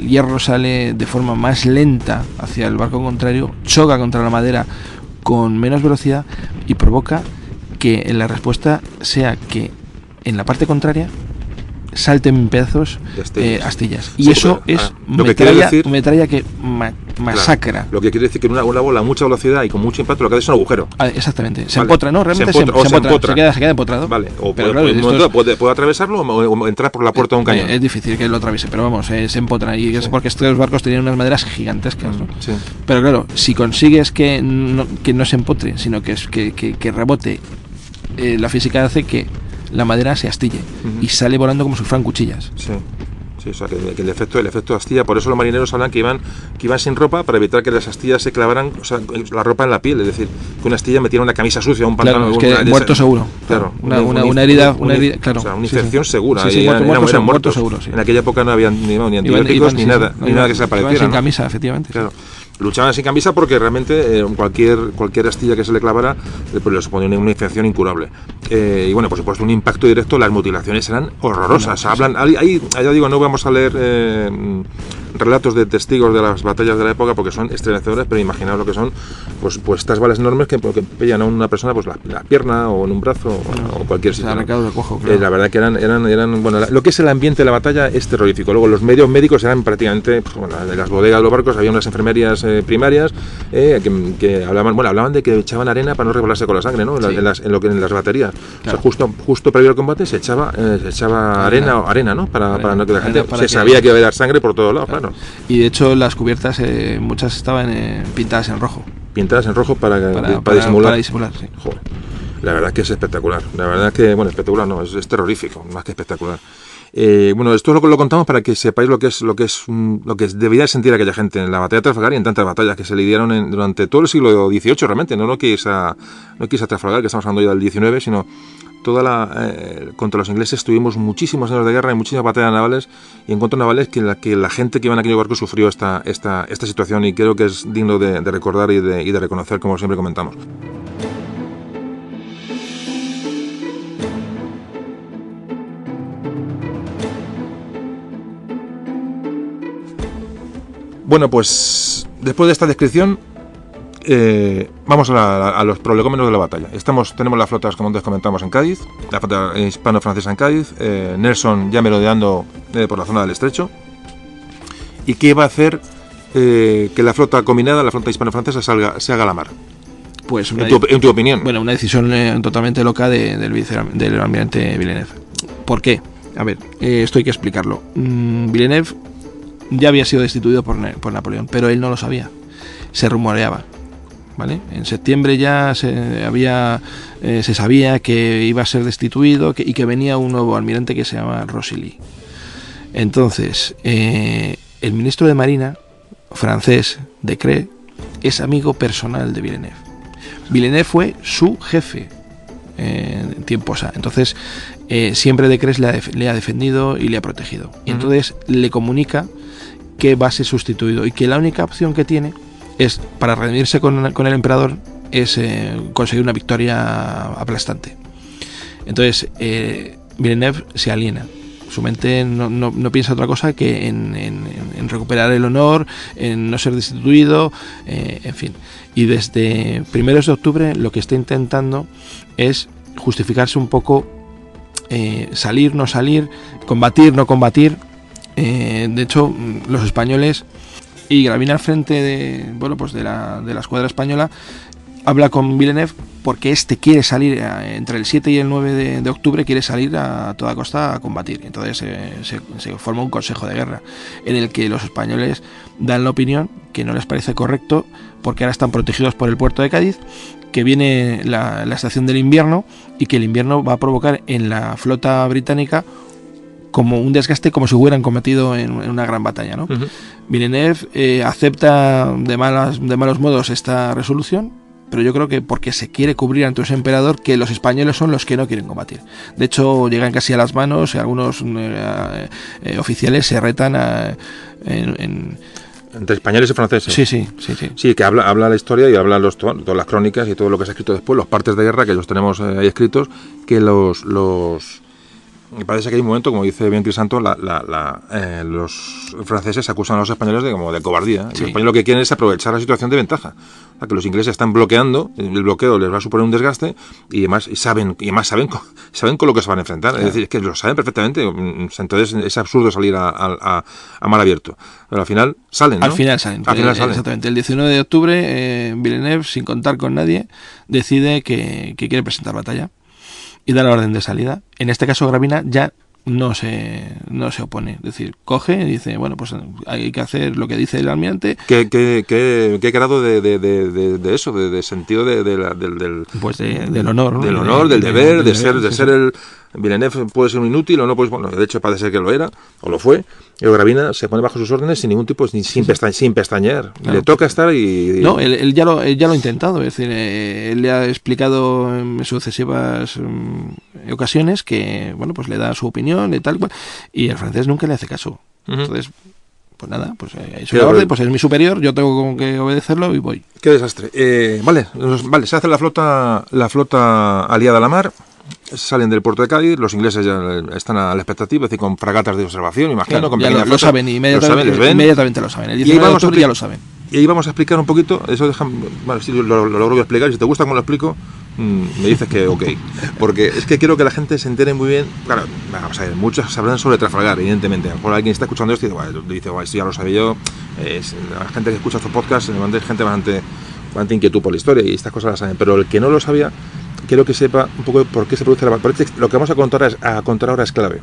[SPEAKER 3] hierro sale de forma más lenta hacia el barco contrario, choca contra la madera con menos velocidad y provoca que en la respuesta sea que en la parte contraria salten pedazos astillas. Y eso es metralla que masacra.
[SPEAKER 1] Claro. Lo que quiere decir que una bola a mucha velocidad y con mucho impacto lo que hace es un agujero.
[SPEAKER 3] Exactamente. Se empotra, ¿no? Realmente se empotra. Se queda empotrado.
[SPEAKER 1] Vale. O puede atravesarlo o entrar por la puerta de un cañón.
[SPEAKER 3] Es difícil que lo atraviese, pero vamos, se empotra. Y es porque estos barcos tenían unas maderas gigantescas, ¿no?
[SPEAKER 1] Sí.
[SPEAKER 3] Pero claro, si consigues que no se empotre, sino que rebote, la física hace que la madera se astille y sale volando como si fueran cuchillas.
[SPEAKER 1] Sí. Sí, o sea, que el efecto astilla, por eso los marineros hablan que iban sin ropa para evitar que las astillas se clavaran, o sea, la ropa en la piel, es decir, que una astilla metiera una camisa sucia, un pantalón,
[SPEAKER 3] claro, es que muerto seguro.
[SPEAKER 1] Claro,
[SPEAKER 3] una herida, claro.
[SPEAKER 1] O sea, una infección segura.
[SPEAKER 3] Sí,
[SPEAKER 1] eran muertos
[SPEAKER 3] seguro, sí.
[SPEAKER 1] En aquella época no había ni antibióticos ni nada que se apareciera.
[SPEAKER 3] Sin camisa, efectivamente.
[SPEAKER 1] Claro. Luchaban sin camisa porque realmente cualquier astilla que se le clavara pues le suponía una infección incurable. Y bueno, por supuesto, un impacto directo, las mutilaciones eran horrorosas.
[SPEAKER 3] Sí.
[SPEAKER 1] Ya digo, no vamos a leer relatos de testigos de las batallas de la época porque son estremecedores, pero imaginaos lo que son pues estas balas enormes que pillan a una persona pues la pierna o en un brazo o cualquier sitio.
[SPEAKER 3] De cojo, claro.
[SPEAKER 1] La verdad que eran bueno, lo que es el ambiente de la batalla es terrorífico. Luego los medios médicos eran prácticamente, pues, bueno, en las bodegas de los barcos había unas enfermerías primarias que hablaban de que echaban arena para no resbalarse con la sangre, ¿no? En las baterías. Claro. O sea, justo previo al combate se echaba arena, ¿no? Para no que la gente sabía que iba a dar sangre por todos lados, claro.
[SPEAKER 3] Y de hecho las cubiertas muchas estaban pintadas en rojo.
[SPEAKER 1] Pintadas en rojo para disimular.
[SPEAKER 3] Para disimular, sí.
[SPEAKER 1] Joder. La verdad es que es espectacular. La verdad es que, bueno, espectacular no, es terrorífico, más que espectacular. Bueno, esto lo contamos para que sepáis lo que debería sentir aquella gente en la batalla de Trafalgar y en tantas batallas que se lidiaron durante todo el siglo XVIII realmente, no que es a Trafalgar, que estamos hablando ya del XIX, sino contra los ingleses tuvimos muchísimos años de guerra y muchísimas batallas navales y encuentros navales que la gente que iba en aquellos barcos sufrió esta situación y creo que es digno de recordar y de reconocer, como siempre comentamos. Bueno, pues después de esta descripción vamos a los prolegómenos de la batalla. Tenemos las flotas, como antes comentamos, en Cádiz, la flota hispano-francesa en Cádiz, Nelson ya merodeando por la zona del estrecho. ¿Y qué va a hacer que la flota combinada, la flota hispano-francesa, se haga a la mar?
[SPEAKER 3] Pues
[SPEAKER 1] en tu opinión.
[SPEAKER 3] Bueno, una decisión totalmente loca del almirante Villeneuve. ¿Por qué? A ver, esto hay que explicarlo. Villeneuve ya había sido destituido por Napoleón, pero él no lo sabía. Se rumoreaba, ¿vale? En septiembre ya se sabía que iba a ser destituido y que venía un nuevo almirante que se llama Rosily. Entonces, el ministro de Marina francés, Decrès, es amigo personal de Villeneuve. Villeneuve fue su jefe en tiempos A. Entonces, siempre Decrès le ha defendido y le ha protegido. Y entonces le comunica que va a ser sustituido y que la única opción que tiene es, para redimirse con el emperador, es conseguir una victoria aplastante. Entonces Villeneuve se aliena. Su mente no piensa otra cosa que en recuperar el honor, en no ser destituido, en fin. Y desde primeros de octubre lo que está intentando es justificarse un poco, salir, no salir, combatir, no combatir. De hecho, los españoles, y Gravina al frente de la escuadra española, habla con Villeneuve porque quiere salir entre el 7 y el 9 de octubre, quiere salir a toda costa a combatir. Entonces se forma un consejo de guerra en el que los españoles dan la opinión que no les parece correcto porque ahora están protegidos por el puerto de Cádiz, que viene la estación del invierno y que el invierno va a provocar en la flota británica como un desgaste, como si hubieran combatido en una gran batalla, ¿no? Villeneuve acepta de malos modos esta resolución, pero yo creo que porque se quiere cubrir ante ese emperador que los españoles son los que no quieren combatir. De hecho, llegan casi a las manos y algunos oficiales se retan
[SPEAKER 1] entre españoles y franceses.
[SPEAKER 3] Sí.
[SPEAKER 1] Sí, que habla la historia y habla todas las crónicas y todo lo que se ha escrito después, los partes de guerra que los tenemos ahí escritos, que me parece que hay un momento, como dice bien Crisanto, los franceses acusan a los españoles de cobardía. Sí. Los españoles lo que quieren es aprovechar la situación de ventaja. a que los ingleses están bloqueando, el bloqueo les va a suponer un desgaste, y además saben con lo que se van a enfrentar, claro. Es decir, es que lo saben perfectamente, entonces es absurdo salir a mar abierto, pero al final salen, ¿no?
[SPEAKER 3] Al final salen. Exactamente, el 19 de octubre Villeneuve, sin contar con nadie, decide que quiere presentar batalla y da la orden de salida. En este caso Gravina ya no se opone, es decir, coge y dice, bueno, pues hay que hacer lo que dice el almirante.
[SPEAKER 1] ¿Qué grado de eso, de sentido del
[SPEAKER 3] pues del honor, ¿no?
[SPEAKER 1] Del honor, del deber, de ser el... Villeneuve puede ser un inútil o no, pues bueno, de hecho parece ser que lo era, o lo fue. Y Gravina se pone bajo sus órdenes sin ningún tipo, sin pestañear. Claro. Le toca estar y...
[SPEAKER 3] No, él ya lo ha intentado, es decir, él le ha explicado en sucesivas ocasiones que, bueno, pues le da su opinión y tal cual, y el francés nunca le hace caso. Entonces, pues nada, pues es una orden, pues es mi superior, yo tengo que obedecerlo y voy.
[SPEAKER 1] Qué desastre. Vale, se hace la flota aliada a la mar. Salen del puerto de Cádiz, los ingleses ya están a la expectativa, es decir, con fragatas de observación, imagino.
[SPEAKER 3] Claro,
[SPEAKER 1] con
[SPEAKER 3] ya lo saben, inmediatamente lo saben. El 19 de octubre ya lo saben.
[SPEAKER 1] Y ahí vamos a explicar un poquito, eso bueno, si lo logro explicar, si te gusta cómo lo explico, me dices que ok. Porque es que quiero que la gente se entere muy bien. Claro, vamos a ver, muchos hablan sobre Trafalgar, evidentemente. A lo mejor alguien está escuchando esto y dice, esto ya lo sabía yo. La gente que escucha estos podcasts, gente bastante inquietud por la historia y estas cosas las saben. Pero el que no lo sabía, quiero que sepa un poco por qué se produce la batalla. Lo que vamos a contar ahora es clave.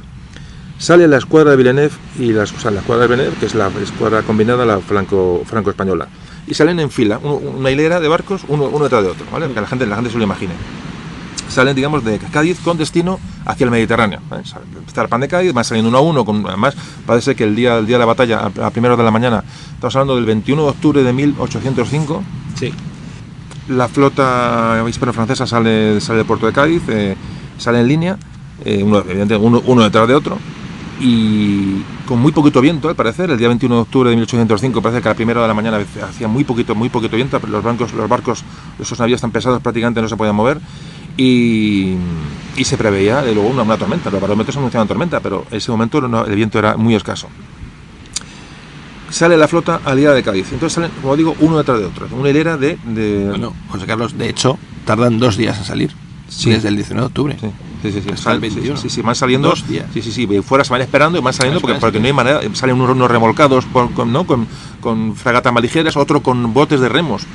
[SPEAKER 1] Sale la escuadra de Villeneuve la escuadra de Villeneuve, que es la escuadra combinada, la franco-española, y salen en fila, una hilera de barcos, uno detrás de otro, ¿vale? Que la gente se lo imagine. Salen, digamos, de Cádiz con destino hacia el Mediterráneo, ¿vale? Está el pan de Cádiz, van saliendo uno a uno, además parece que el día de la batalla, a primera hora de la mañana, estamos hablando del 21 de octubre de 1805.
[SPEAKER 3] Sí.
[SPEAKER 1] La flota hispano-francesa sale del puerto de Cádiz, sale en línea, uno detrás de otro, y con muy poquito viento, al parecer. El día 21 de octubre de 1805 parece que a la primera hora de la mañana hacía muy poquito viento, pero los barcos, esos navíos tan pesados prácticamente no se podían mover, y se preveía luego una tormenta. Los barómetros anunciaban tormenta, pero en ese momento el viento era muy escaso. Sale la flota aliada de Cádiz, entonces salen, como digo, uno detrás de otro, una hilera de...
[SPEAKER 3] Bueno, José Carlos, de hecho, tardan 2 días en salir, sí. Desde el 19 de octubre.
[SPEAKER 1] Sí. Hasta el 21. Sí, van saliendo
[SPEAKER 3] 2 días.
[SPEAKER 1] Sí, fuera se van esperando y van saliendo porque no hay manera. Salen unos remolcados con fragatas más ligeras, otro con botes de remos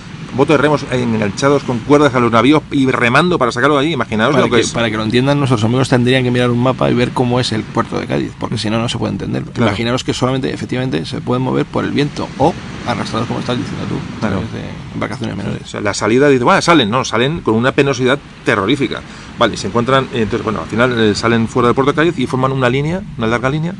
[SPEAKER 1] enganchados con cuerdas a los navíos y remando para sacarlo de allí. Imaginaos lo que es.
[SPEAKER 3] Para que lo entiendan, nuestros amigos tendrían que mirar un mapa y ver cómo es el puerto de Cádiz, porque si no se puede entender. Claro. Imaginaos que solamente, efectivamente, se pueden mover por el viento o arrastrados, como estás diciendo tú,
[SPEAKER 1] claro,
[SPEAKER 3] de embarcaciones menores.
[SPEAKER 1] O sea, la salida, salen con una penosidad terrorífica. Vale, se encuentran, entonces, bueno, al final salen fuera del puerto de Cádiz y forman una larga línea.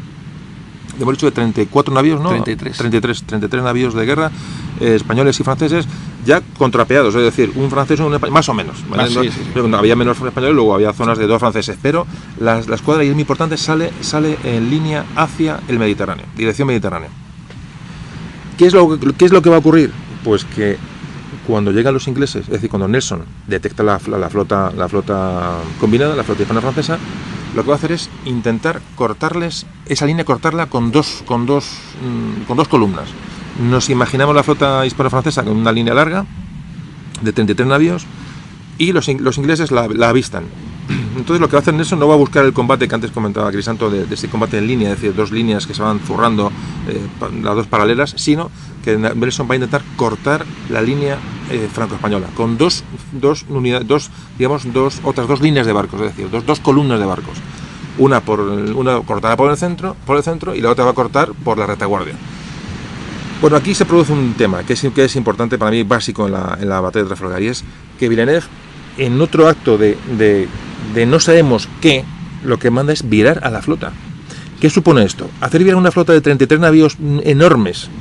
[SPEAKER 1] Hemos dicho de 34 navíos, ¿no? 33 navíos de guerra, españoles y franceses, ya contrapeados, es decir, un francés y un español, más o menos, ¿vale? Sí. Había menos españoles, luego había zonas de 2 franceses, pero la escuadra, y es muy importante, sale en línea hacia el Mediterráneo, dirección Mediterráneo. ¿Qué es lo que va a ocurrir? Pues que cuando llegan los ingleses, es decir, cuando Nelson detecta la flota combinada, la flota hispano-francesa, lo que va a hacer es intentar cortarles esa línea, cortarla con dos columnas. Nos imaginamos la flota hispano-francesa con una línea larga de 33 navíos y los ingleses la avistan. Entonces lo que va a hacer Nelson no va a buscar el combate que antes comentaba Crisanto de ese combate en línea, es decir, 2 líneas que se van zurrando, las 2 paralelas, sino que Nelson va a intentar cortar la línea franco-española con otras 2 líneas de barcos, es decir, dos columnas de barcos. Una cortará por el centro y la otra va a cortar por la retaguardia. Bueno, aquí se produce un tema que es importante para mí, básico en la batalla de Trafalgar, y es que Villeneuve, en otro acto de no sabemos qué, lo que manda es virar a la flota. ¿Qué supone esto? Hacer virar una flota de 33 navíos enormes,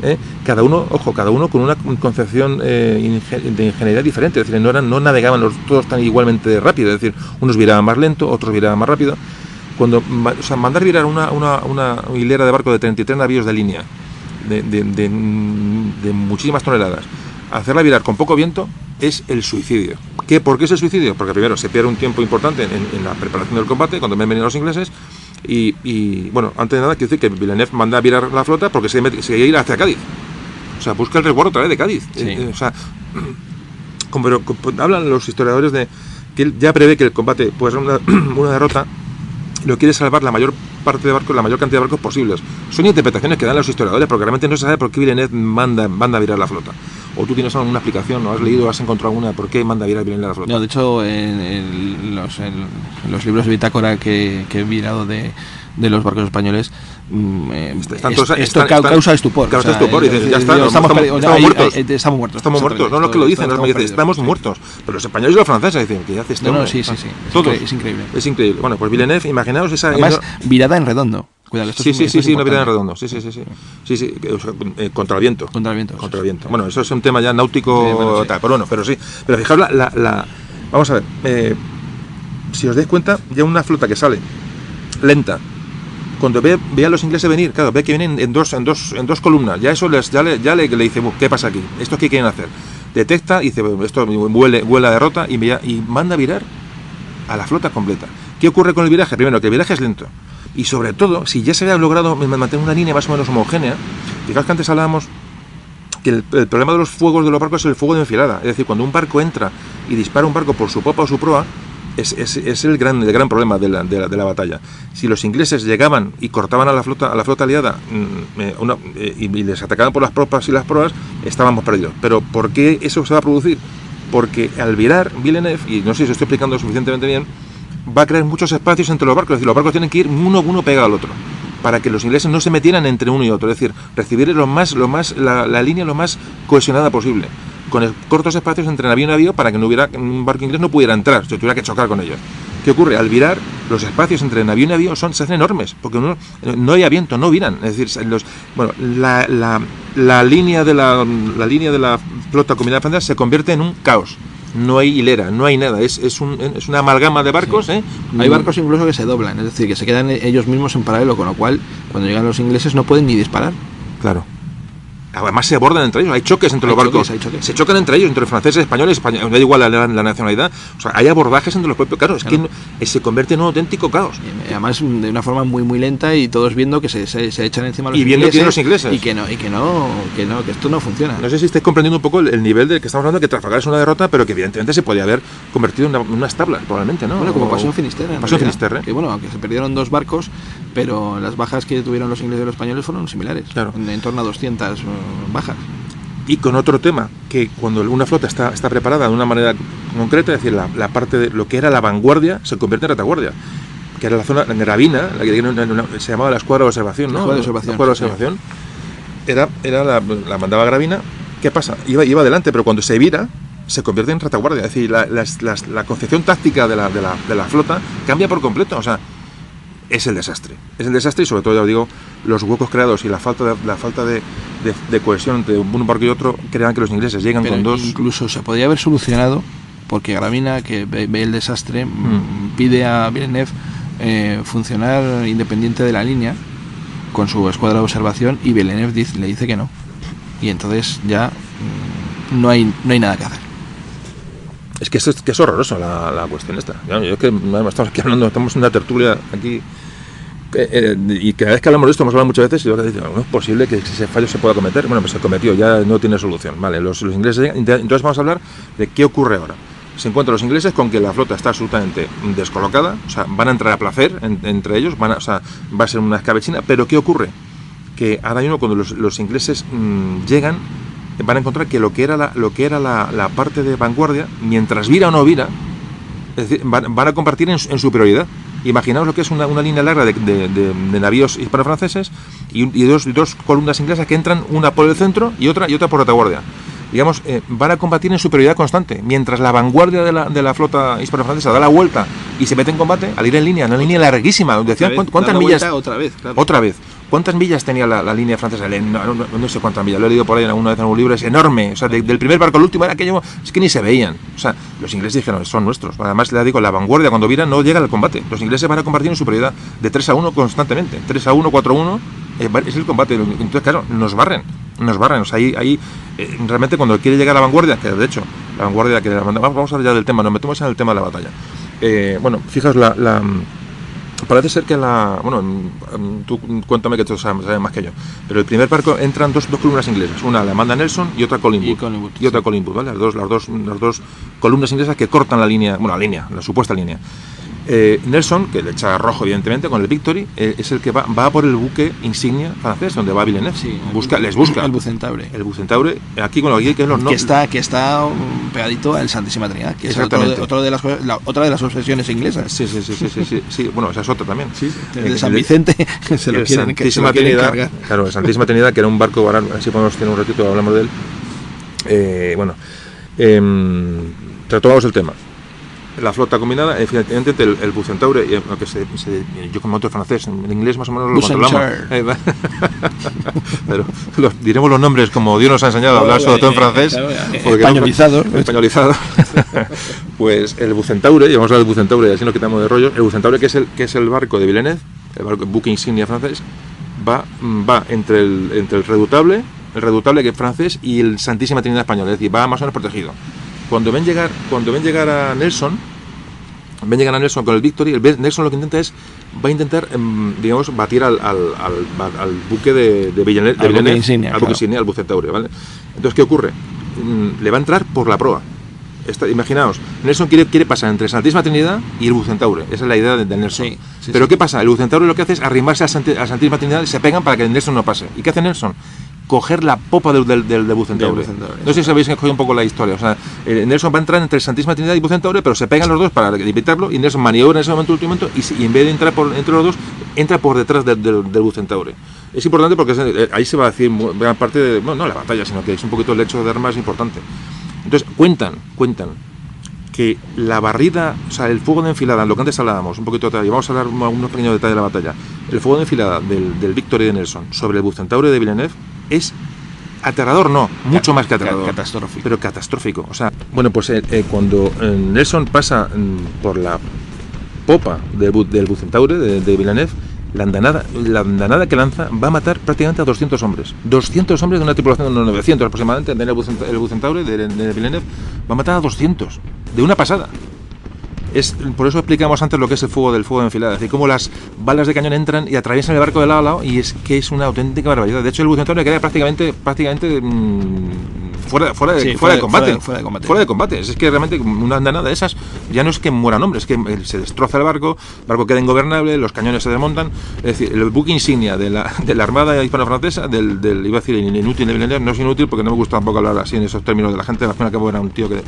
[SPEAKER 1] cada uno con una concepción de ingeniería diferente, es decir, no navegaban todos tan igualmente rápido, es decir, unos viraban más lento, otros viraban más rápido. Mandar virar una hilera de barco de 33 navíos de línea, de muchísimas toneladas, hacerla virar con poco viento, es el suicidio. ¿Por qué es el suicidio? Porque primero se pierde un tiempo importante en la preparación del combate, cuando ven venir los ingleses, y bueno, antes de nada quiero decir que Villeneuve manda a virar la flota porque se quiere ir hacia Cádiz. O sea, busca el resguardo otra vez de Cádiz.
[SPEAKER 3] Sí.
[SPEAKER 1] hablan los historiadores de que él ya prevé que el combate puede ser una derrota, lo quiere salvar la mayor parte de barcos, la mayor cantidad de barcos posibles. Son interpretaciones que dan los historiadores, porque realmente no se sabe por qué Villeneuve manda a virar la flota. O tú tienes alguna explicación, ¿no? ¿Has leído, has encontrado alguna por qué manda a virar Villeneuve la flota?
[SPEAKER 3] No, de hecho, en los libros de bitácora que he mirado de los barcos españoles, esto causa estupor.
[SPEAKER 1] Causa estupor, y dices, ya está, estamos muertos.
[SPEAKER 3] Estamos muertos.
[SPEAKER 1] Estamos muertos, no es lo que lo dicen, estamos muertos. Pero los españoles y los franceses dicen, ¿qué hace este hombre?
[SPEAKER 3] Sí. Es increíble.
[SPEAKER 1] Es increíble. Bueno, pues Villeneuve, imaginaos esa...
[SPEAKER 3] Además, virada en redondo. Cuidado,
[SPEAKER 1] sí, una virada en redondo. Sí. Contra el viento.
[SPEAKER 3] Contra el viento.
[SPEAKER 1] Bueno, eso es un tema ya náutico, tal, pero bueno, pero sí. Pero fijaos vamos a ver, si os dais cuenta, ya una flota que sale lenta, cuando ve a los ingleses venir, claro, ve que vienen en dos columnas, ya eso le dice, ¿qué pasa aquí? ¿Esto qué quieren hacer? Detecta y dice, esto huele a derrota y manda a virar a la flota completa. ¿Qué ocurre con el viraje? Primero, que el viraje es lento. Y sobre todo, si ya se había logrado mantener una línea más o menos homogénea, fijaos que antes hablábamos que el problema de los fuegos de los barcos es el fuego de enfilada. Es decir, cuando un barco entra y dispara un barco por su popa o su proa, es el gran problema de la batalla. Si los ingleses llegaban y cortaban a la flota aliada y les atacaban por las popas y las proas, estábamos perdidos. Pero ¿por qué eso se va a producir? Porque al virar Villeneuve, y no sé si os estoy explicando suficientemente bien, va a crear muchos espacios entre los barcos. Es decir, los barcos tienen que ir uno pegado al otro, para que los ingleses no se metieran entre uno y otro. Es decir, recibir la línea lo más cohesionada posible, con cortos espacios entre navío y navío, para que no hubiera un barco inglés no pudiera entrar, se tuviera que chocar con ellos. ¿Qué ocurre? Al virar, los espacios entre navío y navío se hacen enormes, porque no hay viento, no viran. Es decir, la línea de la flota combinada francesa se convierte en un caos. No hay hilera, no hay nada, es una amalgama de barcos. Sí.
[SPEAKER 3] Hay barcos incluso que se doblan, es decir, que se quedan ellos mismos en paralelo, con lo cual, cuando llegan los ingleses no pueden ni disparar.
[SPEAKER 1] Claro. Además se abordan entre ellos, hay choques entre los barcos. Se chocan entre ellos, entre franceses, españoles, no da igual la nacionalidad. O sea, hay abordajes entre los propios. Claro, que se convierte en un auténtico caos.
[SPEAKER 3] Y además de una forma muy muy lenta, y todos viendo que se echan encima los ingleses.
[SPEAKER 1] Y viendo que vienen los ingleses.
[SPEAKER 3] Y que esto no funciona.
[SPEAKER 1] No sé si estáis comprendiendo un poco el nivel del que estamos hablando, que Trafalgar es una derrota, pero que evidentemente se podía haber convertido en unas tablas, probablemente, ¿no?
[SPEAKER 3] Bueno, como pasó en Finisterre.
[SPEAKER 1] Pasó en Finisterre.
[SPEAKER 3] Que bueno, aunque se perdieron 2 barcos, pero las bajas que tuvieron los ingleses y los españoles fueron similares.
[SPEAKER 1] Claro.
[SPEAKER 3] En torno a 200 bajas.
[SPEAKER 1] Y con otro tema, que cuando una flota está preparada de una manera concreta, es decir, la parte de lo que era la vanguardia se convierte en retaguardia, que era la zona Gravina, la que se llamaba la escuadra de observación, ¿no? La escuadra de observación. La mandaba Gravina. ¿Qué pasa? Iba adelante, pero cuando se vira, se convierte en retaguardia. Es decir, la concepción táctica de la flota cambia por completo. O sea, es el desastre. Y sobre todo, ya os digo, los huecos creados y la falta de cohesión entre un barco y otro crean que los ingleses llegan con dos.
[SPEAKER 3] Incluso se podría haber solucionado, porque Gravina, que ve el desastre, pide a Villeneuve funcionar independiente de la línea con su escuadra de observación, y Villeneuve le dice que no. Y entonces ya no hay nada que hacer.
[SPEAKER 1] Es que es horroroso la cuestión esta. Yo es que estamos aquí hablando, estamos en una tertulia aquí, y cada vez que hablamos de esto, hemos hablado muchas veces, y yo digo, no es posible que ese fallo se pueda cometer. Bueno, pues se cometió, ya no tiene solución. Vale, los ingleses llegan. Entonces vamos a hablar de qué ocurre ahora. Se encuentran los ingleses con que la flota está absolutamente descolocada, o sea, van a entrar a placer entre ellos, va a ser una escabechina, pero ¿qué ocurre? Que ahora mismo, cuando los ingleses llegan, van a encontrar que lo que era la parte de vanguardia, mientras vira o no vira, es decir, van a compartir en superioridad. Imaginaos lo que es una línea larga de navíos hispano-franceses y dos columnas inglesas que entran, una por el centro y otra por retaguardia. Digamos, van a combatir en superioridad constante, mientras la vanguardia de la flota hispano-francesa da la vuelta y se mete en combate al ir en línea, una línea larguísima. Decían, ¿cuántas millas?
[SPEAKER 3] Otra vez, claro.
[SPEAKER 1] Otra vez. ¿Cuántas millas tenía la línea francesa? No sé cuántas millas, lo he leído por ahí alguna vez en un libro, es enorme. O sea, del primer barco al último era aquello, es que ni se veían. O sea, los ingleses dijeron, son nuestros. Además, le digo, la vanguardia cuando vira no llega al combate. Los ingleses van a combatir en superioridad de 3-1 constantemente. 3-1, 4-1, es el combate. Entonces, claro, nos barren. O sea, ahí realmente cuando quiere llegar a la vanguardia, que de hecho, la vanguardia vamos a hablar ya del tema, nos metemos en el tema de la batalla. Bueno, fijaos, Parece ser que tú cuéntame que tú sabes más que yo, pero el primer barco entran dos columnas inglesas, una la manda Nelson y otra Collingwood, y otra Collingwood, ¿vale? Las dos columnas inglesas que cortan la supuesta línea. Nelson, que le echa rojo evidentemente con el Victory, es el que va por el buque insignia francés, donde va Villeneuve.
[SPEAKER 3] Sí,
[SPEAKER 1] les busca.
[SPEAKER 3] El Bucentaure.
[SPEAKER 1] El Bucentaure, aquí con lo que es los nombres.
[SPEAKER 3] Que está pegadito al Santísima Trinidad, que es otra de las obsesiones inglesas.
[SPEAKER 1] Sí. Bueno, esa es otra también.
[SPEAKER 3] Sí, el San Vicente se lo quieren cargar.
[SPEAKER 1] Claro, el Santísima Trinidad, que era un barco, ahora así podemos tener un ratito, hablamos de él. Retomamos el tema. La flota combinada, efectivamente el Bucentaure, yo como otro francés, en inglés más o menos lo controlamos. Pero diremos los nombres como Dios nos ha enseñado a hablar sobre todo en francés. Españolizado. Pues el Bucentaure, y vamos a hablar del Bucentaure y así nos quitamos de rollo. El Bucentaure, que es el barco de Villeneuve, el buque insignia francés, va entre el Redoutable que es francés, y el Santísima Trinidad español, es decir, va más o menos protegido. Cuando ven llegar a Nelson con el Victory, Nelson lo que va a intentar batir al buque de Villeneuve,
[SPEAKER 3] al buque insignia,
[SPEAKER 1] al Bucentaure, ¿vale? Entonces, ¿qué ocurre? Le va a entrar por la proa. Imaginaos, Nelson quiere pasar entre Santísima Trinidad y el Bucentaure. Esa es la idea de Nelson. Sí, pero ¿qué pasa? El Bucentaure lo que hace es arrimarse a Santísima Trinidad y se pegan para que Nelson no pase. ¿Y qué hace Nelson? Coger la popa del Bucentaure. No sé si habéis escogido un poco la historia. O sea, Nelson va a entrar entre Santísima Trinidad y Bucentaure, pero se pegan los dos para evitarlo, y Nelson maniobra en ese último momento y en vez de entrar entre los dos, entra por detrás del Bucentaure. Es importante porque ahí se va a decir gran parte de, no la batalla, sino que es un poquito el hecho de armas importante. Entonces, cuentan que la barrida, o sea, el fuego de enfilada, lo que antes hablábamos, un poquito atrás, y vamos a hablar unos pequeños detalles de la batalla, el fuego de enfilada del Victory de Nelson sobre el Bucentaure de Villeneuve es aterrador, mucho más que aterrador.
[SPEAKER 3] Catastrófico.
[SPEAKER 1] Pero catastrófico. O sea, bueno, pues cuando Nelson pasa por la popa del Bucentaure de Villeneuve, la andanada que lanza va a matar prácticamente a 200 hombres. 200 hombres de una tripulación de 900 aproximadamente, el Bucentaure de Villeneuve, va a matar a 200, de una pasada. Por eso explicamos antes lo que es el fuego de enfilada, es decir, cómo las balas de cañón entran y atraviesan el barco de lado a lado, y es que es una auténtica barbaridad. De hecho, el Bucentaure queda prácticamente fuera de combate. Es que realmente una andanada de esas ya no es que mueran hombres, es que se destroza el barco queda ingobernable, los cañones se desmontan. Es decir, el buque insignia de la Armada hispano-francesa, iba a decir inútil de Villeneuve, no es inútil porque no me gusta tampoco hablar así en esos términos de la gente, al fin y al cabo era un tío que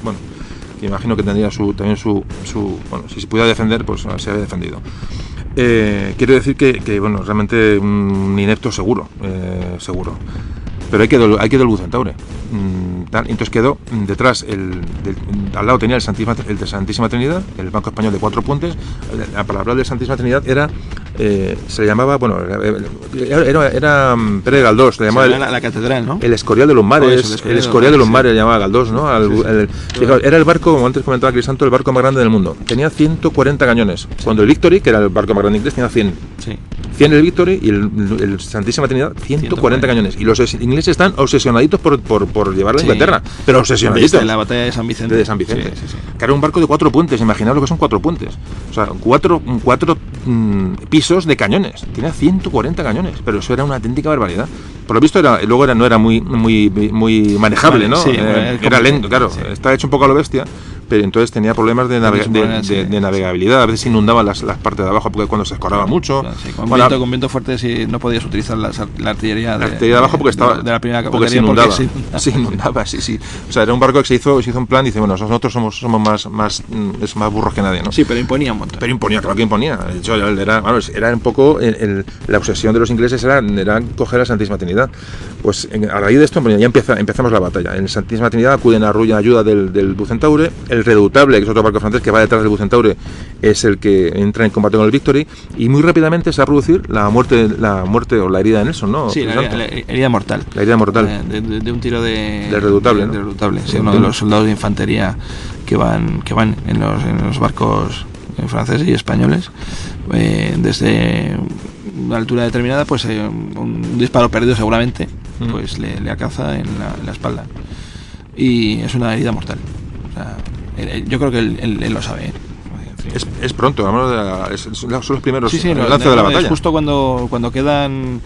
[SPEAKER 1] imagino que tendría también su si se pudiera defender, pues se había defendido. Quiero decir que realmente un inepto seguro. Pero ahí quedó el Bucentaure. Entonces quedó detrás, al lado tenía el de Santísima Trinidad, el Banco Español de 4 puentes. La palabra de Santísima Trinidad se le llamaba, era Pérez Galdós, se le llamaba
[SPEAKER 3] la catedral, ¿no?
[SPEAKER 1] El Escorial de los Mares, el Escorial de los Mares, le llamaba Galdós, ¿no? Era el barco, como antes comentaba Crisanto, el barco más grande del mundo. Tenía 140 cañones. Sí. Cuando el Victory, que era el barco más grande inglés, tenía 100. Sí. 100 el Victory y el Santísima Trinidad, 140 cañones. Y los ingleses están obsesionaditos por llevarla a Inglaterra, pero obsesionaditos.
[SPEAKER 3] La batalla de San Vicente.
[SPEAKER 1] Sí. Que era un barco de 4 puentes, imaginaos lo que son 4 puentes. O sea, 4 pisos de cañones. Tenía 140 cañones, pero eso era una auténtica barbaridad. Por lo visto no era muy manejable, ¿no?
[SPEAKER 3] Sí,
[SPEAKER 1] era lento, claro. Sí. Estaba hecho un poco a lo bestia, pero entonces tenía problemas de navegabilidad. A veces se inundaban las partes de abajo porque cuando se escoraba mucho.
[SPEAKER 3] Claro, sí, con viento fuerte sí, no podías utilizar la artillería
[SPEAKER 1] de abajo porque estaba
[SPEAKER 3] de la primera caballería,
[SPEAKER 1] porque se inundaba. Sí. O sea, era un barco que se hizo un plan y dice, bueno, nosotros somos más burros que nadie, ¿no?
[SPEAKER 3] Sí, pero imponía un montón.
[SPEAKER 1] Claro que imponía. De hecho, era un poco la obsesión de los ingleses era coger a Santísima Trinidad. Pues a raíz de esto ya empezamos la batalla. En Santísima Trinidad acuden a ayuda del Bucentaure. El Redoutable, que es otro barco francés que va detrás del Bucentaure, es el que entra en combate con el Victory, y muy rápidamente se va a producir la muerte o la herida de Nelson, ¿no?
[SPEAKER 3] Sí, la herida mortal.
[SPEAKER 1] La herida mortal.
[SPEAKER 3] De un tiro del
[SPEAKER 1] Redoutable, ¿no?
[SPEAKER 3] Redoutable, sí, uno de los soldados de infantería que van en los barcos franceses y españoles, desde una altura determinada, pues un disparo perdido seguramente pues le alcanza en la espalda, y es una herida mortal. O sea, yo creo que él lo sabe,
[SPEAKER 1] Es pronto, vamos, son los primeros
[SPEAKER 3] lances
[SPEAKER 1] de la batalla.
[SPEAKER 3] Es justo cuando quedan,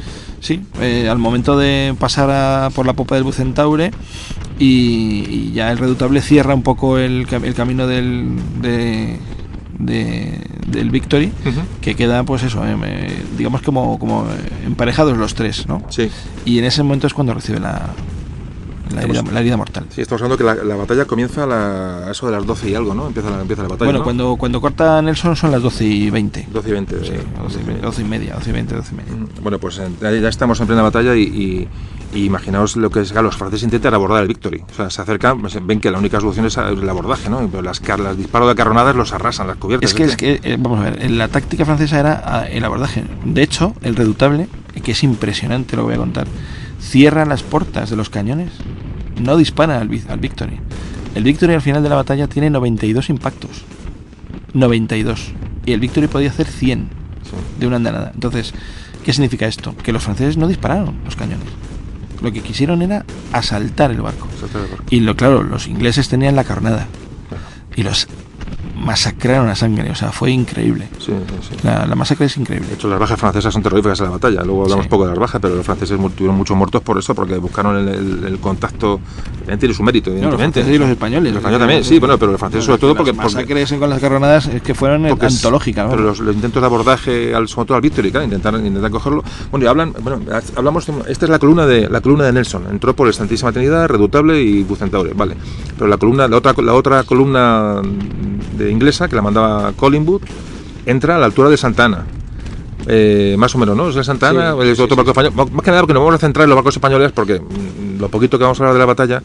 [SPEAKER 3] al momento de pasar por la popa del Bucentaure y ya el Redoutable cierra un poco el camino del Victory, que queda pues eso, digamos como emparejados los tres, ¿no?
[SPEAKER 1] Sí.
[SPEAKER 3] Y en ese momento es cuando recibe la herida mortal.
[SPEAKER 1] Sí, estamos hablando que la batalla comienza a eso de las 12 y algo, ¿no? Empieza la batalla.
[SPEAKER 3] Bueno, ¿no? cuando corta Nelson son las 12:20.
[SPEAKER 1] 12:20.
[SPEAKER 3] Sí, 12:30, 12:20.
[SPEAKER 1] Bueno, pues ya estamos en plena batalla y imaginaos lo que es, los franceses intentan abordar el Victory. O sea, se acercan, ven que la única solución es el abordaje, ¿no? Pero los disparos de carronadas los arrasan, las cubiertas.
[SPEAKER 3] Es que vamos a ver, la táctica francesa era el abordaje. De hecho, el Redoutable, que es impresionante, lo voy a contar, cierra las puertas de los cañones, no dispara al Victory. El Victory al final de la batalla tiene 92 impactos. 92. Y el Victory podía hacer 100 de una andanada. Entonces, ¿qué significa esto? Que los franceses no dispararon los cañones. Lo que quisieron era asaltar el barco. Y claro, los ingleses tenían la carronada. Claro. Y los masacraron a sangre, o sea, fue increíble.
[SPEAKER 1] Sí.
[SPEAKER 3] La masacre es increíble.
[SPEAKER 1] De hecho, las bajas francesas son terroríficas en la batalla. Luego hablamos poco de las bajas, pero los franceses tuvieron muchos muertos por eso, porque buscaron el contacto. Tiene su mérito, evidentemente.
[SPEAKER 3] Los franceses y los españoles.
[SPEAKER 1] Los españoles también, sí, bueno, pero los franceses sobre todo porque...
[SPEAKER 3] Las masacres con las carronadas es que fueron antológicas, ¿no?
[SPEAKER 1] Pero los intentos de abordaje, sobre todo al Victory, claro, intentar cogerlo. Bueno, y hablamos, esta es la columna de Nelson. Entró por el Santísima Trinidad, Redoutable y Bucentaure, vale. Pero la otra columna de inglesa, que la mandaba Collingwood, entra a la altura de Santa Ana. Más o menos, ¿no? Es de Santa Ana, es otro barco español. Más que nada porque nos vamos a centrar en los barcos españoles, porque lo poquito que vamos a hablar de la batalla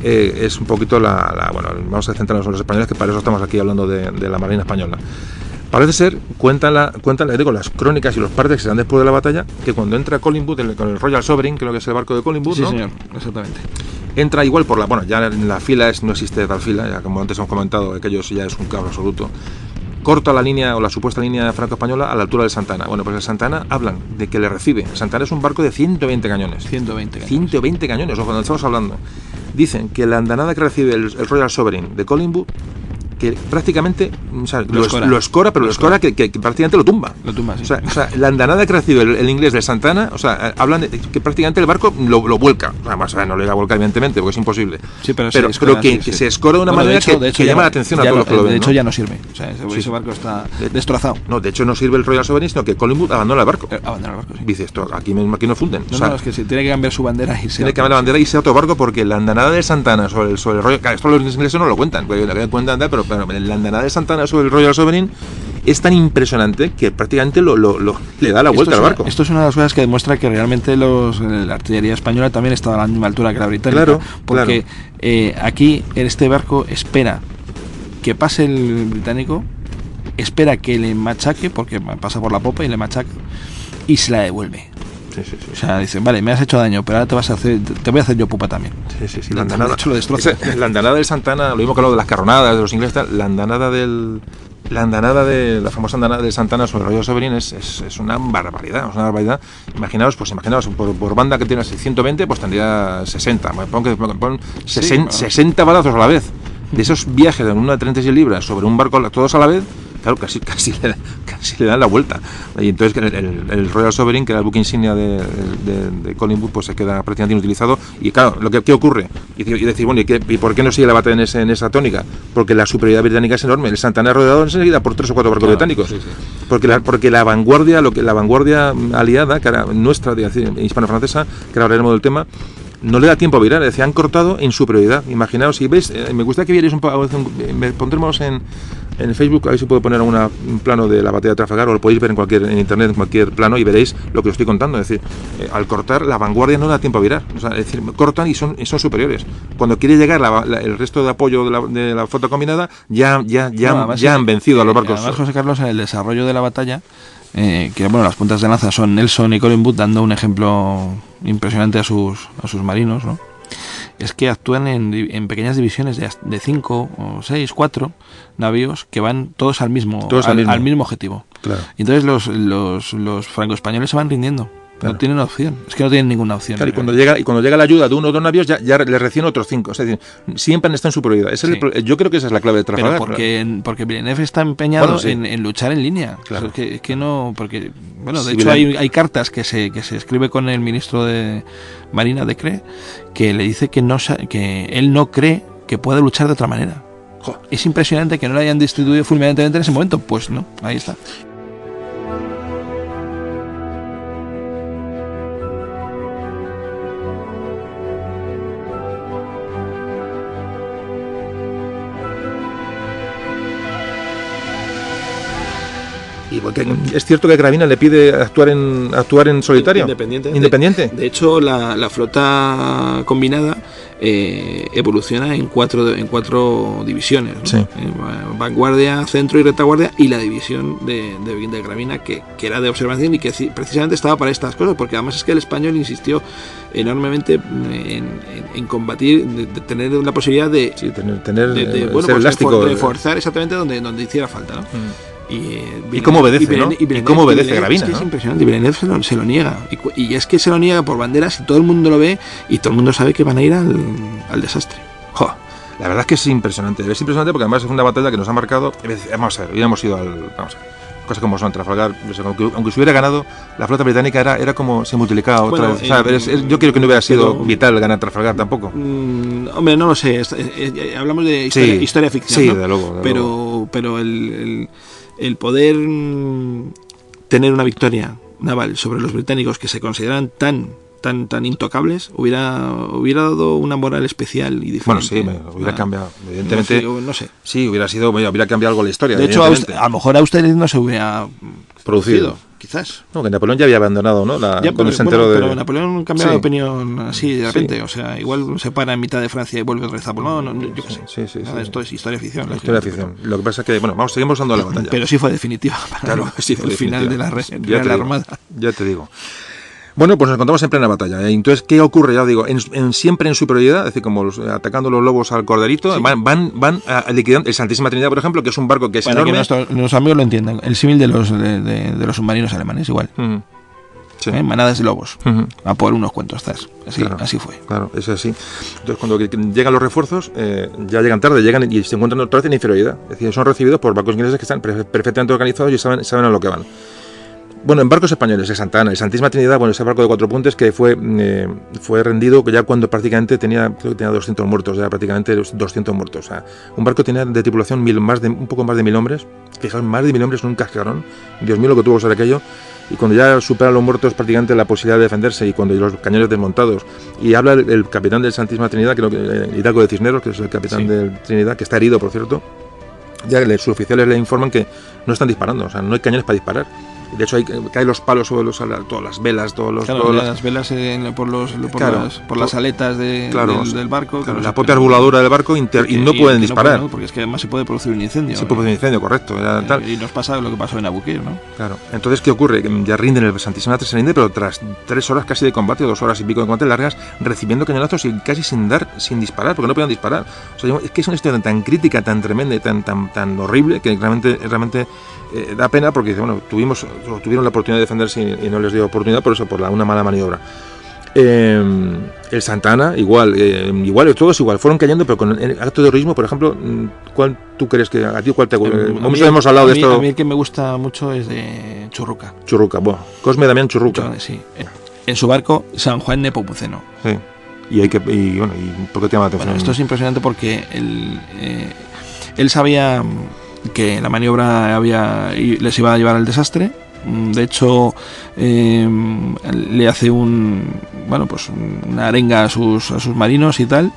[SPEAKER 1] es un poquito bueno, vamos a centrarnos en los españoles, que para eso estamos aquí hablando de la Marina Española. Parece ser, cuentan las crónicas y los partes que se dan después de la batalla, que cuando entra Collingwood con el Royal Sovereign, creo que es el barco de Collingwood,
[SPEAKER 3] sí,
[SPEAKER 1] ¿no?
[SPEAKER 3] Señor, exactamente.
[SPEAKER 1] Entra igual ya en la fila no existe tal fila, ya como antes hemos comentado, aquello ya es un caos absoluto. Corta la línea o la supuesta línea franco-española a la altura de Santa Ana. Bueno, pues en Santa Ana hablan de que le recibe. Santa Ana es un barco de 120 cañones. 120 cañones, ojo, cuando estamos hablando. Dicen que la andanada que recibe el Royal Sovereign de Collingwood, que prácticamente lo escora, pero lo escora que prácticamente lo tumba.
[SPEAKER 3] Lo tumba, sí.
[SPEAKER 1] O sea, la andanada que recibe el inglés de Santa Ana, hablan de que prácticamente el barco lo vuelca. Además, no le da vuelca, evidentemente, porque es imposible.
[SPEAKER 3] Sí, pero
[SPEAKER 1] que se escora de una manera que llama la atención a todos los que lo ven.
[SPEAKER 3] De hecho, ya no sirve. O sea, ese barco está destrozado.
[SPEAKER 1] No, de hecho, no sirve el Royal Sovereign, sino que Collingwood abandona el barco.
[SPEAKER 3] Sí.
[SPEAKER 1] Dice esto, aquí no funden.
[SPEAKER 3] No, es que se tiene que cambiar su bandera y
[SPEAKER 1] tiene que cambiar la bandera y irse a otro barco, porque la andanada de Santa Ana sobre el Royal... Claro, esto los ingleses no lo cuentan, porque lo cuentan, pero la andanada de Santa Ana sobre el Royal Sovereign es tan impresionante que prácticamente le da la vuelta al barco.
[SPEAKER 3] Esto es una de las cosas que demuestra que realmente la artillería española también estaba a la misma altura que la británica.
[SPEAKER 1] Claro,
[SPEAKER 3] porque aquí en este barco espera que pase el británico, espera que le machaque, porque pasa por la popa y le machaca, y se la devuelve.
[SPEAKER 1] Sí.
[SPEAKER 3] O sea, dicen, vale, me has hecho daño, pero ahora te voy a hacer yo pupa también.
[SPEAKER 1] Sí. La andanada,
[SPEAKER 3] de hecho, lo destroza.
[SPEAKER 1] La andanada del Santa Ana, lo mismo que lo de las carronadas de los ingleses, la andanada de la famosa andanada de Santa Ana sobre el Royal Sovereign es una barbaridad, Imaginaos, por banda que tiene 120, pues tendría 60. Pon 60 balazos a la vez. De esos viajes de una de 36 libras sobre un barco todos a la vez, claro, casi le dan la vuelta. Y entonces el Royal Sovereign, que era el buque insignia de Collingwood, pues se queda prácticamente inutilizado. Y claro, ¿qué ocurre? Y decir, bueno, ¿y por qué no sigue la batalla en esa tónica? Porque la superioridad británica es enorme. El Santa Ana es rodeado enseguida por 3 o 4 barcos británicos. Sí. Porque la vanguardia aliada, que era nuestra, hispano-francesa, que ahora hablaremos del tema, no le da tiempo a virar, han cortado en superioridad. Imaginaos, si veis, me gustaría que vierais pondremos en Facebook, a ver si puedo poner un plano de la batalla de Trafalgar, o lo podéis ver en internet, en cualquier plano, y veréis lo que os estoy contando. Es decir, al cortar, la vanguardia no da tiempo a virar. O sea, es decir, cortan y son superiores. Cuando quiere llegar el resto de apoyo de la flota combinada, ya han vencido a los barcos.
[SPEAKER 3] Además, José Carlos, en el desarrollo de la batalla, las puntas de lanza son Nelson y Collingwood dando un ejemplo impresionante a sus marinos, ¿no? Es que actúan en pequeñas divisiones de 5 o 6, 4 navíos que van todos al mismo objetivo.
[SPEAKER 1] Claro.
[SPEAKER 3] Y entonces los franco-españoles se van rindiendo.
[SPEAKER 1] Claro.
[SPEAKER 3] No tienen opción. Es que no tienen ninguna opción.
[SPEAKER 1] Claro, y cuando llega la ayuda de uno o dos navios, ya le reciben otros 5. Es decir, siempre han estado en superioridad. Yo creo que esa es la clave de Trafalgar.
[SPEAKER 3] Pero porque Villeneuve está empeñado en luchar en línea.
[SPEAKER 1] Claro.
[SPEAKER 3] O sea, es que no... Porque, bueno, de hecho hay cartas que se escribe con el ministro de Marina, de Cree, que le dice que él no cree que pueda luchar de otra manera. Es impresionante que no lo hayan destituido fulminantemente en ese momento. Pues no, ahí está.
[SPEAKER 1] Y porque es cierto que Gravina le pide actuar en solitario. Independiente.
[SPEAKER 3] De hecho, la flota combinada evoluciona en cuatro divisiones, ¿no?
[SPEAKER 1] Sí.
[SPEAKER 3] Vanguardia, centro y retaguardia, y la división de Gravina que era de observación y que precisamente estaba para estas cosas, porque además es que el español insistió enormemente en combatir, de tener la posibilidad de
[SPEAKER 1] ser elástico,
[SPEAKER 3] de forzar exactamente donde hiciera falta, ¿no?
[SPEAKER 1] Y cómo obedece, ¿no? Y cómo obedece Gravina,
[SPEAKER 3] es que
[SPEAKER 1] ¿no?
[SPEAKER 3] Es impresionante. Y Villeneuve se lo niega. Y es que se lo niega por banderas y todo el mundo lo ve y todo el mundo sabe que van a ir al desastre.
[SPEAKER 1] Jo, la verdad es que es impresionante. Es impresionante porque además es una batalla que nos ha marcado. Vamos a ver, hubiéramos ido cosas como son Trafalgar, aunque se hubiera ganado, la flota británica era como se multiplicaba otra vez. Yo creo que no hubiera sido vital ganar Trafalgar tampoco.
[SPEAKER 3] Hombre, no lo sé. Hablamos de historia ficción.
[SPEAKER 1] Sí,
[SPEAKER 3] ¿no?
[SPEAKER 1] de luego.
[SPEAKER 3] Pero el poder tener una victoria naval sobre los británicos que se consideran tan intocables hubiera dado una moral especial y diferente.
[SPEAKER 1] Bueno, sí, hubiera cambiado, evidentemente.
[SPEAKER 3] No sé.
[SPEAKER 1] Sí, hubiera cambiado algo la historia.
[SPEAKER 3] De hecho, a lo mejor Austerlitz no se hubiera producido, quizás.
[SPEAKER 1] No, que Napoleón ya había abandonado, ¿no? Cuando se enteró
[SPEAKER 3] pero Napoleón cambiaba de opinión así de repente. Sí. O sea, igual se para en mitad de Francia y vuelve otra vez a Napoleón. Yo qué sé.
[SPEAKER 1] Sí.
[SPEAKER 3] Esto es historia ficción.
[SPEAKER 1] Historia ficción. Lo que pasa es que, seguimos dando la batalla.
[SPEAKER 3] Pero sí fue definitiva para el final de la Real Armada.
[SPEAKER 1] Ya te digo. Bueno, pues nos encontramos en plena batalla. Entonces, ¿qué ocurre? Ya digo, siempre en superioridad, es decir, como atacando los lobos al corderito, sí. van liquidando el Santísima Trinidad, por ejemplo, que es un barco que es enorme.
[SPEAKER 3] Para que nuestros amigos lo entiendan, el símil de los submarinos alemanes, igual. Sí. Manadas de lobos, a por unos cuantos zas. Así fue.
[SPEAKER 1] Claro, es así. Entonces, cuando llegan los refuerzos, ya llegan tarde, llegan y se encuentran otra vez en inferioridad. Es decir, son recibidos por barcos ingleses que están perfectamente organizados y saben a lo que van. Bueno, en barcos españoles, el Santa Ana, el Santísima Trinidad, ese barco de 4 puntes que fue rendido ya cuando prácticamente tenía 200 muertos, ya prácticamente 200 muertos. O sea, un barco tenía de tripulación un poco más de 1000 hombres, fijaos, más de 1000 hombres en un cascarón, Dios mío lo que tuvo que ser aquello, y cuando ya superan los muertos prácticamente la posibilidad de defenderse y cuando los cañones desmontados, y habla el capitán del Santísima Trinidad, creo que Hidalgo de Cisneros, que es el capitán de Trinidad, que está herido, por cierto, ya sus oficiales le informan que no están disparando, o sea, no hay cañones para disparar. De hecho, caen los palos sobre todas las velas,
[SPEAKER 3] las velas por las aletas del barco.
[SPEAKER 1] Claro, la propia arboladura del barco y no pueden disparar.
[SPEAKER 3] Porque es que además se puede producir un incendio.
[SPEAKER 1] Se puede producir un incendio, correcto.
[SPEAKER 3] Y nos pasa lo que pasó en Abuquer, ¿no?
[SPEAKER 1] Claro. Entonces, ¿qué ocurre? Que ya rinden el Santísima Trinidad, pero tras 3 horas casi de combate, 2 horas y pico de combate largas, recibiendo cañonazos y casi sin disparar, porque no podían disparar. O sea, es que es una historia tan crítica, tan tremenda y tan horrible que realmente da pena porque tuvieron la oportunidad de defenderse y no les dio oportunidad por una mala maniobra. El Santa Ana igual, todos igual, fueron cayendo, pero con el acto de heroísmo, por ejemplo, ¿cuál tú crees que a ti cuál te gusta? Hemos hablado de esto.
[SPEAKER 3] A mí el que me gusta mucho es de Churruca.
[SPEAKER 1] Bueno, Cosme Damián Churruca.
[SPEAKER 3] Sí. En su barco San Juan Nepomuceno.
[SPEAKER 1] Sí. ¿Y por qué te llama la atención?
[SPEAKER 3] Bueno, esto es impresionante porque él sabía que la maniobra les iba a llevar al desastre. De hecho, le hace una arenga a sus marinos y tal,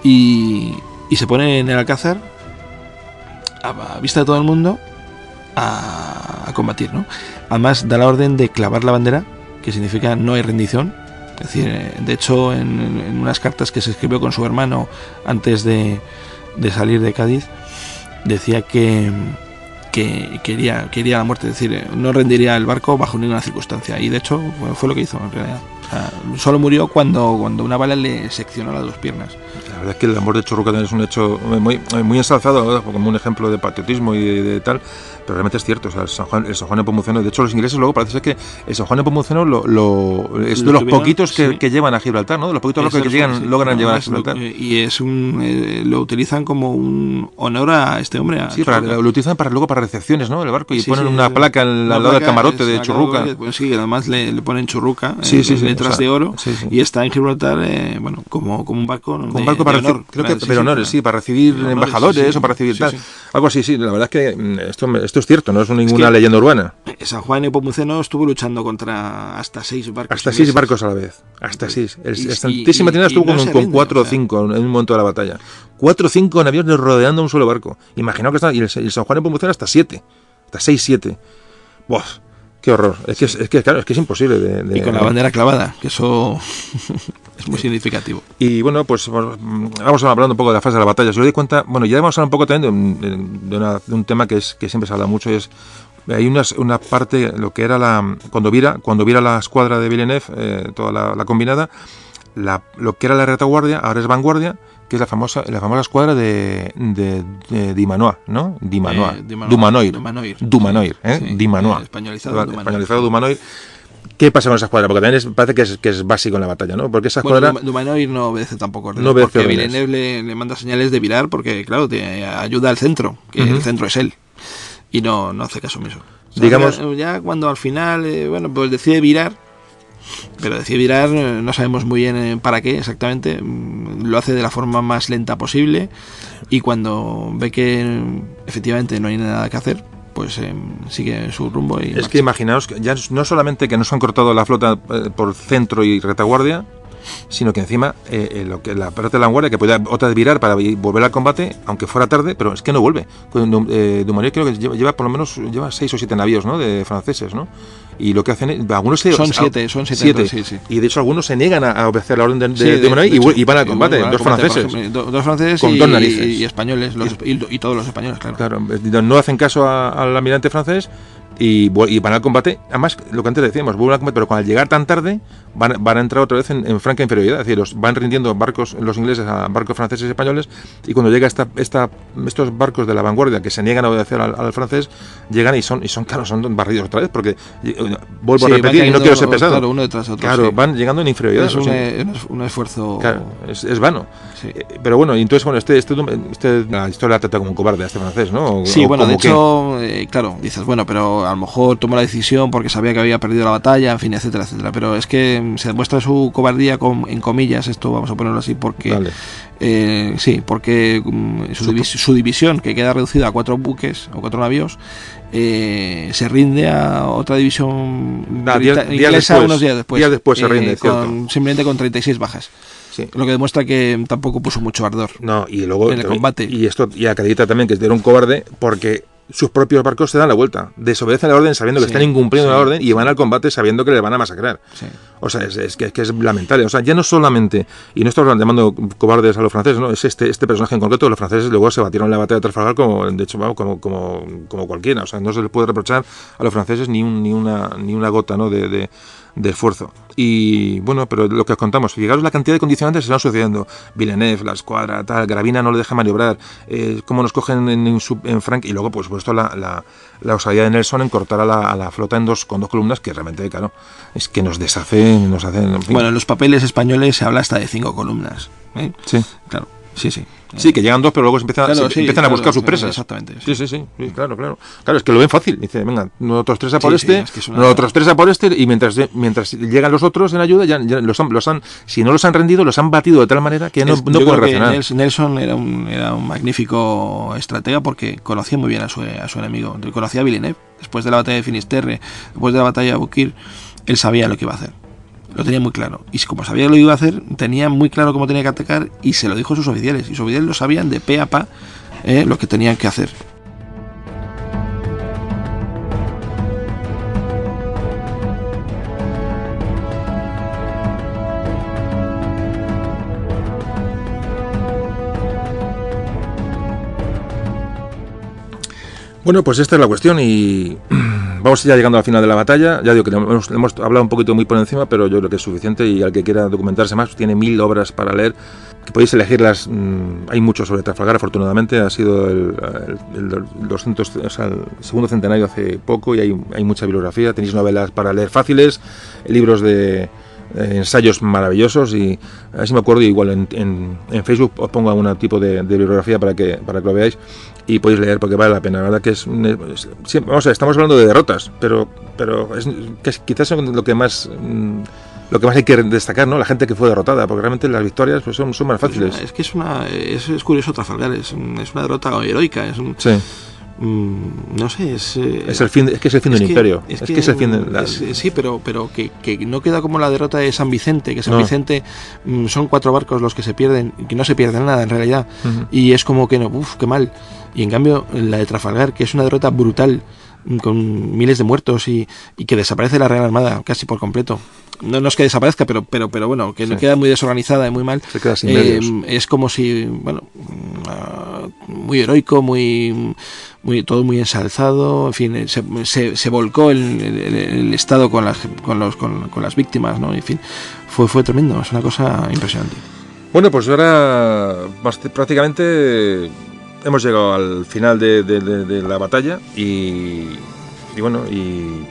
[SPEAKER 3] y se pone en el alcázar a vista de todo el mundo a combatir, ¿no? Además da la orden de clavar la bandera, que significa no hay rendición. Es decir, de hecho, en unas cartas que se escribió con su hermano antes de salir de Cádiz, decía que quería la muerte, es decir, no rendiría el barco bajo ninguna circunstancia, y de hecho fue lo que hizo en realidad. O sea, solo murió cuando una bala le seccionó las dos piernas.
[SPEAKER 1] La verdad es que el amor de Churruca también es un hecho muy ensalzado, ¿verdad? Como un ejemplo de patriotismo y de tal, pero realmente es cierto. O sea, el San Juan Nepomuceno, de hecho los ingleses luego parece ser que el San Juan Nepomuceno es de los poquitos que llevan a Gibraltar, ¿no? De los poquitos locos que logran llevar a Gibraltar.
[SPEAKER 3] Y es lo utilizan como un honor a este hombre.
[SPEAKER 1] Sí, lo utilizan luego para recepciones, ¿no? El barco, y ponen una placa al lado del camarote de Churruca.
[SPEAKER 3] Pues sí, además le ponen Churruca, letras de oro, y está en Gibraltar, como un barco.
[SPEAKER 1] Un barco para honor, creo que de honores, sí, para recibir embajadores o para recibir tal. Algo así, sí, la verdad es que esto es cierto, no es ninguna leyenda urbana.
[SPEAKER 3] San Juan Nepomuceno estuvo luchando contra hasta 6 barcos.
[SPEAKER 1] Hasta 6 barcos a la vez, hasta 6. El Santísima Trinidad estuvo con 4 o 5 en un momento de la batalla. 4 o 5 navíos rodeando un solo barco. Imaginaos que está, y el San Juan Nepomuceno hasta 7, hasta 6, 7. ¡Buah! ¡Qué horror! Es que claro, es que es imposible
[SPEAKER 3] y con la bandera clavada, que eso es muy significativo.
[SPEAKER 1] Y bueno, pues vamos hablando un poco de la fase de la batalla. Si os doy cuenta, bueno, ya vamos a hablar un poco también de un tema que siempre se habla mucho, es hay una parte, lo que era cuando vira la escuadra de Villeneuve, toda la combinada, lo que era la retaguardia, ahora es vanguardia, que es la famosa escuadra de Dumanoir, ¿no? Dumanoir,
[SPEAKER 3] sí,
[SPEAKER 1] Dumanoir.
[SPEAKER 3] Españolizado
[SPEAKER 1] Dumanoir. ¿Qué pasa con esa escuadra? Porque también parece que es básico en la batalla, ¿no? Porque esa escuadra...
[SPEAKER 3] Dumanoir no obedece tampoco órdenes,
[SPEAKER 1] no obedece
[SPEAKER 3] porque
[SPEAKER 1] órdenes.
[SPEAKER 3] Villeneuve le manda señales de virar, porque claro, te ayuda al centro, que el centro es él, y no hace caso omiso. O sea,
[SPEAKER 1] digamos...
[SPEAKER 3] ya cuando al final, pues decide virar, pero decide virar, no sabemos muy bien para qué exactamente, lo hace de la forma más lenta posible, y cuando ve que efectivamente no hay nada que hacer, pues sigue su rumbo y
[SPEAKER 1] es
[SPEAKER 3] marcha.
[SPEAKER 1] que imaginaos que ya no solamente que nos han cortado la flota por centro y retaguardia, sino que encima la parte de la vanguardia que podía otra vez virar para volver al combate, aunque fuera tarde, pero es que no vuelve. Dumanoir creo que lleva por lo menos 6 o 7 navíos, ¿no? De franceses, ¿no? Y lo que hacen, algunos
[SPEAKER 3] son siete,
[SPEAKER 1] sí. Y de hecho algunos se niegan a obedecer la orden de Dumanoir y van al combate, dos franceses.
[SPEAKER 3] Dos franceses
[SPEAKER 1] con dos narices.
[SPEAKER 3] Y españoles, y todos los españoles, claro.
[SPEAKER 1] Claro, no hacen caso al almirante francés y van al combate. Además, lo que antes decíamos, vuelven al combate, pero al llegar tan tarde van a entrar otra vez en franca inferioridad. Es decir, van rindiendo barcos los ingleses a barcos franceses y españoles, y cuando llega estos barcos de la vanguardia que se niegan a obedecer al francés, llegan y son barridos otra vez, porque vuelvo a repetir y no quiero ser pesado.
[SPEAKER 3] Claro, uno detrás de otro.
[SPEAKER 1] Claro, van llegando en inferioridad.
[SPEAKER 3] Es un esfuerzo.
[SPEAKER 1] Claro, es vano.
[SPEAKER 3] Sí.
[SPEAKER 1] Pero bueno, y entonces, la historia la trata como un cobarde a este francés, ¿no?
[SPEAKER 3] Sí, bueno, de hecho, claro, dices, bueno, pero a lo mejor tomó la decisión porque sabía que había perdido la batalla, en fin, etcétera, etcétera. Pero es que se demuestra su cobardía en comillas, esto vamos a ponerlo así, porque vale. Porque su división, que queda reducida a 4 buques o 4 navíos, se rinde a otra división inglesa unos días después.
[SPEAKER 1] Días después se rinde,
[SPEAKER 3] simplemente con 36 bajas. Sí. Lo que demuestra que tampoco puso mucho ardor.
[SPEAKER 1] No, y luego
[SPEAKER 3] en el combate.
[SPEAKER 1] Y acredita también que era un cobarde porque sus propios barcos se dan la vuelta, desobedecen la orden sabiendo que están incumpliendo la orden y van al combate sabiendo que les van a masacrar. Sí. O sea, es que es lamentable. O sea, ya no solamente, y no estamos llamando cobardes a los franceses, no, es este personaje en concreto. Los franceses luego se batieron en la batalla de Trafalgar como cualquiera. O sea, no se les puede reprochar a los franceses ni una gota, ¿no? de esfuerzo. Y bueno, pero lo que os contamos, fijaros la cantidad de condicionantes que se van sucediendo. Villeneuve, la escuadra, tal, Gravina no le deja maniobrar, cómo nos cogen en Frank, y luego, por supuesto, la osadía de Nelson en cortar a la flota con 2 columnas, que realmente, claro, es que nos hacen. En fin.
[SPEAKER 3] Bueno, en los papeles españoles se habla hasta de 5 columnas.
[SPEAKER 1] Sí.
[SPEAKER 3] Claro, sí.
[SPEAKER 1] Sí, que llegan 2, pero luego empiezan a buscar sus presas.
[SPEAKER 3] Exactamente.
[SPEAKER 1] Sí, claro. Claro, es que lo ven fácil. Dice, venga, nosotros 3 a por nosotros 3 a por y mientras llegan los otros en ayuda, ya si no los han rendido, los han batido de tal manera que no pueden reaccionar.
[SPEAKER 3] Nelson era un magnífico estratega porque conocía muy bien a su enemigo. Conocía a Villeneuve. Después de la batalla de Finisterre, después de la batalla de Aboukir, él sabía lo que iba a hacer. Lo tenía muy claro. Y como sabía lo que iba a hacer, tenía muy claro cómo tenía que atacar y se lo dijo a sus oficiales. Y sus oficiales lo sabían de pe a pa lo que tenían que hacer.
[SPEAKER 1] Bueno, pues esta es la cuestión y vamos ya llegando al final de la batalla. Ya digo que hemos hablado un poquito muy por encima, pero yo creo que es suficiente, y al que quiera documentarse más, tiene 1000 obras para leer, que podéis elegirlas. Hay mucho sobre Trafalgar, afortunadamente. Ha sido el 200, o sea, el segundo centenario hace poco, y hay mucha bibliografía. Tenéis novelas para leer fáciles, libros de ensayos maravillosos, y a ver si me acuerdo, igual en Facebook os pongo algún tipo de bibliografía para que lo veáis y podéis leer, porque vale la pena. La verdad que vamos a ver, estamos hablando de derrotas, pero quizás son lo que más hay que destacar, ¿no? La gente que fue derrotada, porque realmente las victorias pues son más fáciles.
[SPEAKER 3] Es que es curioso Trafalgar, es una derrota heroica,
[SPEAKER 1] sí.
[SPEAKER 3] No sé, es
[SPEAKER 1] el fin de un imperio.
[SPEAKER 3] Sí, pero que no queda como la derrota de San Vicente, que San Vicente son 4 barcos los que se pierden, y que no se pierden nada en realidad, y es como que no, qué mal. Y en cambio la de Trafalgar, que es una derrota brutal, con miles de muertos, y que desaparece la Real Armada casi por completo. No es que desaparezca, pero bueno, que queda muy desorganizada y muy mal.
[SPEAKER 1] Se queda sin medios.
[SPEAKER 3] Es como si, bueno, muy heroico, todo muy ensalzado, en fin, se volcó el Estado con las víctimas, ¿no? En fin, fue tremendo, es una cosa impresionante.
[SPEAKER 1] Bueno, pues ahora prácticamente hemos llegado al final de la batalla, y bueno, y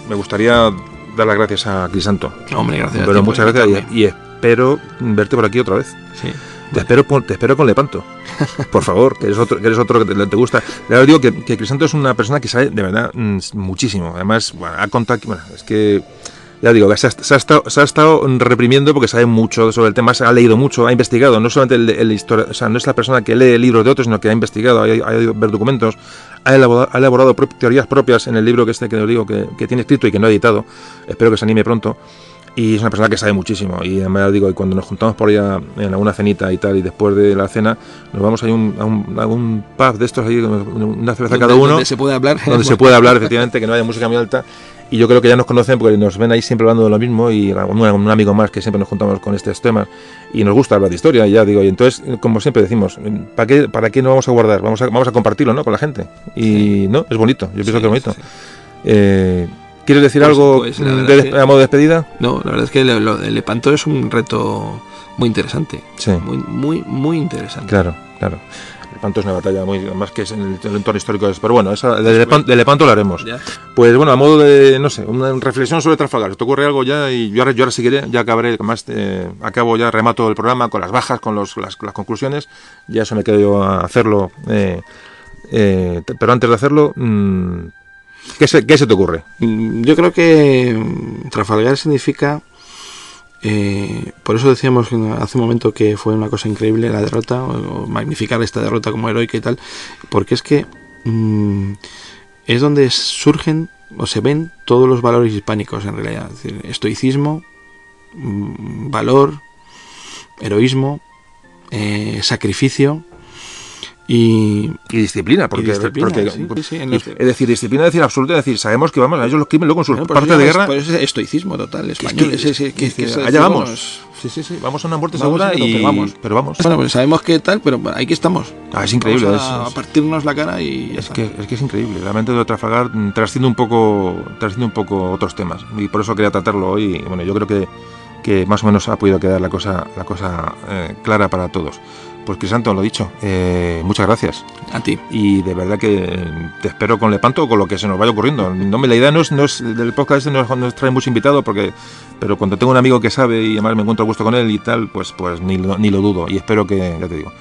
[SPEAKER 1] me gustaría dar las gracias a Crisanto.
[SPEAKER 3] Hombre, gracias.
[SPEAKER 1] Pero muchas gracias, y espero verte por aquí otra vez.
[SPEAKER 3] Sí.
[SPEAKER 1] Te espero con Lepanto, por favor, que eres otro que te gusta. Le digo que Crisanto es una persona que sabe de verdad muchísimo. Además, bueno, ha contado, es que ya digo, se ha estado reprimiendo porque sabe mucho sobre el tema, ha leído mucho, ha investigado, no solamente el historia, o sea, no es la persona que lee libros de otros, sino que ha investigado, ha ido a ver documentos, ha elaborado teorías propias en el libro que os digo que tiene escrito y que no ha editado. Espero que se anime pronto. Y es una persona que sabe muchísimo, y además digo, y cuando nos juntamos por allá en alguna cenita y tal, y después de la cena nos vamos a un pub de estos, ahí, una cerveza cada uno,
[SPEAKER 3] donde se puede hablar,
[SPEAKER 1] efectivamente, que no haya música muy alta, y yo creo que ya nos conocen porque nos ven ahí siempre hablando de lo mismo, y un amigo más que siempre nos juntamos con estos temas, y nos gusta hablar de historia, y ya digo, y entonces, como siempre decimos, ¿para qué no vamos a guardar? Vamos a compartirlo, ¿no?, con la gente, y no, es bonito, yo pienso que es bonito. Sí. ¿Quieres decir algo a modo de despedida?
[SPEAKER 3] No, la verdad es que el Lepanto es un reto muy interesante.
[SPEAKER 1] Sí.
[SPEAKER 3] Muy interesante.
[SPEAKER 1] Claro. Lepanto es una batalla más que es en el entorno histórico. Pero bueno, de Lepanto lo haremos. Ya. Pues bueno, a modo de, no sé, una reflexión sobre Trafalgar. ¿Te ocurre algo ya? Y yo ahora seguiré, ya acabaré, además acabo ya, remato el programa con las bajas, con las conclusiones. Ya eso me quedo yo a hacerlo. Pero antes de hacerlo... ¿Qué se te ocurre?
[SPEAKER 3] Yo creo que Trafalgar significa, por eso decíamos hace un momento que fue una cosa increíble la derrota, o magnificar esta derrota como heroica y tal, porque es que es donde surgen o se ven todos los valores hispánicos en realidad, es decir, estoicismo, valor, heroísmo, sacrificio. Y
[SPEAKER 1] disciplina, porque
[SPEAKER 3] sí,
[SPEAKER 1] es decir, disciplina, es decir, absoluta, es decir, sabemos que vamos a ellos los crímenes luego en sus partes de guerra.
[SPEAKER 3] Pues es estoicismo total español.
[SPEAKER 1] Allá vamos. Sí, vamos a una muerte segura, pero vamos.
[SPEAKER 3] Bueno, pues sabemos que tal, pero ahí que estamos.
[SPEAKER 1] Es increíble.
[SPEAKER 3] Vamos a partirnos la cara y
[SPEAKER 1] es que es increíble. Realmente de Trafalgar trasciende un poco otros temas, y por eso quería tratarlo hoy. Y bueno, yo creo que más o menos ha podido quedar la cosa clara para todos. Pues Crisanto, lo dicho, muchas gracias.
[SPEAKER 3] A ti.
[SPEAKER 1] Y de verdad que te espero con Lepanto o con lo que se nos vaya ocurriendo. La idea no es del podcast no es traer mucho invitado, pero cuando tengo un amigo que sabe y además me encuentro a gusto con él y tal, pues ni lo dudo. Y espero que, ya te digo,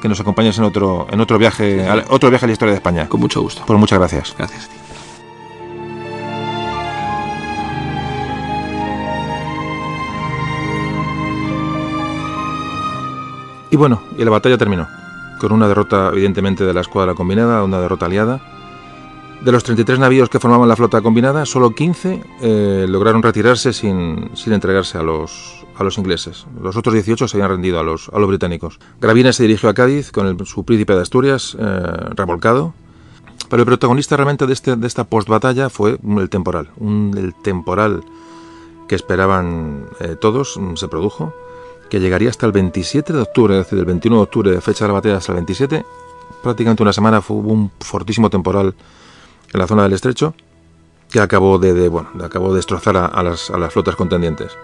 [SPEAKER 1] que nos acompañes en otro viaje, sí. Otro viaje a la historia de España.
[SPEAKER 3] Con mucho gusto.
[SPEAKER 1] Pues muchas gracias.
[SPEAKER 3] Gracias a ti.
[SPEAKER 1] Y bueno, y la batalla terminó, con una derrota evidentemente de la escuadra combinada, una derrota aliada. De los 33 navíos que formaban la flota combinada, solo 15 lograron retirarse sin entregarse a los ingleses. Los otros 18 se habían rendido a los británicos. Gravina se dirigió a Cádiz con su príncipe de Asturias revolcado, pero el protagonista realmente de esta postbatalla fue el temporal. El temporal que esperaban todos se produjo, que llegaría hasta el 27 de octubre, es decir, del 21 de octubre, fecha de la batalla, hasta el 27, prácticamente una semana, hubo un fortísimo temporal en la zona del estrecho, que acabó de destrozar a las flotas contendientes.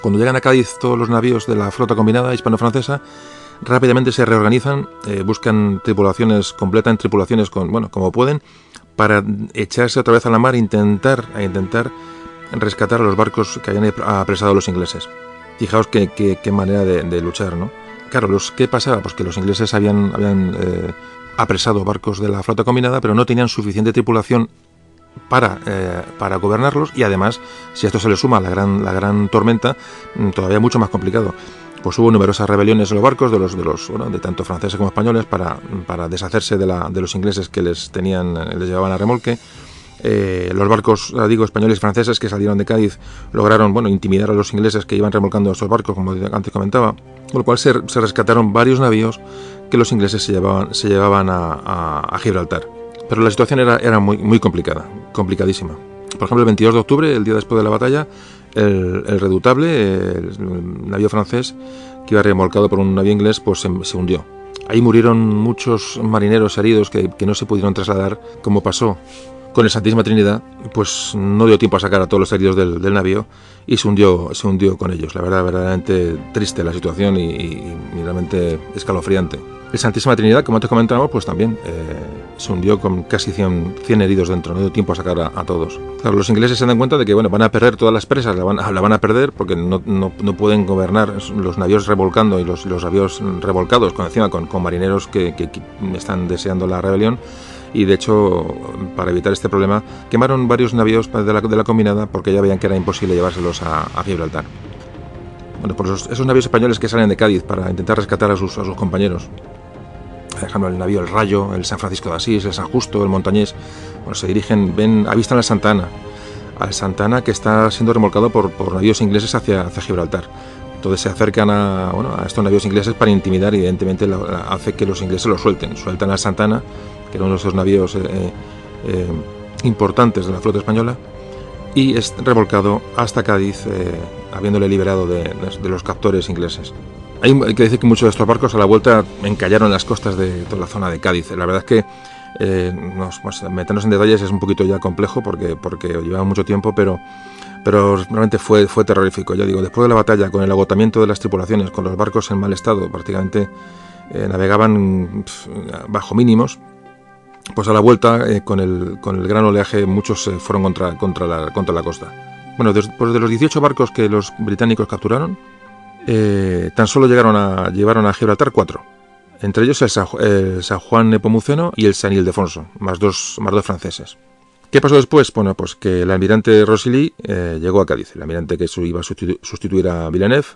[SPEAKER 1] Cuando llegan a Cádiz todos los navíos de la flota combinada hispano-francesa, rápidamente se reorganizan, buscan tripulaciones, completan tripulaciones como pueden, para echarse otra vez a la mar e intentar rescatar a los barcos que habían apresado los ingleses. Fijaos qué manera de luchar, ¿no? Claro, ¿qué pasaba? Pues que los ingleses habían apresado barcos de la flota combinada, pero no tenían suficiente tripulación para gobernarlos, y además, si a esto se le suma la gran tormenta, todavía mucho más complicado. Pues hubo numerosas rebeliones en los barcos de tanto franceses como españoles para deshacerse de los ingleses que les llevaban a remolque. Los barcos, españoles y franceses que salieron de Cádiz lograron intimidar a los ingleses que iban remolcando esos barcos, como antes comentaba, con lo cual se rescataron varios navíos que los ingleses se llevaban a Gibraltar. Pero la situación era muy, muy complicada, complicadísima. Por ejemplo, el 22 de octubre, el día después de la batalla, el Redoutable, el navío francés que iba remolcado por un navío inglés, pues se hundió. Ahí murieron muchos marineros heridos que no se pudieron trasladar, como pasó con el Santísima Trinidad, pues no dio tiempo a sacar a todos los heridos del navío y se hundió con ellos. La verdad, verdaderamente triste la situación y realmente escalofriante. El Santísima Trinidad, como antes comentábamos, pues también se hundió con casi 100 heridos dentro, no dio tiempo a sacar a todos. Claro, los ingleses se dan cuenta de que van a perder todas las presas, la van a perder porque no pueden gobernar los navíos revolcando y los navíos revolcados con marineros que están deseando la rebelión. Y de hecho, para evitar este problema, quemaron varios navíos de la combinada porque ya veían que era imposible llevárselos a Gibraltar. Bueno, pues esos navíos españoles que salen de Cádiz para intentar rescatar a sus compañeros, por ejemplo, el navío El Rayo, el San Francisco de Asís, el San Justo, el Montañés, se dirigen, avistan al Santa Ana que está siendo remolcado por navíos ingleses hacia Gibraltar. Entonces se acercan a estos navíos ingleses para intimidar y evidentemente hace que los ingleses lo sueltan al Santa Ana, que era uno de esos navíos importantes de la flota española, y es remolcado hasta Cádiz, habiéndole liberado de los captores ingleses. Hay que decir que muchos de estos barcos a la vuelta encallaron en las costas de toda la zona de Cádiz. La verdad es que meternos en detalles es un poquito ya complejo porque llevaba mucho tiempo, pero realmente fue terrorífico. Ya digo, después de la batalla, con el agotamiento de las tripulaciones, con los barcos en mal estado, prácticamente navegaban bajo mínimos, pues a la vuelta, con el gran oleaje, muchos fueron contra la costa. Bueno, después de los 18 barcos que los británicos capturaron, tan solo llevaron a Gibraltar 4. Entre ellos el San Juan Nepomuceno y el San Ildefonso, más dos franceses. ¿Qué pasó después? Bueno, pues que el almirante Rosilly llegó a Cádiz. El almirante que iba a sustituir a Villeneuve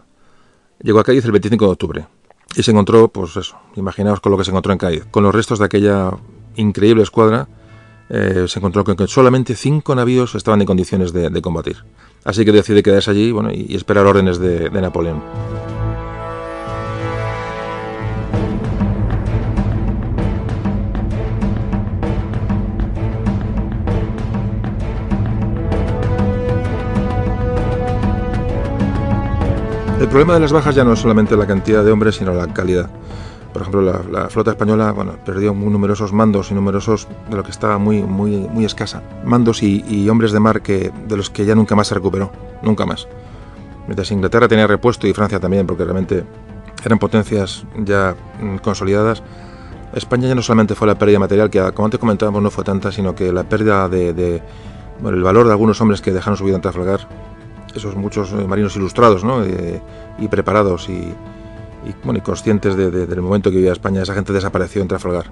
[SPEAKER 1] llegó a Cádiz el 25 de octubre. Y se encontró, pues eso, imaginaos con lo que se encontró en Cádiz. Con los restos de aquella increíble escuadra, se encontró con que solamente 5 navíos estaban en condiciones de combatir. Así que decide quedarse allí y esperar órdenes de Napoleón. El problema de las bajas ya no es solamente la cantidad de hombres, sino la calidad. Por ejemplo, la flota española perdió muy numerosos mandos y numerosos, de lo que estaba muy, muy, muy escasa, mandos y hombres de mar de los que ya nunca más se recuperó, nunca más. Mientras Inglaterra tenía repuesto y Francia también, porque realmente eran potencias ya consolidadas, España ya no solamente fue la pérdida material, que como antes comentábamos no fue tanta, sino que la pérdida el valor de algunos hombres que dejaron su vida en Trafalgar, esos muchos marinos ilustrados, ¿no? Y preparados y conscientes del momento que vivía España. Esa gente desapareció en Trafalgar.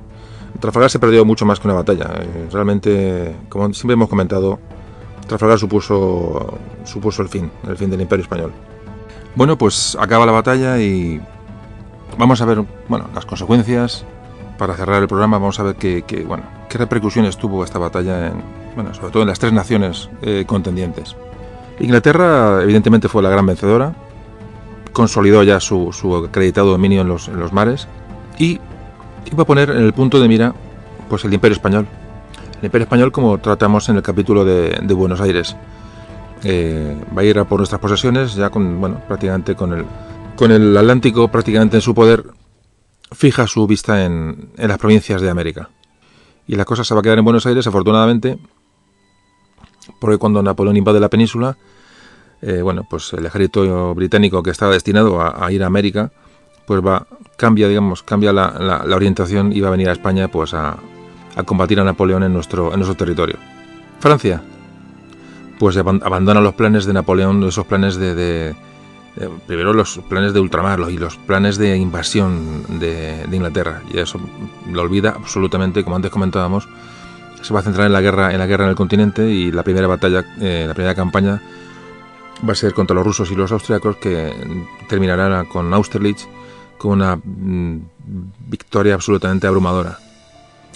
[SPEAKER 1] En Trafalgar se perdió mucho más que una batalla. Realmente, como siempre hemos comentado, Trafalgar supuso el fin del Imperio Español. Bueno, pues acaba la batalla y vamos a ver las consecuencias. Para cerrar el programa vamos a ver qué repercusiones tuvo esta batalla sobre todo en las 3 naciones contendientes. Inglaterra evidentemente fue la gran vencedora, consolidó ya su acreditado dominio en los mares y iba a poner en el punto de mira pues el Imperio Español. El Imperio Español, como tratamos en el capítulo de Buenos Aires, va a ir a por nuestras posesiones ya prácticamente con el Atlántico prácticamente en su poder. Fija su vista en las provincias de América y la cosa se va a quedar en Buenos Aires, afortunadamente. porque cuando Napoleón invade la península, bueno, pues el ejército británico que estaba destinado a ir a América, pues cambia la orientación y va a venir a España pues a combatir a Napoleón en nuestro territorio. Francia, pues abandona los planes de Napoleón, esos planes primero los planes de ultramar y los planes de invasión de Inglaterra, y eso lo olvida absolutamente. Como antes comentábamos, se va a centrar en la guerra en el continente, y la primera batalla, la primera campaña va a ser contra los rusos y los austriacos, que terminará con Austerlitz, con una victoria absolutamente abrumadora.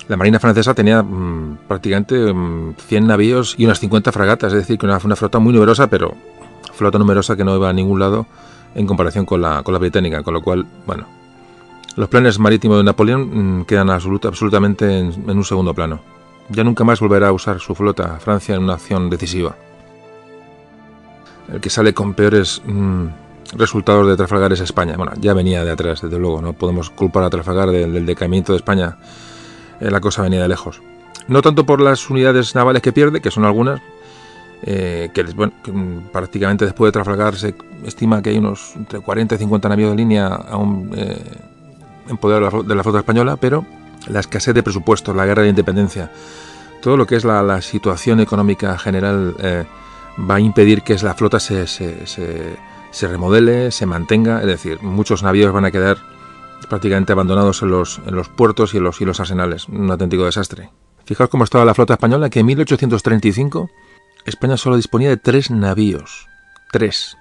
[SPEAKER 1] La marina francesa tenía prácticamente 100 navíos y unas 50 fragatas, es decir, que una flota muy numerosa, pero flota numerosa que no iba a ningún lado en comparación con la británica, con lo cual, bueno, los planes marítimos de Napoleón quedan absolutamente en un segundo plano. Ya nunca más volverá a usar su flota Francia en una acción decisiva. El que sale con peores resultados de Trafalgar es España. Bueno, ya venía de atrás, desde luego, no podemos culpar a Trafalgar del decaimiento de España. La cosa venía de lejos. No tanto por las unidades navales que pierde, que son algunas, que prácticamente después de Trafalgar se estima que hay unos entre 40 y 50 navíos de línea aún en poder de la flota española, pero la escasez de presupuestos, la guerra de independencia, todo lo que es la situación económica general va a impedir que la flota se remodele, se mantenga. Es decir, muchos navíos van a quedar prácticamente abandonados en los puertos y en los arsenales. Un auténtico desastre. Fijaos cómo estaba la flota española, que en 1835 España solo disponía de 3 navíos. 3.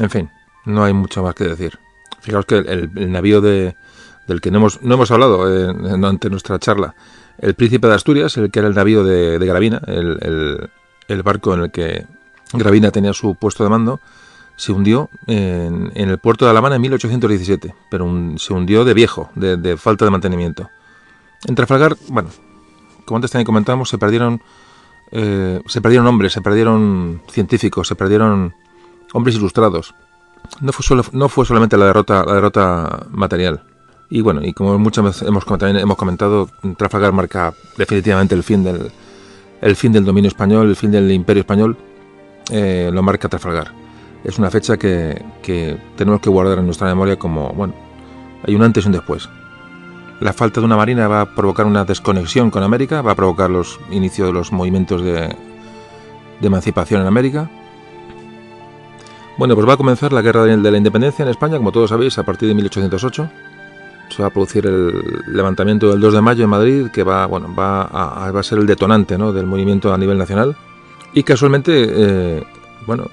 [SPEAKER 1] En fin, no hay mucho más que decir. Fijaos que el navío del que no hemos hablado ante nuestra charla, el Príncipe de Asturias, el que era el navío de Gravina, el barco en el que Gravina tenía su puesto de mando, se hundió en el puerto de La Habana en 1817, pero se hundió de viejo, de falta de mantenimiento. En Trafalgar, bueno, como antes también comentábamos, se perdieron hombres, se perdieron científicos, se perdieron hombres ilustrados. No fue solamente la derrota material. Y bueno, y como muchas veces hemos comentado, Trafalgar marca definitivamente el fin del dominio español, el fin del imperio español. Lo marca Trafalgar. Es una fecha que tenemos que guardar en nuestra memoria como, bueno, hay un antes y un después. La falta de una marina va a provocar una desconexión con América, va a provocar los inicios de los movimientos de emancipación en América. Bueno, pues va a comenzar la guerra de la independencia en España, como todos sabéis, a partir de 1808. Se va a producir el levantamiento del 2 de mayo en Madrid, que va a ser el detonante, ¿no?, del movimiento a nivel nacional. Y casualmente,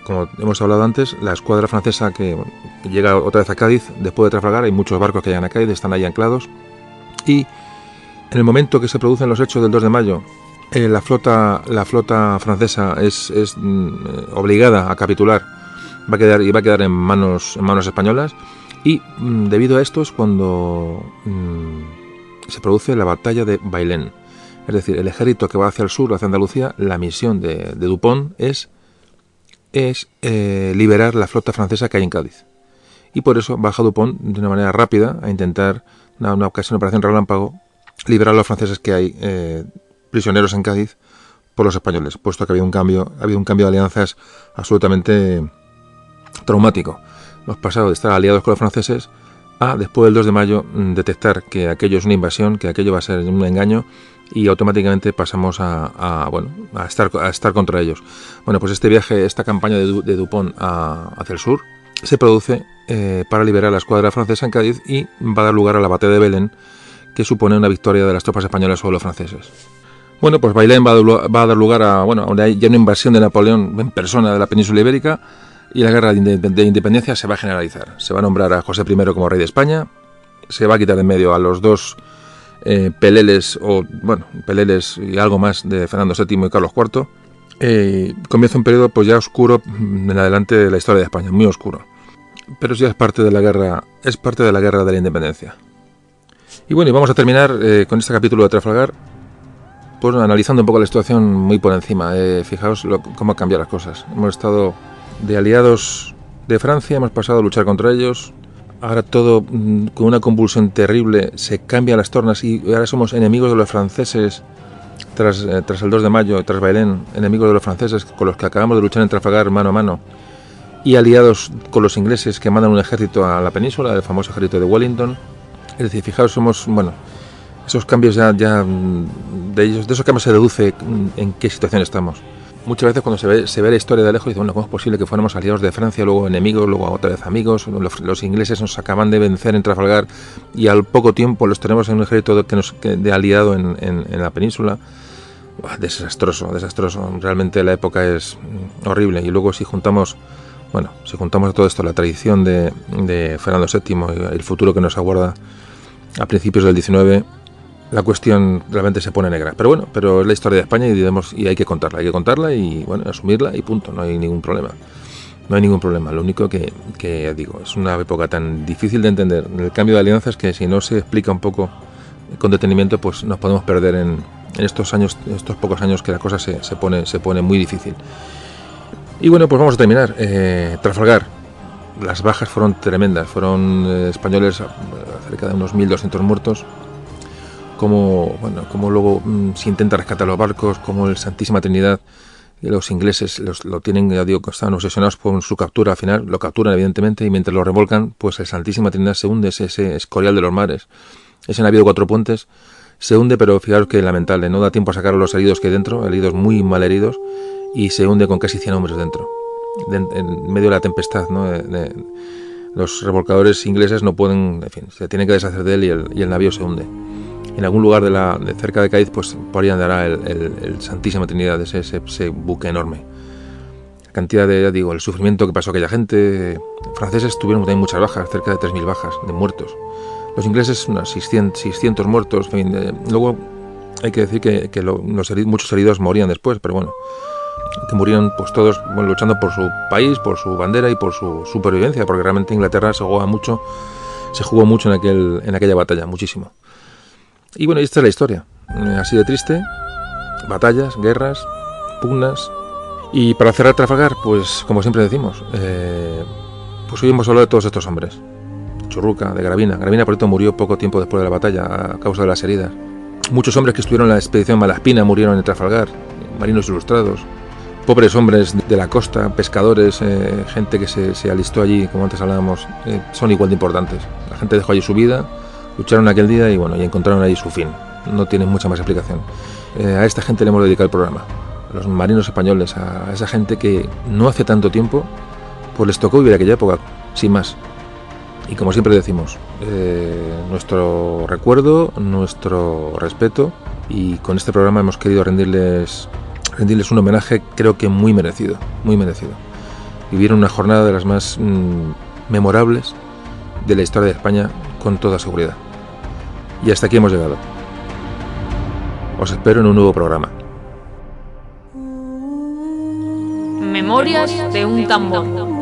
[SPEAKER 1] como hemos hablado antes, la escuadra francesa que llega otra vez a Cádiz, después de Trafalgar, hay muchos barcos que llegan a Cádiz, están ahí anclados. Y en el momento que se producen los hechos del 2 de mayo, la flota francesa es obligada a capitular, va a quedar en manos españolas. Y debido a esto es cuando se produce la batalla de Bailén. Es decir, el ejército que va hacia el sur, hacia Andalucía, la misión de Dupont es liberar la flota francesa que hay en Cádiz. Y por eso baja Dupont de una manera rápida a intentar, una operación relámpago, liberar a los franceses que hay prisioneros en Cádiz por los españoles, puesto que ha habido un cambio de alianzas absolutamente traumático. Hemos pasado de estar aliados con los franceses a, después del 2 de mayo, detectar que aquello es una invasión, que aquello va a ser un engaño, y automáticamente pasamos a estar contra ellos. Bueno, pues esta campaña de Dupont hacia el sur se produce para liberar a la escuadra francesa en Cádiz, y va a dar lugar a la batalla de Belén, que supone una victoria de las tropas españolas sobre los franceses. Bueno, pues Bailén va a dar lugar a una invasión de Napoleón en persona de la península ibérica, y la guerra de independencia se va a generalizar. Se va a nombrar a José I como rey de España, se va a quitar en medio a los dos peleles y algo más de Fernando VII y Carlos IV. Comienza un periodo pues ya oscuro en adelante de la historia de España, muy oscuro. Pero ya es parte de la guerra de la independencia. Y bueno, y vamos a terminar con este capítulo de Trafalgar, pues analizando un poco la situación muy por encima. Fijaos cómo han cambiado las cosas. Hemos estado de aliados de Francia, hemos pasado a luchar contra ellos. Ahora todo con una convulsión terrible, se cambian las tornas y ahora somos enemigos de los franceses tras el 2 de mayo, tras Bailén, enemigos de los franceses con los que acabamos de luchar en Trafalgar mano a mano, y aliados con los ingleses que mandan un ejército a la península, el famoso ejército de Wellington. Es decir, fijaos, somos, bueno, esos cambios ya de esos cambios se deduce en qué situación estamos. Muchas veces cuando se ve la historia de lejos, dice, bueno, ¿cómo es posible que fuéramos aliados de Francia, luego enemigos, luego otra vez amigos? Los ingleses nos acaban de vencer en Trafalgar y al poco tiempo los tenemos en un ejército de aliado en la península. Desastroso. Realmente la época es horrible. Y luego si juntamos a todo esto la tradición de Fernando VII y el futuro que nos aguarda a principios del 19, la cuestión realmente se pone negra. Pero bueno, es la historia de España y hay que contarla y bueno, asumirla y punto, no hay ningún problema. Lo único que digo, es una época tan difícil de entender, el cambio de alianzas, que si no se explica un poco con detenimiento, pues nos podemos perder en estos pocos años que la cosa se pone muy difícil. Y bueno, pues vamos a terminar. Trafalgar, las bajas fueron tremendas, fueron españoles cerca de unos 1.200 muertos. Como luego se intenta rescatar los barcos, como el Santísima Trinidad, los ingleses lo tienen, ya digo, están obsesionados por su captura. Al final lo capturan, evidentemente, y mientras lo remolcan, pues el Santísima Trinidad se hunde, ese escorial de los mares, ese navío de 4 puentes se hunde, pero fijaros que lamentable, no da tiempo a sacar a los heridos que hay dentro, heridos muy mal heridos, y se hunde con casi 100 hombres dentro, en medio de la tempestad, ¿no? Los remolcadores ingleses no pueden, en fin, se tienen que deshacer de él y el navío se hunde. En algún lugar de cerca de Cádiz, pues por ahí andará el Santísima Trinidad, ese buque enorme. La cantidad el sufrimiento que pasó aquella gente. Franceses tuvieron también muchas bajas, cerca de 3.000 bajas de muertos. Los ingleses, unos 600 muertos. En fin, luego hay que decir que muchos heridos morían después, pero bueno, que murieron pues todos luchando por su país, por su bandera y por su supervivencia, porque realmente Inglaterra se jugó mucho en aquella batalla, muchísimo. Y bueno, esta es la historia, así de triste, batallas, guerras, pugnas. Y para cerrar Trafalgar, pues como siempre decimos, pues hoy hemos hablado de todos estos hombres. Churruca, de Gravina. Gravina, por cierto, murió poco tiempo después de la batalla a causa de las heridas. Muchos hombres que estuvieron en la expedición Malaspina murieron en Trafalgar, marinos ilustrados, pobres hombres de la costa, pescadores, gente que se alistó allí, como antes hablábamos, son igual de importantes. La gente dejó allí su vida, lucharon aquel día y bueno, y encontraron ahí su fin. No tiene mucha más explicación. A esta gente le hemos dedicado el programa, a los marinos españoles, a esa gente que no hace tanto tiempo pues les tocó vivir aquella época, sin más. Y como siempre decimos, nuestro recuerdo, nuestro respeto, y con este programa hemos querido rendirles un homenaje, creo que muy merecido, muy merecido. Vivieron una jornada de las más memorables de la historia de España, con toda seguridad. Y hasta aquí hemos llegado. Os espero en un nuevo programa.
[SPEAKER 2] Memorias de un tambor.